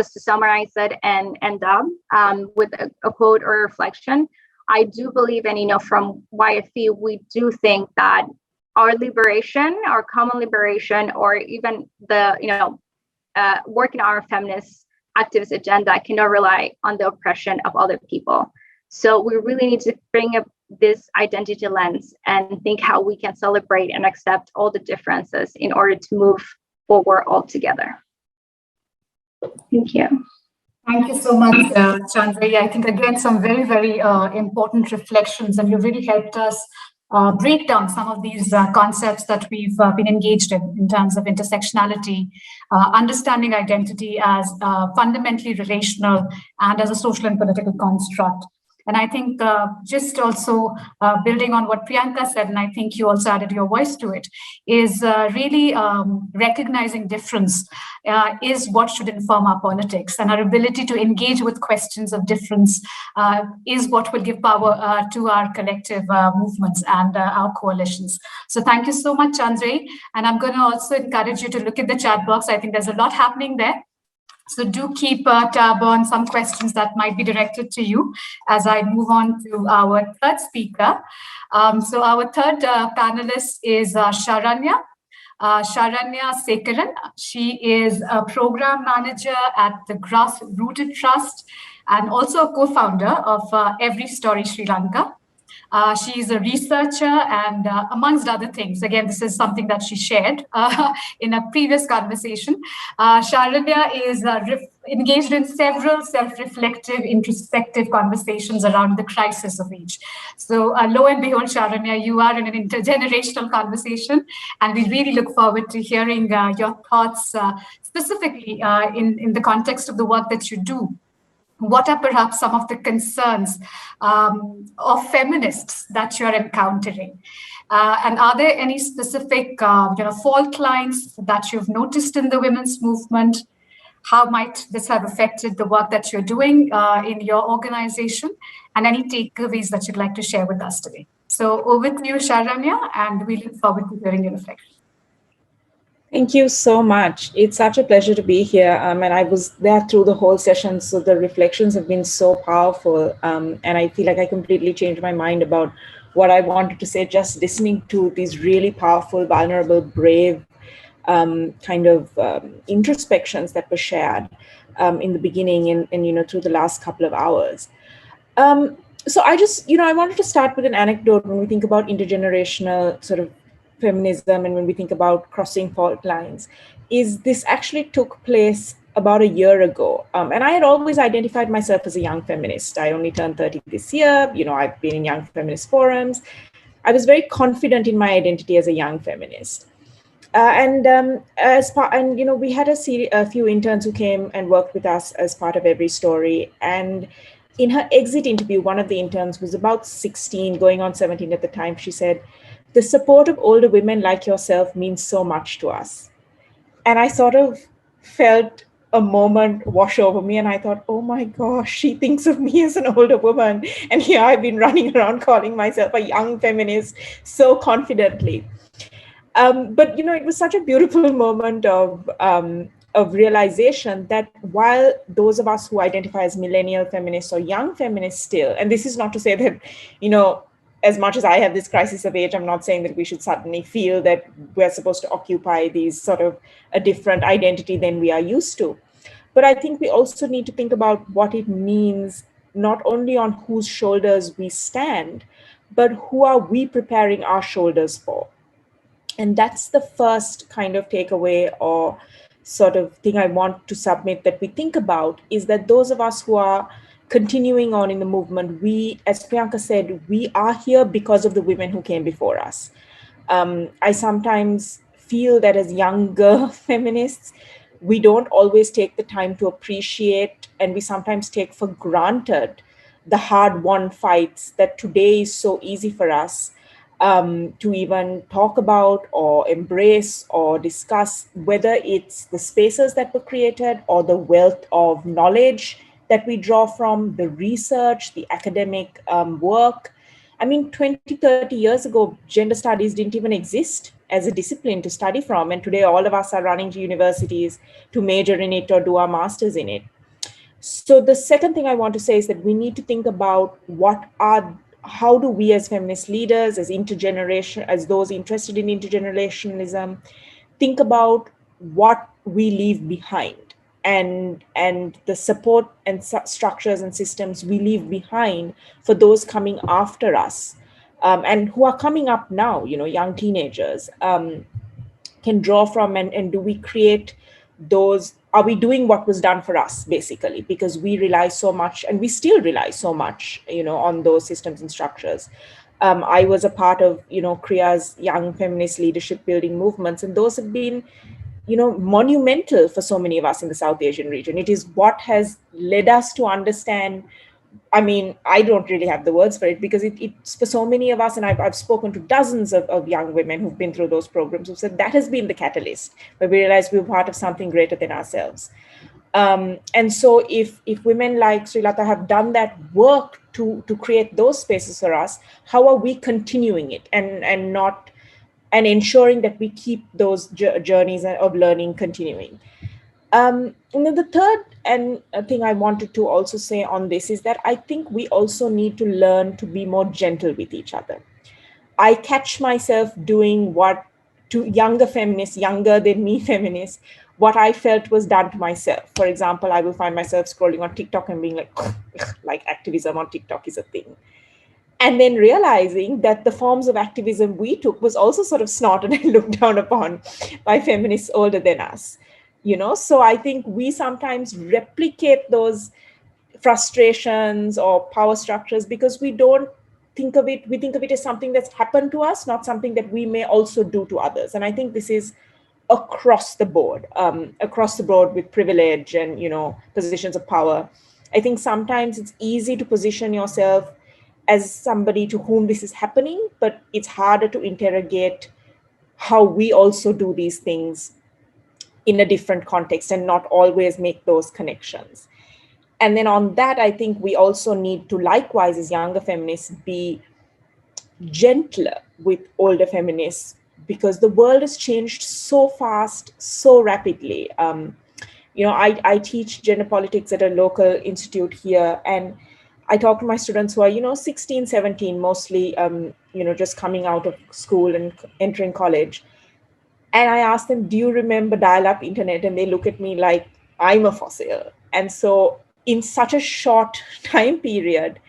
summarize it and end up with a quote or reflection, I do believe, and from YFE, we do think that our liberation, our common liberation, or even the working our feminist activist agenda cannot rely on the oppression of other people. So we really need to bring up this identity lens and think how we can celebrate and accept all the differences in order to move forward all together. Thank you. Thank you so much, Chandra. I think, again, some very, very important reflections, and you really helped us break down some of these concepts that we've been engaged in terms of intersectionality, understanding identity as fundamentally relational and as a social and political construct. And I think just also building on what Priyanka said, and I think you also added your voice to it, is really recognizing difference is what should inform our politics, and our ability to engage with questions of difference is what will give power to our collective movements and our coalitions. So thank you so much, Chandra. And I'm going to also encourage you to look at the chat box. I think there's a lot happening there. So do keep a tab on some questions that might be directed to you as I move on to our third speaker. So our third panelist is Sharanya. Sharanya Sekaran. She is a program manager at the Grassrooted Trust and also a co-founder of Every Story Sri Lanka. She is a researcher and amongst other things, again, this is something that she shared in a previous conversation. Sharanya is engaged in several self-reflective, introspective conversations around the crisis of age. So lo and behold, Sharanya, you are in an intergenerational conversation, and we really look forward to hearing your thoughts specifically in the context of the work that you do. What are perhaps some of the concerns of feminists that you're encountering? And are there any specific fault lines that you've noticed in the women's movement? How might this have affected the work that you're doing in your organization? And any takeaways that you'd like to share with us today? So over to you, Sharanya, and we look forward to hearing your reflections. Thank you so much. It's such a pleasure to be here. And I was there through the whole session, so the reflections have been so powerful. And I feel like I completely changed my mind about what I wanted to say, just listening to these really powerful, vulnerable, brave introspections that were shared in the beginning and through the last couple of hours. So I wanted to start with an anecdote when we think about intergenerational sort of feminism and when we think about crossing fault lines, is this actually took place about a year ago. And I had always identified myself as a young feminist. I only turned 30 this year. I've been in young feminist forums. I was very confident in my identity as a young feminist. We had a few interns who came and worked with us as part of Every Story. And in her exit interview, one of the interns, who was about 16, going on 17 at the time, she said, "The support of older women like yourself means so much to us." And I sort of felt a moment wash over me, and I thought, oh my gosh, she thinks of me as an older woman. And here I've been running around calling myself a young feminist so confidently. But it was such a beautiful moment of realization that while those of us who identify as millennial feminists or young feminists still, and this is not to say that, as much as I have this crisis of age, I'm not saying that we should suddenly feel that we're supposed to occupy these sort of a different identity than we are used to. But I think we also need to think about what it means, not only on whose shoulders we stand, but who are we preparing our shoulders for? And that's the first kind of takeaway or sort of thing I want to submit that we think about, is that those of us who are continuing on in the movement, we, as Priyanka said, we are here because of the women who came before us. I sometimes feel that as younger feminists, we don't always take the time to appreciate, and we sometimes take for granted the hard-won fights that today is so easy for us to even talk about or embrace or discuss, whether it's the spaces that were created or the wealth of knowledge that we draw from, the research, the academic work. 20, 30 years ago, gender studies didn't even exist as a discipline to study from. And today all of us are running to universities to major in it or do our masters in it. So the second thing I want to say is that we need to think about how do we as feminist leaders, as those interested in intergenerationalism, think about what we leave behind and the support and structures and systems we leave behind for those coming after us and who are coming up now, young teenagers, can draw from, and do we create those, are we doing what was done for us, basically, because we rely so much, and we still rely so much, on those systems and structures. I was a part of, Kriya's young feminist leadership building movements, and those have been, monumental for so many of us in the South Asian region. It is what has led us to understand, I don't really have the words for it, because it's for so many of us, and I've spoken to dozens of young women who've been through those programs who said that has been the catalyst, where we realized we were part of something greater than ourselves. And so if women like Sri Lata have done that work to create those spaces for us, how are we continuing it and ensuring that we keep those journeys of learning continuing? And then the third thing I wanted to also say on this is that I think we also need to learn to be more gentle with each other. I catch myself doing what to younger feminists, younger than me feminists, what I felt was done to myself. For example, I will find myself scrolling on TikTok and being like activism on TikTok is a thing. And then realizing that the forms of activism we took was also sort of snorted and looked down upon by feminists older than us. So I think we sometimes replicate those frustrations or power structures because we don't think of it, we think of it as something that's happened to us, not something that we may also do to others. And I think this is across the board with privilege and, positions of power. I think sometimes it's easy to position yourself as somebody to whom this is happening, but it's harder to interrogate how we also do these things in a different context and not always make those connections. And then on that, I think we also need to likewise, as younger feminists, be gentler with older feminists because the world has changed so fast, so rapidly. I teach gender politics at a local institute here, and I talk to my students who are, 16, 17, mostly, just coming out of school and entering college. And I ask them, do you remember dial-up internet? And they look at me like I'm a fossil. And so in such a short time period,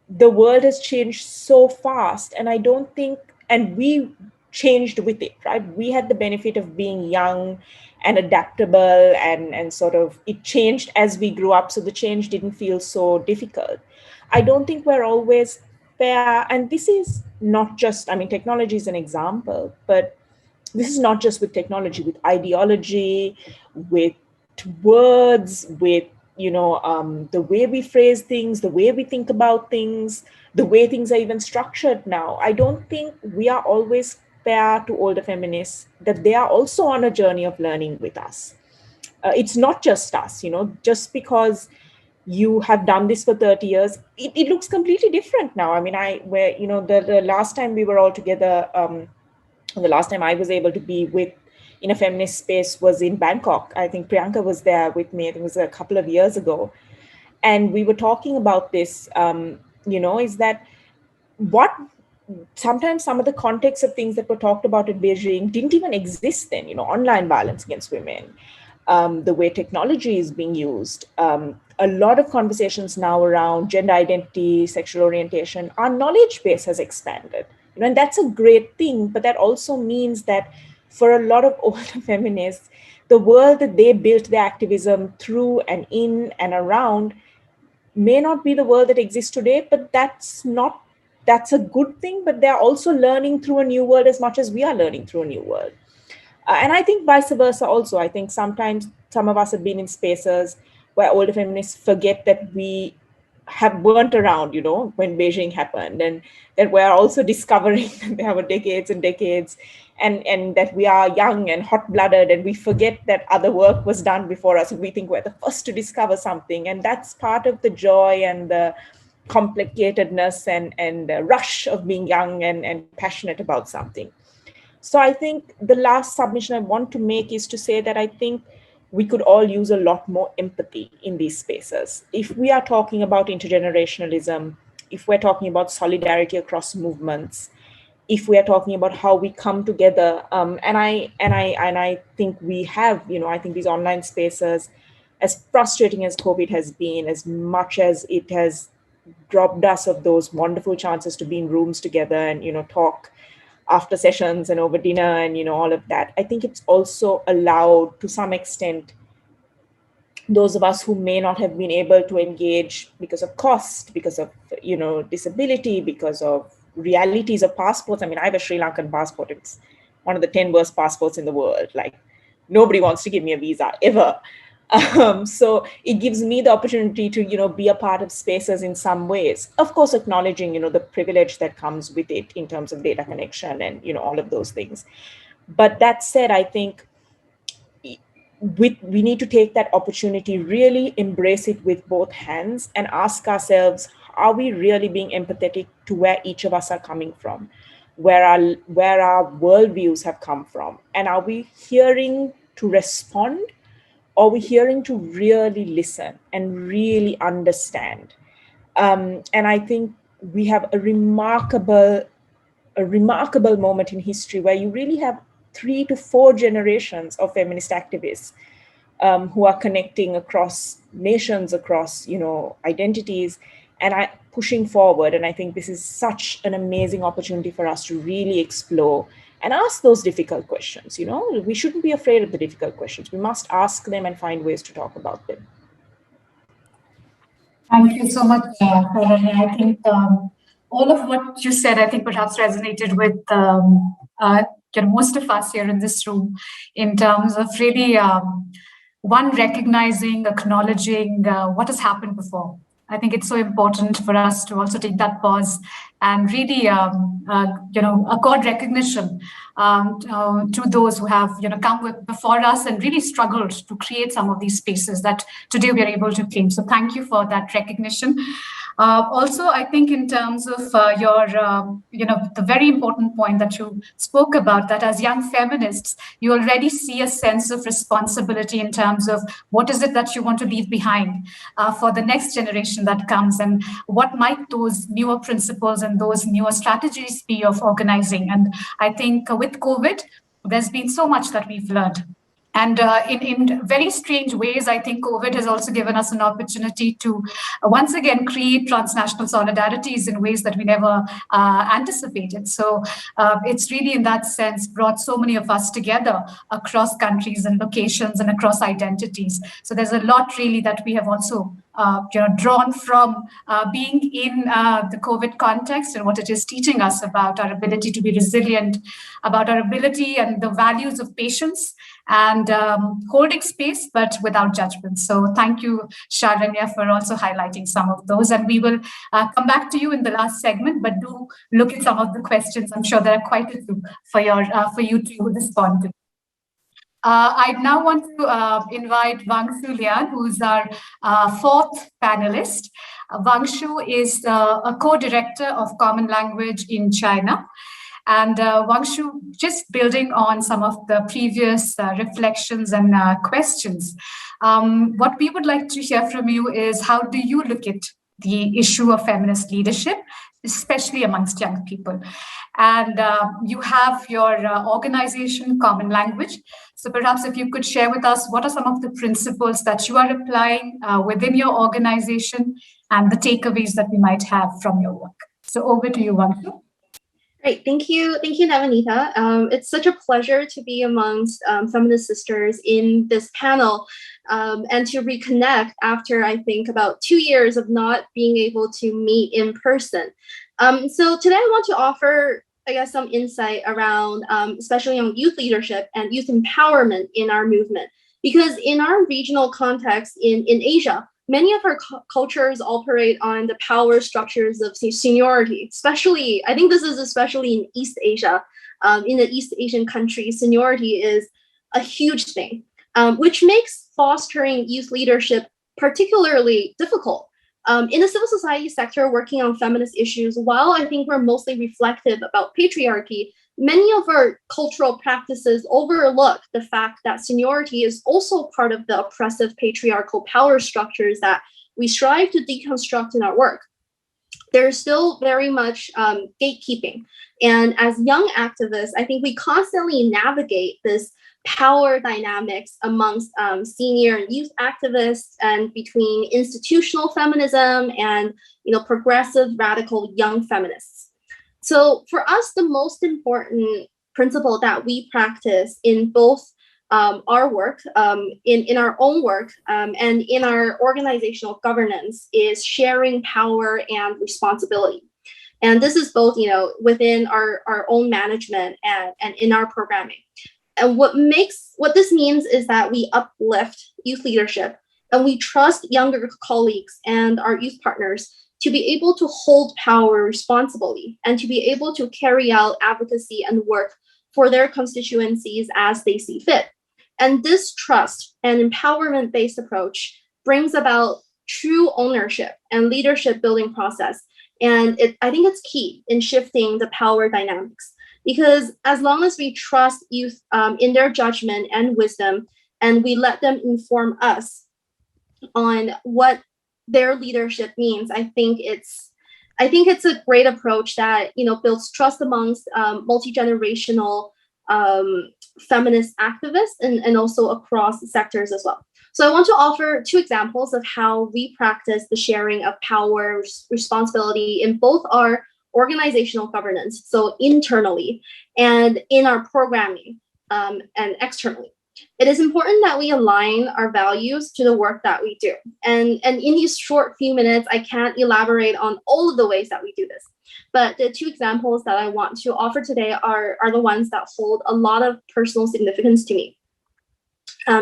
the world has changed so fast. And I don't think, and we changed with it, right? We had the benefit of being young and adaptable and sort of it changed as we grew up. So the change didn't feel so difficult. I don't think we're always fair. And this is not just, technology is an example, but this is not just with technology, with ideology, with words, with the way we phrase things, the way we think about things, the way things are even structured now. I don't think we are always fair to older feminists, that they are also on a journey of learning with us. It's not just us, just because you have done this for 30 years, it looks completely different now. The last time we were all together, the last time I was able to be in a feminist space was in Bangkok. I think Priyanka was there with me. It was a couple of years ago. And we were talking about this, is that sometimes some of the context of things that were talked about in Beijing didn't even exist then, online violence against women, the way technology is being used. A lot of conversations now around gender identity, sexual orientation, our knowledge base has expanded. And that's a great thing, but that also means that for a lot of older feminists, the world that they built their activism through and in and around may not be the world that exists today, but that's a good thing, but they're also learning through a new world as much as we are learning through a new world. And I think vice versa also. I think sometimes some of us have been in spaces where older feminists forget that we weren't around, when Beijing happened, and that we're also discovering that there were decades and decades, and that we are young and hot-blooded, and we forget that other work was done before us, and we think we're the first to discover something. And that's part of the joy and the complicatedness and the rush of being young and passionate about something. So I think the last submission I want to make is to say that I think we could all use a lot more empathy in these spaces. If we are talking about intergenerationalism, if we're talking about solidarity across movements, if we are talking about how we come together, and I think we have, I think these online spaces, as frustrating as COVID has been, as much as it has robbed us of those wonderful chances to be in rooms together and, talk after sessions and over dinner and, all of that, I think it's also allowed to some extent those of us who may not have been able to engage because of cost, because of, disability, because of realities of passports. I have a Sri Lankan passport. It's one of the 10 worst passports in the world. Like, nobody wants to give me a visa ever. So it gives me the opportunity to, be a part of spaces in some ways. Of course, acknowledging, the privilege that comes with it in terms of data connection and, all of those things. But that said, I think we need to take that opportunity, really embrace it with both hands and ask ourselves, are we really being empathetic to where each of us are coming from, where our worldviews have come from? And are we hearing to respond, are we hearing to really listen and really understand? And I think we have a remarkable moment in history where you really have 3 to 4 generations of feminist activists who are connecting across nations, across identities, and pushing forward. And I think this is such an amazing opportunity for us to really explore and ask those difficult questions. We shouldn't be afraid of the difficult questions. We must ask them and find ways to talk about them. Thank you so much, Pranay. I think all of what you said, I think perhaps resonated with most of us here in this room in terms of really one, recognizing, acknowledging what has happened before. I think it's so important for us to also take that pause and really, accord recognition to those who have, come before us and really struggled to create some of these spaces that today we are able to claim. So thank you for that recognition. Also, I think in terms of your, the very important point that you spoke about, that as young feminists, you already see a sense of responsibility in terms of what is it that you want to leave behind for the next generation that comes, and what might those newer principles and those newer strategies be of organizing. And I think with COVID, there's been so much that we've learned. And in very strange ways, I think COVID has also given us an opportunity to once again create transnational solidarities in ways that we never anticipated. So it's really in that sense brought so many of us together across countries and locations and across identities. So there's a lot really that we have also drawn from being in the COVID context and what it is teaching us about our ability to be resilient, about our ability and the values of patience and holding space, but without judgment. So thank you, Sharanya, for also highlighting some of those. And we will come back to you in the last segment, but do look at some of the questions. I'm sure there are quite a few for you to respond to. I now want to invite Vangshu Lian, who's our fourth panelist. Vangshu is a co-director of Common Language in China. And Vangshu, just building on some of the previous reflections and questions, what we would like to hear from you is how do you look at the issue of feminist leadership, especially amongst young people? And you have your organization, Common Language. So perhaps if you could share with us what are some of the principles that you are applying within your organization and the takeaways that we might have from your work. So over to you, Vangshu. Great, thank you, Navanita. It's such a pleasure to be amongst feminist sisters in this panel and to reconnect after, I think, about 2 years of not being able to meet in person. So today I want to offer, I guess, some insight around, especially on youth leadership and youth empowerment in our movement. Because in our regional context in Asia, many of our cultures operate on the power structures of seniority, especially, I think this is especially in East Asia. In the East Asian countries, seniority is a huge thing, which makes fostering youth leadership particularly difficult. In the civil society sector working on feminist issues, while I think we're mostly reflective about patriarchy, many of our cultural practices overlook the fact that seniority is also part of the oppressive patriarchal power structures that we strive to deconstruct in our work. There's still very much gatekeeping. And as young activists, I think we constantly navigate this power dynamics amongst senior and youth activists and between institutional feminism and progressive radical young feminists. So for us, the most important principle that we practice in both our work, in our own work and in our organizational governance is sharing power and responsibility. And this is both within our own management and in our programming. And what this means is that we uplift youth leadership and we trust younger colleagues and our youth partners to be able to hold power responsibly and to be able to carry out advocacy and work for their constituencies as they see fit. And this trust and empowerment-based approach brings about true ownership and leadership building process. And I think it's key in shifting the power dynamics, because as long as we trust youth in their judgment and wisdom, and we let them inform us on what their leadership means. I think it's a great approach that, you know, builds trust amongst multi-generational feminist activists and also across sectors as well. So I want to offer 2 examples of how we practice the sharing of power, responsibility in both our organizational governance, so internally, and in our programming and externally. It is important that we align our values to the work that we do. And in these short few minutes, I can't elaborate on all of the ways that we do this. But the 2 examples that I want to offer today are the ones that hold a lot of personal significance to me.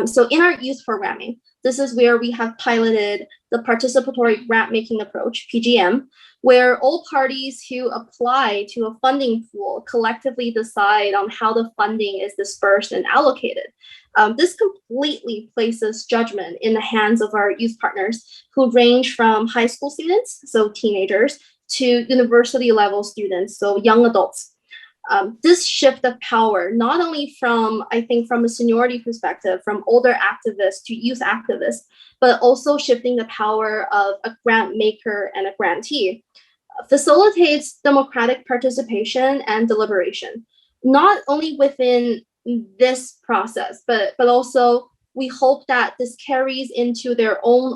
So in our youth programming, this is where we have piloted the participatory grant making approach, PGM, where all parties who apply to a funding pool collectively decide on how the funding is dispersed and allocated. This completely places judgment in the hands of our youth partners, who range from high school students, so teenagers, to university level students, so young adults. This shift of power, not only from, I think, from a seniority perspective, from older activists to youth activists, but also shifting the power of a grant maker and a grantee, facilitates democratic participation and deliberation, not only within this process, but also we hope that this carries into their own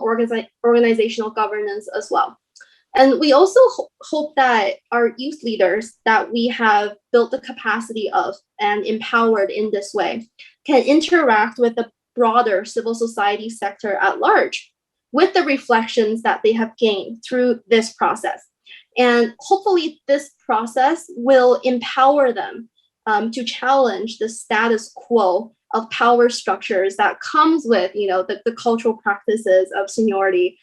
organizational governance as well. And we also hope that our youth leaders that we have built the capacity of and empowered in this way can interact with the broader civil society sector at large with the reflections that they have gained through this process. And hopefully this process will empower them to challenge the status quo of power structures that comes with, you know, the cultural practices of seniority,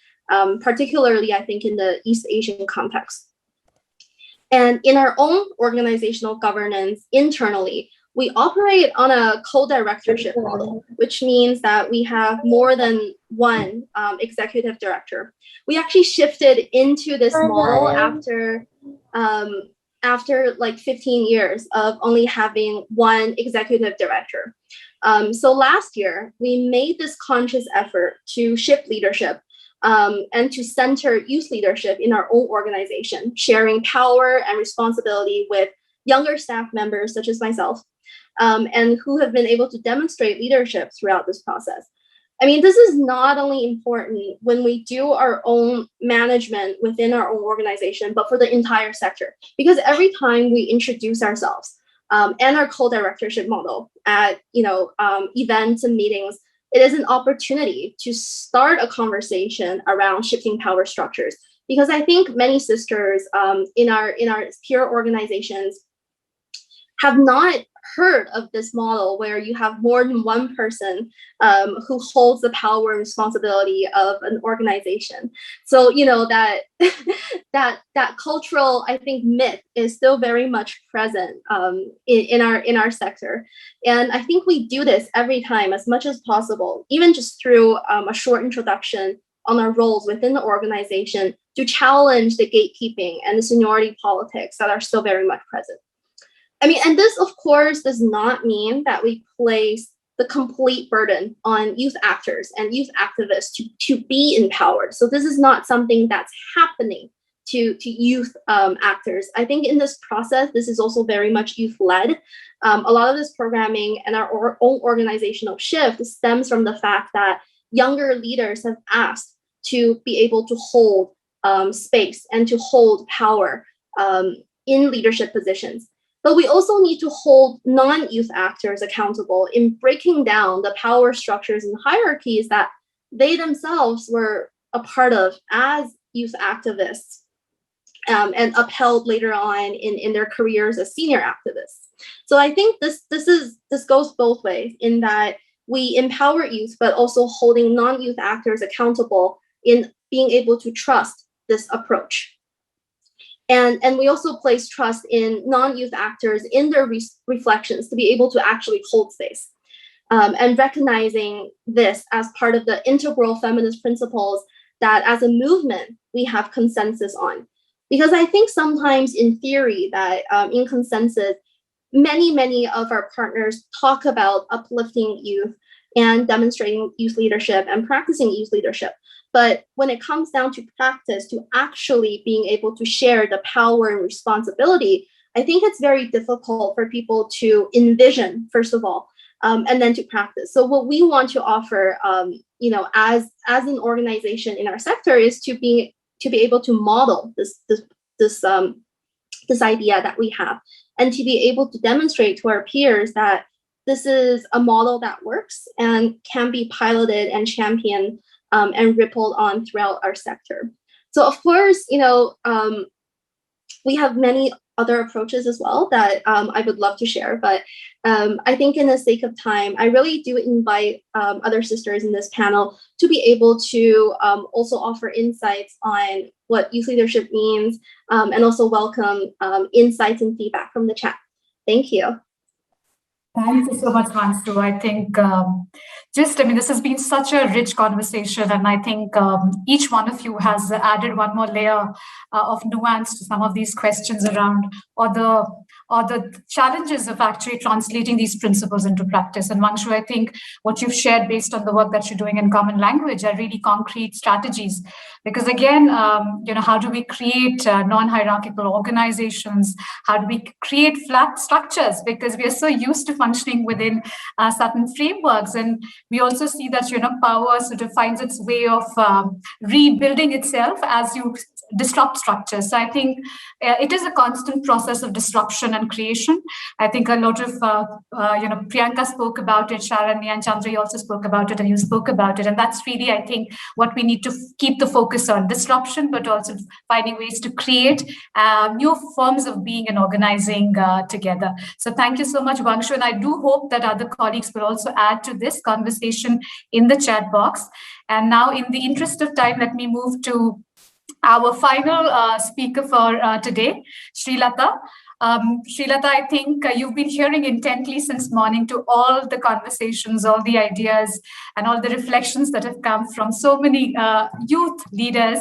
particularly, I think, in the East Asian context. And in our own organizational governance internally, we operate on a co-directorship model, which means that we have more than one executive director. We actually shifted into this model after like 15 years of only having one executive director. So last year, we made this conscious effort to shift leadership and to center youth leadership in our own organization, sharing power and responsibility with younger staff members such as myself, and who have been able to demonstrate leadership throughout this process. I mean, this is not only important when we do our own management within our own organization, but for the entire sector, because every time we introduce ourselves and our co-directorship model at events and meetings, it is an opportunity to start a conversation around shifting power structures. Because I think many sisters in our peer organizations have not heard of this model where you have more than one person who holds the power and responsibility of an organization. So, you know, that that cultural, I think, myth is still very much present in our sector. And I think we do this every time as much as possible, even just through a short introduction on our roles within the organization to challenge the gatekeeping and the seniority politics that are still very much present. I mean, and this, of course, does not mean that we place the complete burden on youth actors and youth activists to be empowered. So this is not something that's happening to youth actors. I think in this process, this is also very much youth-led. A lot of this programming and our own organizational shift stems from the fact that younger leaders have asked to be able to hold space and to hold power in leadership positions. But we also need to hold non-youth actors accountable in breaking down the power structures and hierarchies that they themselves were a part of as youth activists and upheld later on in their careers as senior activists. So I think this goes both ways in that we empower youth, but also holding non-youth actors accountable in being able to trust this approach. And we also place trust in non-youth actors in their reflections to be able to actually hold space. And recognizing this as part of the integral feminist principles that as a movement, we have consensus on. Because I think sometimes in theory that in consensus, many of our partners talk about uplifting youth and demonstrating youth leadership and practicing youth leadership. But when it comes down to practice, to actually being able to share the power and responsibility, I think it's very difficult for people to envision, first of all, and then to practice. So what we want to offer, as an organization in our sector, is to be able to model this idea that we have, and to be able to demonstrate to our peers that this is a model that works and can be piloted and championed and rippled on throughout our sector. So of course, we have many other approaches as well that I would love to share, but I think in the sake of time, I really do invite other sisters in this panel to be able to also offer insights on what youth leadership means, and also welcome insights and feedback from the chat. Thank you. Thank you so much, Mansu. I think this has been such a rich conversation, and I think each one of you has added one more layer of nuance to some of these questions around or the challenges of actually translating these principles into practice. And Manshu, I think what you've shared based on the work that you're doing in common language are really concrete strategies. Because again, how do we create non-hierarchical organizations? How do we create flat structures? Because we are so used to functioning within certain frameworks. And we also see that, power sort of finds its way of rebuilding itself as you disrupt structures. So I think it is a constant process of disruption and creation. I think a lot of, Priyanka spoke about it, Sharanya and Chandra also spoke about it, and you spoke about it. And that's really, I think, what we need to keep the focus on: disruption, but also finding ways to create new forms of being and organizing together. So thank you so much, Vangshu. And I do hope that other colleagues will also add to this conversation in the chat box. And now, in the interest of time, let me move to our final speaker for today, Srilata. Srilata, I think you've been hearing intently since morning to all the conversations, all the ideas, and all the reflections that have come from so many youth leaders.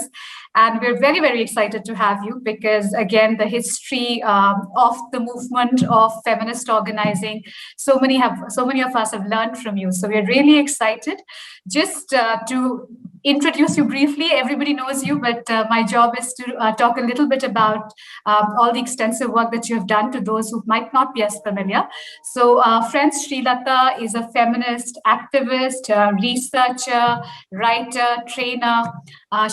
And we're very, very excited to have you because, again, the history of the movement of feminist organizing, so many of us have learned from you. So we're really excited. Just to introduce you briefly, everybody knows you, but my job is to talk a little bit about all the extensive work that you have done to those who might not be as familiar. So friends, Srilata is a feminist activist, researcher, writer, trainer.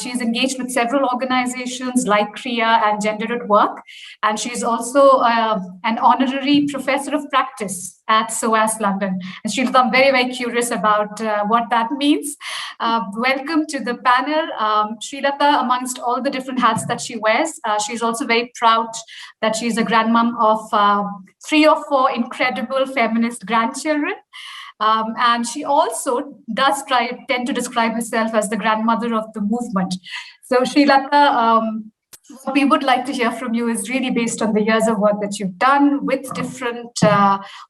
She's engaged with several organizations like CREA and Gender at Work. And she's also an honorary professor of practice at SOAS London. And Srilata, I'm very, very curious about what that means. Welcome to the panel. Srilata, amongst all the different hats that she wears, she's also very proud that she's a grandmom of 3 or 4 incredible feminist grandchildren. And she also does tend to describe herself as the grandmother of the movement. So Srilata, what we would like to hear from you is really based on the years of work that you've done with different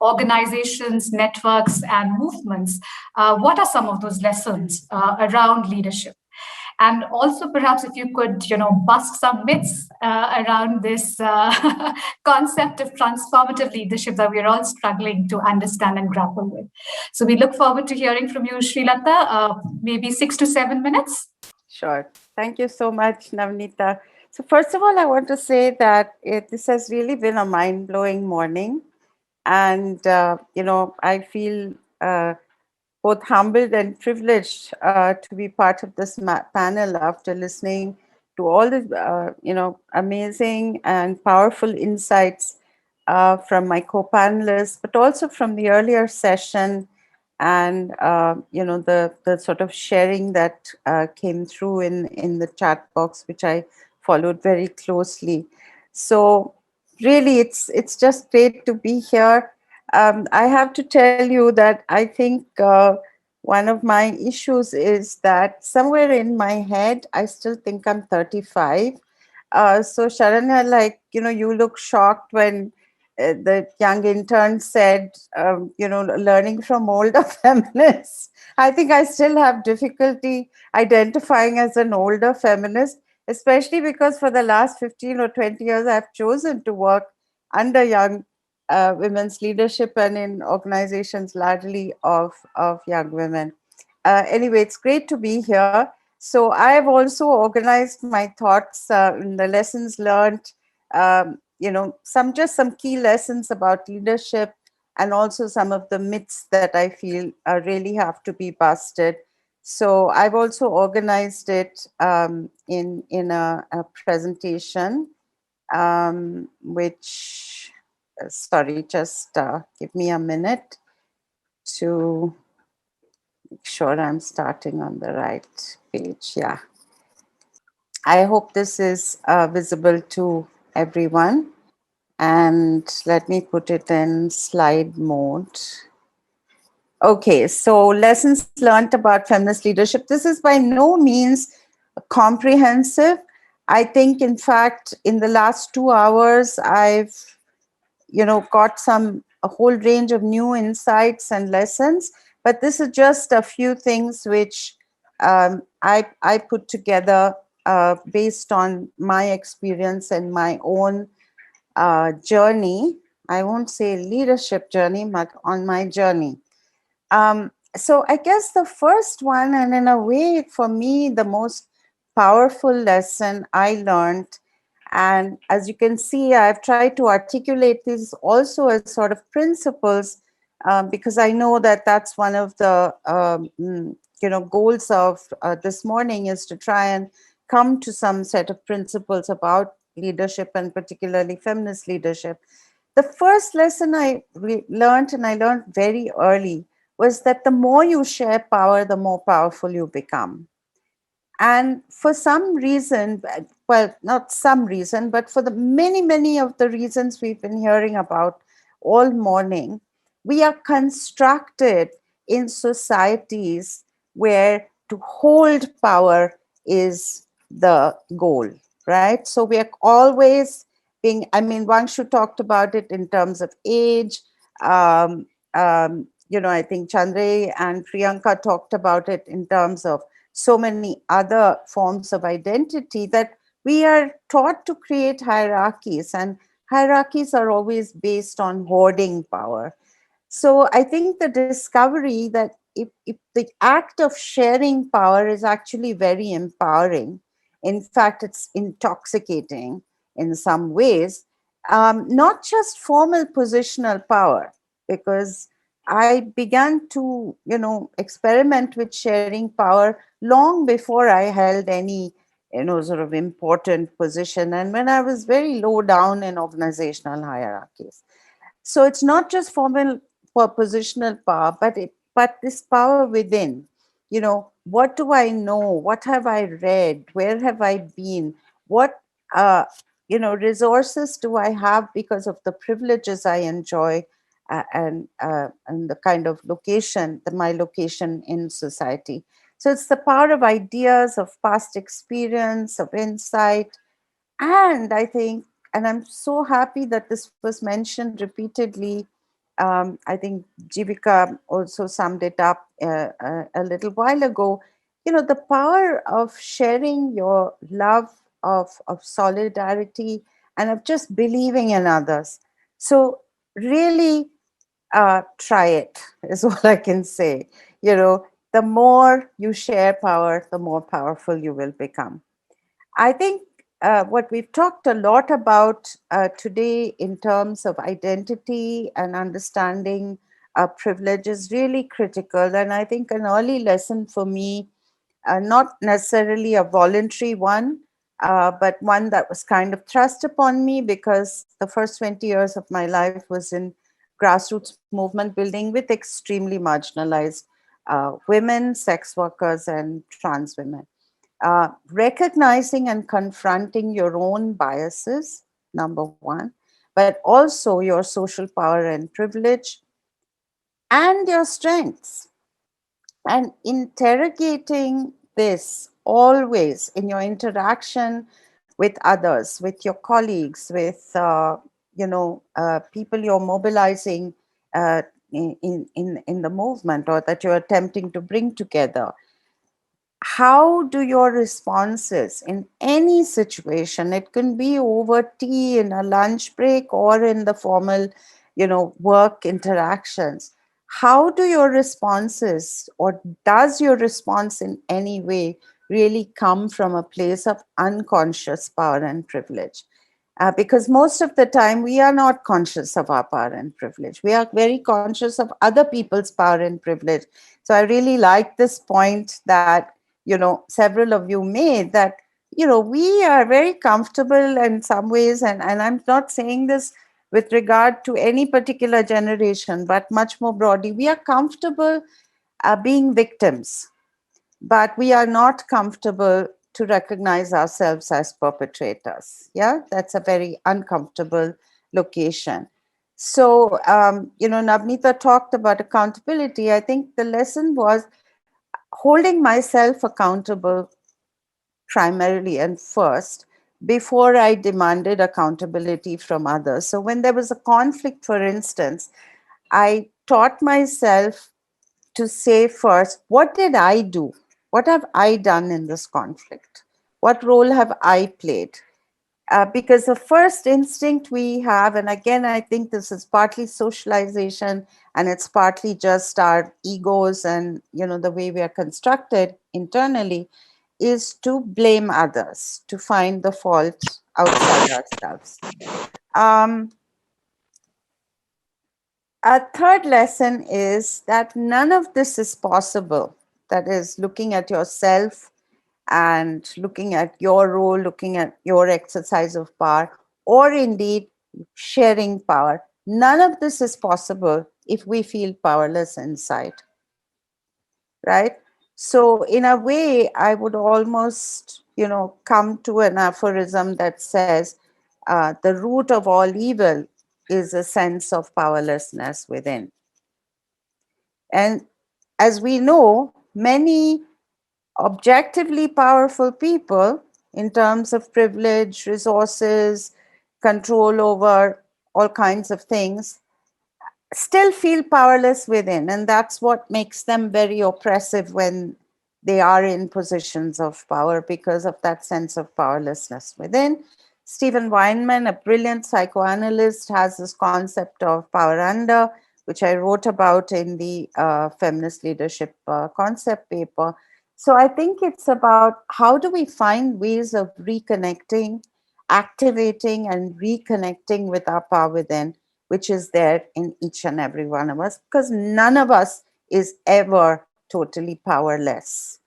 organizations, networks, and movements. What are some of those lessons around leadership? And also, perhaps if you could, bust some myths around this concept of transformative leadership that we're all struggling to understand and grapple with. So we look forward to hearing from you, Srilata, maybe 6 to 7 minutes. Sure. Thank you so much, Navneeta. So first of all, I want to say that this has really been a mind-blowing morning. And, I feel both humbled and privileged to be part of this panel after listening to all the, amazing and powerful insights from my co-panelists, but also from the earlier session and, the sort of sharing that came through in the chat box, which I followed very closely. So really, it's just great to be here. I have to tell you that I think one of my issues is that somewhere in my head, I still think I'm 35. So Sharanya, you look shocked when the young intern said, learning from older feminists. I think I still have difficulty identifying as an older feminist, especially because for the last 15 or 20 years, I've chosen to work under young women's leadership and in organizations largely of young women. Anyway, it's great to be here. So I've also organized my thoughts in the lessons learned, some key lessons about leadership, and also some of the myths that I feel really have to be busted. So I've also organized it in a presentation, which, sorry, just give me a minute to make sure I'm starting on the right page. Yeah. I hope this is visible to everyone. And let me put it in slide mode. Okay, so lessons learned about feminist leadership. This is by no means comprehensive. I think, in fact, in the last 2 hours, I've got a whole range of new insights and lessons, but this is just a few things which I put together based on my experience and my own journey. I won't say leadership journey, but on my journey. So I guess the first one, and in a way, for me, the most powerful lesson I learned, and as you can see, I've tried to articulate these also as sort of principles, because I know that that's one of the goals of this morning, is to try and come to some set of principles about leadership, and particularly feminist leadership. The first lesson I learned, and I learned very early, was that the more you share power, the more powerful you become. And for some reason, well, not some reason, but for the many of the reasons we've been hearing about all morning, we are constructed in societies where to hold power is the goal, right? So we are always being, Vangshu talked about it in terms of age. I think Chandra and Priyanka talked about it in terms of so many other forms of identity, that we are taught to create hierarchies, and hierarchies are always based on hoarding power. So I think the discovery that if the act of sharing power is actually very empowering, in fact, it's intoxicating in some ways, not just formal positional power, because I began to, experiment with sharing power long before I held any, sort of important position, and when I was very low down in organizational hierarchies. So it's not just formal positional power, but this power within. What do I know? What have I read? Where have I been? What resources do I have because of the privileges I enjoy, and the kind of location, my location in society. So it's the power of ideas, of past experience, of insight. And I think, and I'm so happy that this was mentioned repeatedly. I think Jivika also summed it up a little while ago. The power of sharing your love, of solidarity, and of just believing in others. So really try it, is all I can say. The more you share power, the more powerful you will become. I think what we've talked a lot about today in terms of identity and understanding privilege is really critical. And I think an early lesson for me, not necessarily a voluntary one, but one that was kind of thrust upon me, because the first 20 years of my life was in grassroots movement building with extremely marginalized women, sex workers, and trans women. Recognizing and confronting your own biases, number one, but also your social power and privilege and your strengths. And interrogating this always in your interaction with others, with your colleagues, with people you're mobilizing in the movement, or that you're attempting to bring together. How do your responses in any situation, it can be over tea in a lunch break or in the formal work interactions, how do your responses, or does your response in any way really come from a place of unconscious power and privilege? Because most of the time we are not conscious of our power and privilege. We are very conscious of other people's power and privilege. So I really like this point that, several of you made, that, we are very comfortable in some ways, and I'm not saying this with regard to any particular generation, but much more broadly, we are comfortable being victims, but we are not comfortable to recognize ourselves as perpetrators. Yeah, that's a very uncomfortable location. So, Navneeta talked about accountability. I think the lesson was holding myself accountable primarily and first before I demanded accountability from others. So when there was a conflict, for instance, I taught myself to say first, what did I do? What have I done in this conflict? What role have I played? Because the first instinct we have, and again, I think this is partly socialization and it's partly just our egos and, the way we are constructed internally, is to blame others, to find the fault outside ourselves. A third lesson is that none of this is possible. That is, looking at yourself and looking at your role, looking at your exercise of power, or indeed sharing power. None of this is possible if we feel powerless inside, right? So in a way, I would almost, come to an aphorism that says, the root of all evil is a sense of powerlessness within. And as we know, many objectively powerful people in terms of privilege, resources, control over all kinds of things, still feel powerless within. And that's what makes them very oppressive when they are in positions of power, because of that sense of powerlessness within. Stephen Weinman, a brilliant psychoanalyst, has this concept of power under, which I wrote about in the Feminist Leadership concept paper. So I think it's about how do we find ways of reconnecting, activating and reconnecting with our power within, which is there in each and every one of us, because none of us is ever totally powerless.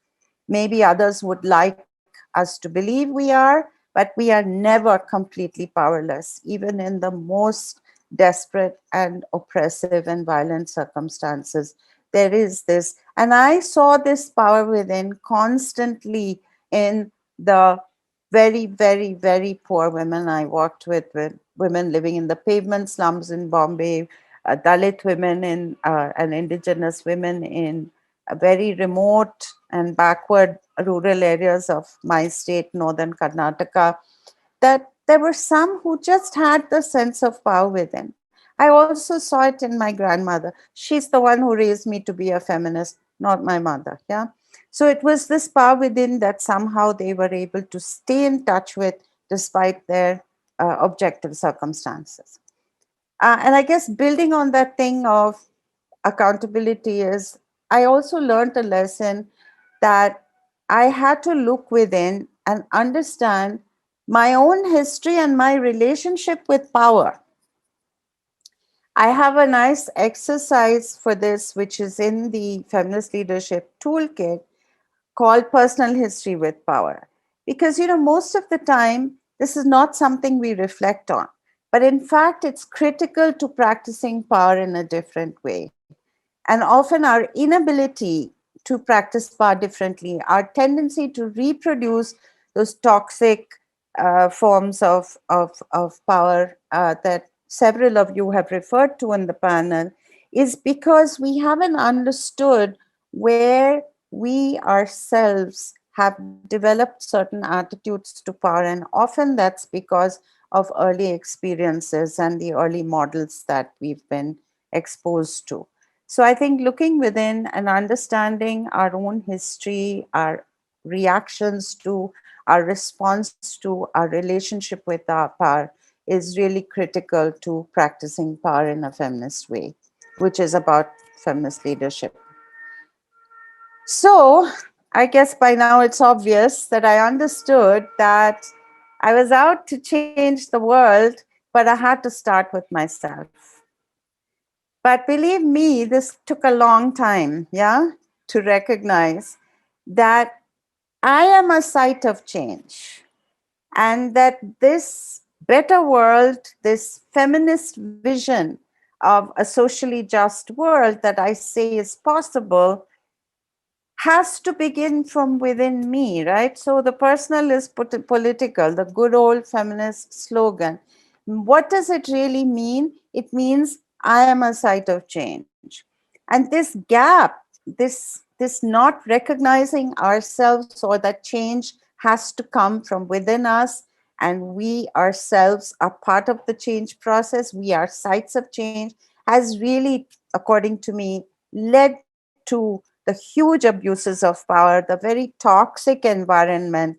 Maybe others would like us to believe we are, but we are never completely powerless, even in the most desperate and oppressive and violent circumstances. There is this, and I saw this power within constantly in the very, very, very poor women I worked with women living in the pavement slums in Bombay, Dalit women and indigenous women in very remote and backward rural areas of my state, northern Karnataka, that there were some who just had the sense of power within. I also saw it in my grandmother. She's the one who raised me to be a feminist, not my mother. Yeah. So it was this power within that somehow they were able to stay in touch with despite their objective circumstances. And I guess building on that thing of accountability is, I also learned a lesson that I had to look within and understand my own history and my relationship with power. I have a nice exercise for this, which is in the Feminist Leadership Toolkit, called Personal History with Power. Because, most of the time, this is not something we reflect on. But in fact, it's critical to practicing power in a different way. And often our inability to practice power differently, our tendency to reproduce those toxic forms of power that several of you have referred to in the panel, is because we haven't understood where we ourselves have developed certain attitudes to power. And often that's because of early experiences and the early models that we've been exposed to. So I think looking within and understanding our own history, our reactions to, our response to, our relationship with our power is really critical to practicing power in a feminist way, which is about feminist leadership. So I guess by now it's obvious that I understood that I was out to change the world, but I had to start with myself. But believe me, this took a long time, yeah, to recognize that I am a site of change, and that this better world, this feminist vision of a socially just world that I say is possible, has to begin from within me, right? So the personal is political, the good old feminist slogan. What does it really mean? It means I am a site of change. And this gap, this not recognizing ourselves, or that change has to come from within us, and we ourselves are part of the change process, we are sites of change, has really, according to me, led to the huge abuses of power, the very toxic environment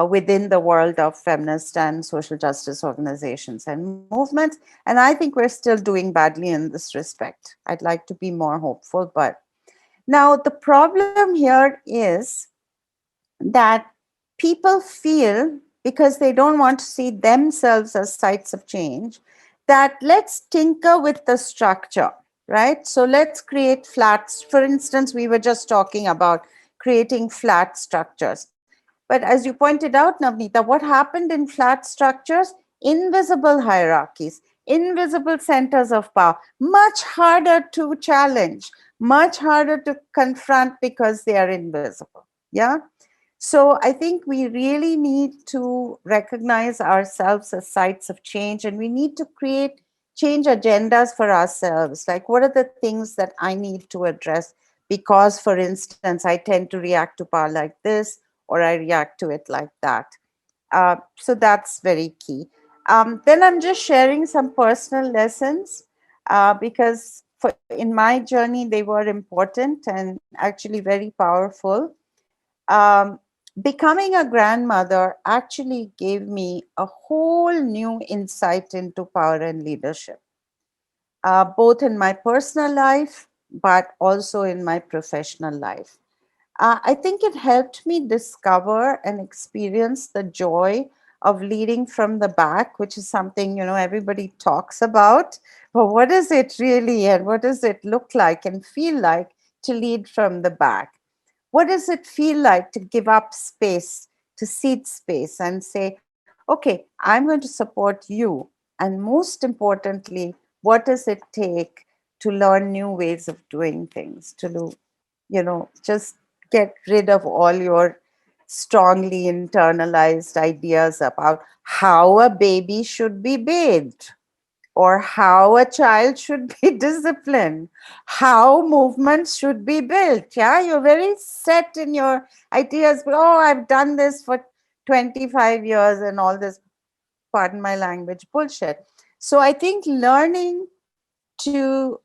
within the world of feminist and social justice organizations and movements. And I think we're still doing badly in this respect. I'd like to be more hopeful, but now the problem here is that people feel, because they don't want to see themselves as sites of change, that let's tinker with the structure, right? So let's create flats. For instance, we were just talking about creating flat structures. But as you pointed out, Navneeta, what happened in flat structures? Invisible hierarchies, invisible centers of power, much harder to challenge, much harder to confront because they are invisible, yeah? So I think we really need to recognize ourselves as sites of change, and we need to create change agendas for ourselves. Like, what are the things that I need to address? Because, for instance, I tend to react to power like this, or I react to it like that. So that's very key. Then I'm just sharing some personal lessons because in my journey, they were important and actually very powerful. Becoming a grandmother actually gave me a whole new insight into power and leadership, both in my personal life, but also in my professional life. I think it helped me discover and experience the joy of leading from the back, which is something, everybody talks about. But what is it really, and what does it look like and feel like to lead from the back? What does it feel like to give up space, to cede space and say, okay, I'm going to support you. And most importantly, what does it take to learn new ways of doing things, to, just get rid of all your strongly internalized ideas about how a baby should be bathed, or how a child should be disciplined, how movements should be built. Yeah, you're very set in your ideas. Oh, I've done this for 25 years and all this, pardon my language, bullshit. So I think learning to,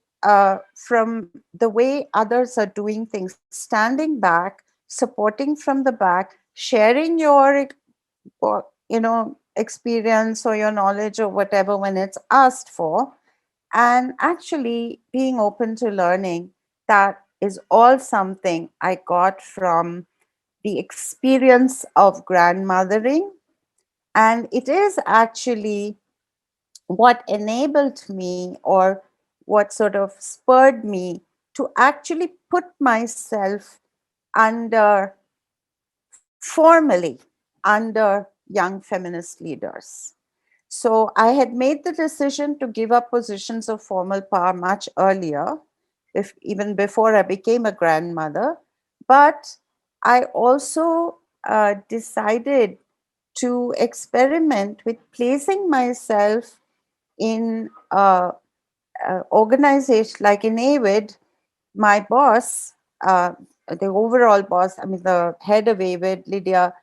from the way others are doing things, standing back, supporting from the back, sharing your, experience or your knowledge or whatever when it's asked for, and actually being open to learning, that is all something I got from the experience of grandmothering. And it is actually what enabled me, or what sort of spurred me to actually put myself under, formally, under young feminist leaders. So I had made the decision to give up positions of formal power much earlier, even before I became a grandmother. But I also decided to experiment with placing myself in organization like in AVID. My boss, the overall boss, the head of AVID, Lydia,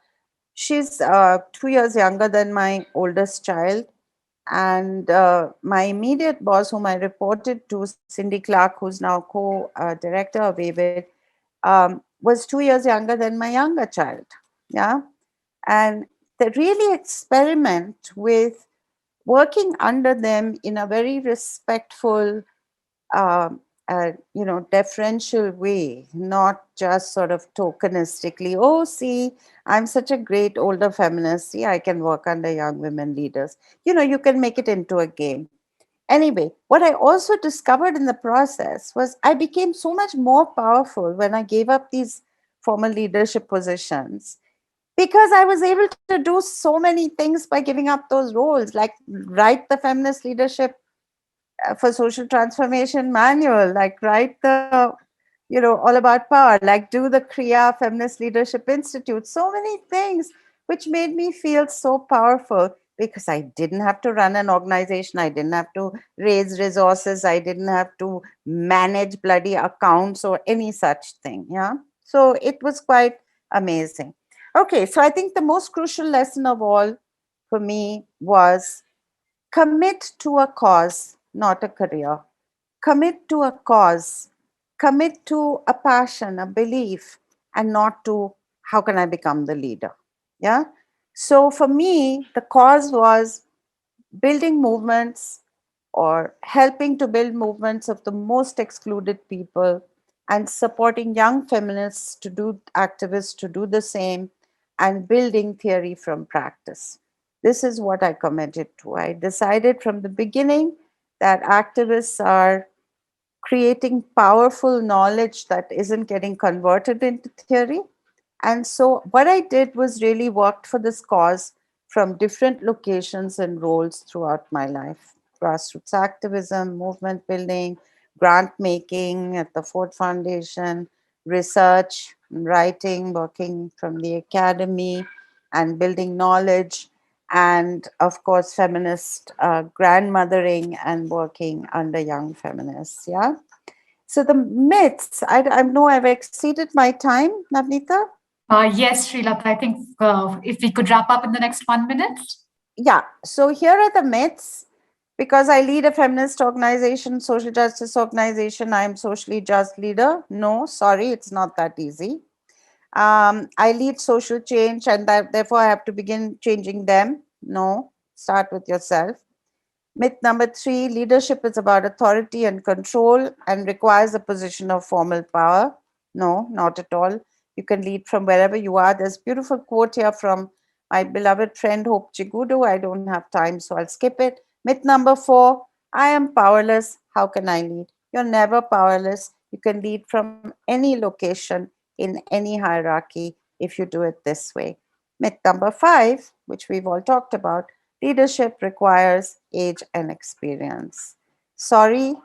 she's 2 years younger than my oldest child. And my immediate boss, whom I reported to, Cindy Clark, who's now co-director of AVID, was 2 years younger than my younger child. Yeah. And they really experiment with working under them in a very respectful, deferential way, not just sort of tokenistically, oh, see, I'm such a great older feminist, see, I can work under young women leaders. You can make it into a game. Anyway, what I also discovered in the process was I became so much more powerful when I gave up these formal leadership positions, because I was able to do so many things by giving up those roles, like write the Feminist Leadership for Social Transformation manual, like write the, all about power, like do the Kriya Feminist Leadership Institute, so many things which made me feel so powerful, because I didn't have to run an organization, I didn't have to raise resources, I didn't have to manage bloody accounts or any such thing. Yeah. So it was quite amazing. Okay, so I think the most crucial lesson of all for me was commit to a cause, not a career. Commit to a cause, commit to a passion, a belief, and not to how can I become the leader. Yeah. So for me, the cause was building movements or helping to build movements of the most excluded people and supporting young feminists to do, activists to do the same, and building theory from practice. This is what I committed to. I decided from the beginning that activists are creating powerful knowledge that isn't getting converted into theory. And so what I did was really worked for this cause from different locations and roles throughout my life. Grassroots activism, movement building, grant making at the Ford Foundation, research, writing, working from the academy and building knowledge, and of course, feminist grandmothering and working under young feminists. Yeah. So the myths, I know I've exceeded my time, Navneeta. Yes, Srilata, I think if we could wrap up in the next 1 minute. Yeah, so here are the myths. Because I lead a feminist organization, social justice organization, I'm socially just leader. No, sorry, it's not that easy. I lead social change and therefore I have to begin changing them. No, start with yourself. Myth number 3, leadership is about authority and control and requires a position of formal power. No, not at all. You can lead from wherever you are. There's a beautiful quote here from my beloved friend Hope Chigudu. I don't have time, so I'll skip it. Myth number 4, I am powerless. How can I lead? You're never powerless. You can lead from any location in any hierarchy if you do it this way. Myth number 5, which we've all talked about, leadership requires age and experience. Sorry,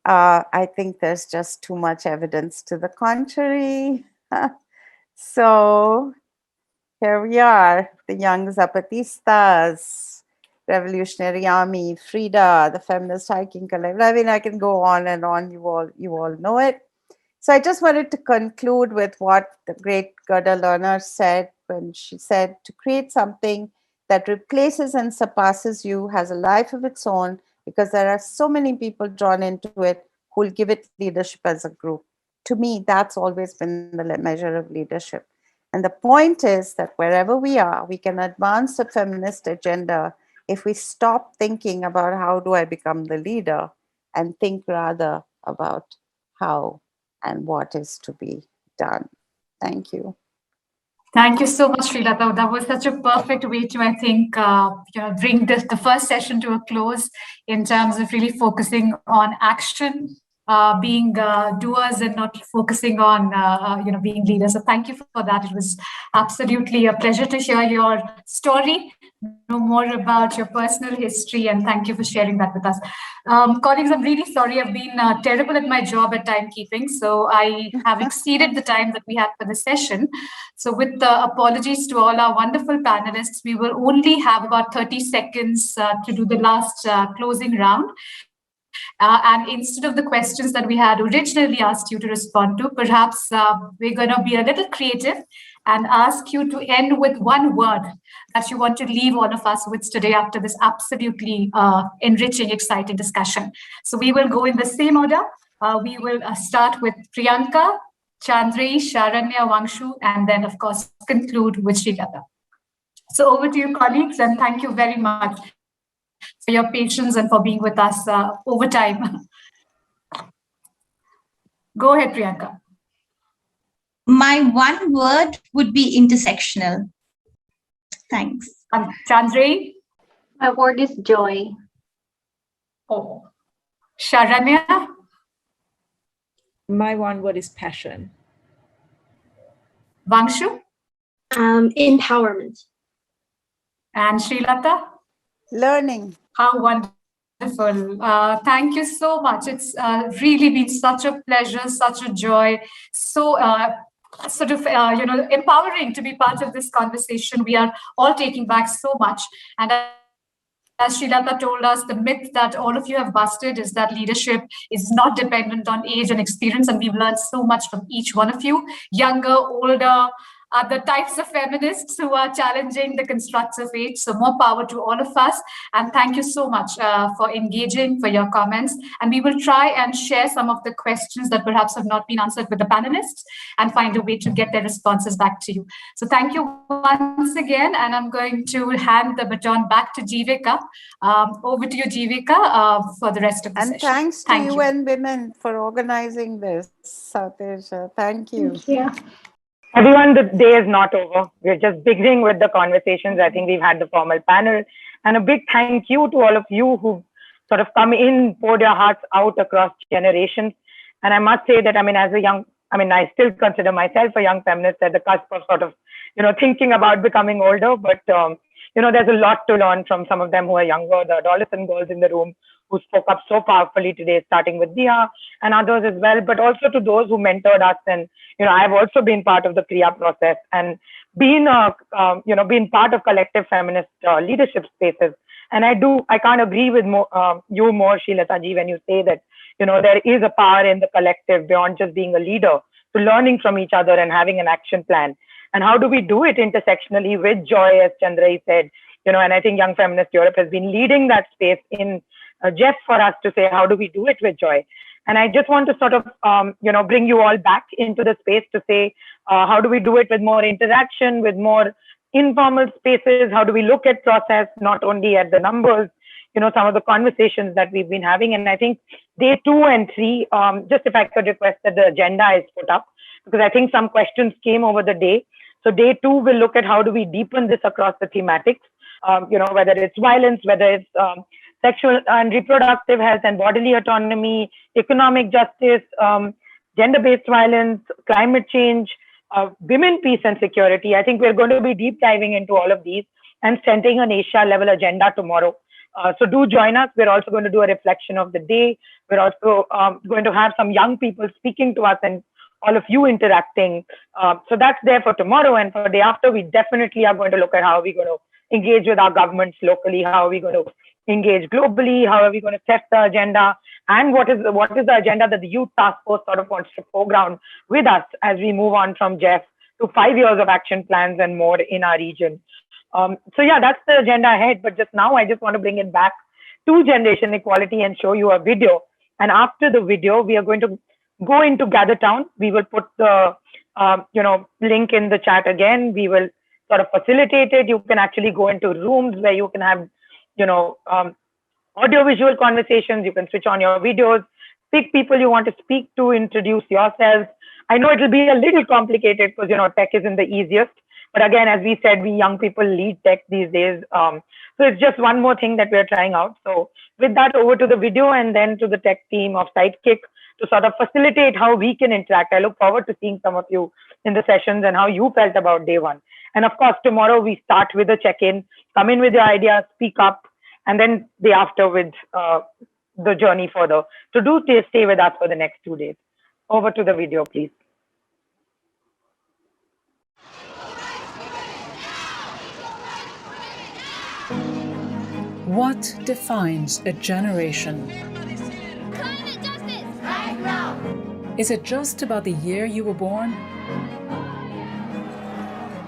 I think there's just too much evidence to the contrary. So here we are, the young Zapatistas, Revolutionary Army, Frida, the Feminist Hiking Collective. I mean, I can go on and on. You all know it. So I just wanted to conclude with what the great Gerda Lerner said when she said, to create something that replaces and surpasses you has a life of its own, because there are so many people drawn into it who will give it leadership as a group. To me, that's always been the measure of leadership. And the point is that wherever we are, we can advance the feminist agenda if we stop thinking about how do I become the leader and think rather about how and what is to be done. Thank you. Thank you so much, Srilata. That was such a perfect way to, I think, bring the first session to a close in terms of really focusing on action, being doers and not focusing on, being leaders. So thank you for that. It was absolutely a pleasure to hear your story, know more about your personal history, and thank you for sharing that with us. Colleagues, I'm really sorry. I've been terrible at my job at timekeeping, so I have exceeded the time that we had for the session. So with apologies to all our wonderful panelists, we will only have about 30 seconds to do the last closing round. And instead of the questions that we had originally asked you to respond to, perhaps we're going to be a little creative and ask you to end with one word that you want to leave all of us with today after this absolutely enriching, exciting discussion. So we will go in the same order. We will start with Priyanka, Chandri, Sharanya, Vangshu, and then, of course, conclude with Srilata. So over to you, colleagues, and thank you very much. for your patience and for being with us over time. Go ahead, Priyanka. My one word would be intersectional. Thanks. Chandri? My word is joy. Oh. Sharanya? My one word is passion. Vangshu? Empowerment. And Srilata? Learning. How wonderful. Thank you so much. It's really been such a pleasure, such a joy, so empowering to be part of this conversation. We are all taking back so much. And as Srilata told us, the myth that all of you have busted is that leadership is not dependent on age and experience. And we've learned so much from each one of you, younger, older, the types of feminists who are challenging the constructs of age. So more power to all of us. And thank you so much for engaging, for your comments. And we will try and share some of the questions that perhaps have not been answered with the panelists and find a way to get their responses back to you. So thank you once again. And I'm going to hand the baton back to Jivika. Over to you, Jivika, for the rest of the session. And thanks to UN Women for organizing this, Satesha. Thank you. Yeah. Everyone, the day is not over. We're just beginning with the conversations. I think we've had the formal panel. And a big thank you to all of you who've sort of come in, poured your hearts out across generations. And I must say that, I still consider myself a young feminist at the cusp of sort of, thinking about becoming older. But, there's a lot to learn from some of them who are younger, the adolescent girls in the room who spoke up so powerfully today, starting with Dia and others as well, but also to those who mentored us. And, I've also been part of the Kriya process and been part of collective feminist leadership spaces. And I can't agree with you more, Srilataji, when you say that, there is a power in the collective beyond just being a leader, to learning from each other and having an action plan. And how do we do it intersectionally with joy, as Chandrai said, and I think Young Feminist Europe has been leading that space in Jeff for us to say, how do we do it with joy? And I just want to sort of, bring you all back into the space to say, how do we do it with more interaction, with more informal spaces? How do we look at process, not only at the numbers, some of the conversations that we've been having. And I think day 2 and 3, just if I could request that the agenda is put up, because I think some questions came over the day. So day 2 will look at how do we deepen this across the thematics, whether it's violence, whether it's sexual and reproductive health and bodily autonomy, economic justice, gender-based violence, climate change, women, peace and security. I think we're going to be deep diving into all of these and sending an Asia level agenda tomorrow. So do join us. We're also going to do a reflection of the day. We're also going to have some young people speaking to us and all of you interacting. So that's there for tomorrow. And for the day after, we definitely are going to look at how we're going to engage with our governments locally, how are we going to engage globally, how are we going to set the agenda, and what is the agenda that the Youth Task Force sort of wants to foreground with us as we move on from Jeff to 5 years of action plans and more in our region. So yeah, that's the agenda ahead. But just now, I just want to bring it back to generation equality and show you a video. And after the video, we are going to go into Gather Town. We will put the link in the chat again. We will sort of facilitate it. You can actually go into rooms where you can have audio-visual conversations. You can switch on your videos, pick people you want to speak to, introduce yourselves. I know it'll be a little complicated because tech isn't the easiest. But again, as we said, we young people lead tech these days. So it's just one more thing that we're trying out. So with that, over to the video and then to the tech team of Sidekick to sort of facilitate how we can interact. I look forward to seeing some of you in the sessions and how you felt about day 1. And of course, tomorrow we start with a check-in, come in with your ideas, speak up, and then day after with the journey further. So do stay with us for the next 2 days. Over to the video, please. What defines a generation? Is it just about the year you were born?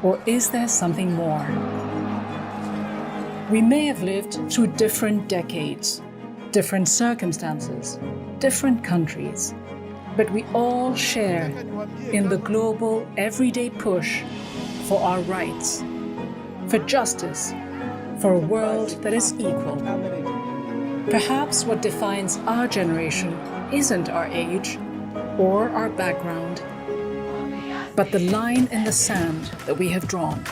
Or is there something more? We may have lived through different decades, different circumstances, different countries, but we all share in the global, everyday push for our rights, for justice, for a world that is equal. Perhaps what defines our generation isn't our age or our background, but the line in the sand that we have drawn.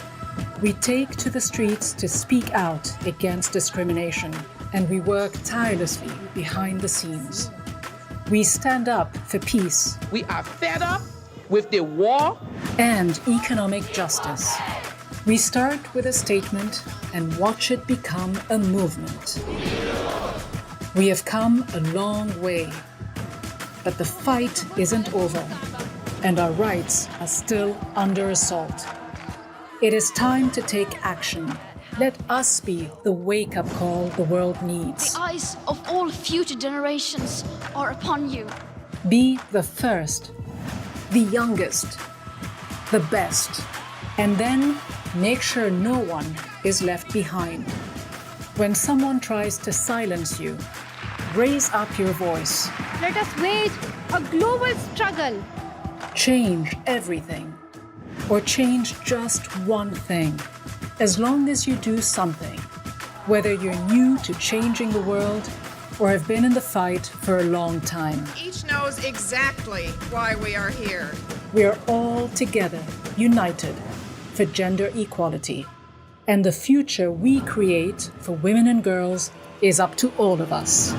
We take to the streets to speak out against discrimination, and we work tirelessly behind the scenes. We stand up for peace. We are fed up with the war and economic justice. We start with a statement and watch it become a movement. We have come a long way, but the fight isn't over, and our rights are still under assault. It is time to take action. Let us be the wake-up call the world needs. The eyes of all future generations are upon you. Be the first, the youngest, the best, and then make sure no one is left behind. When someone tries to silence you, raise up your voice. Let us wage a global struggle. Change everything, or change just one thing. As long as you do something, whether you're new to changing the world or have been in the fight for a long time. Each knows exactly why we are here. We are all together, united for gender equality. And the future we create for women and girls is up to all of us.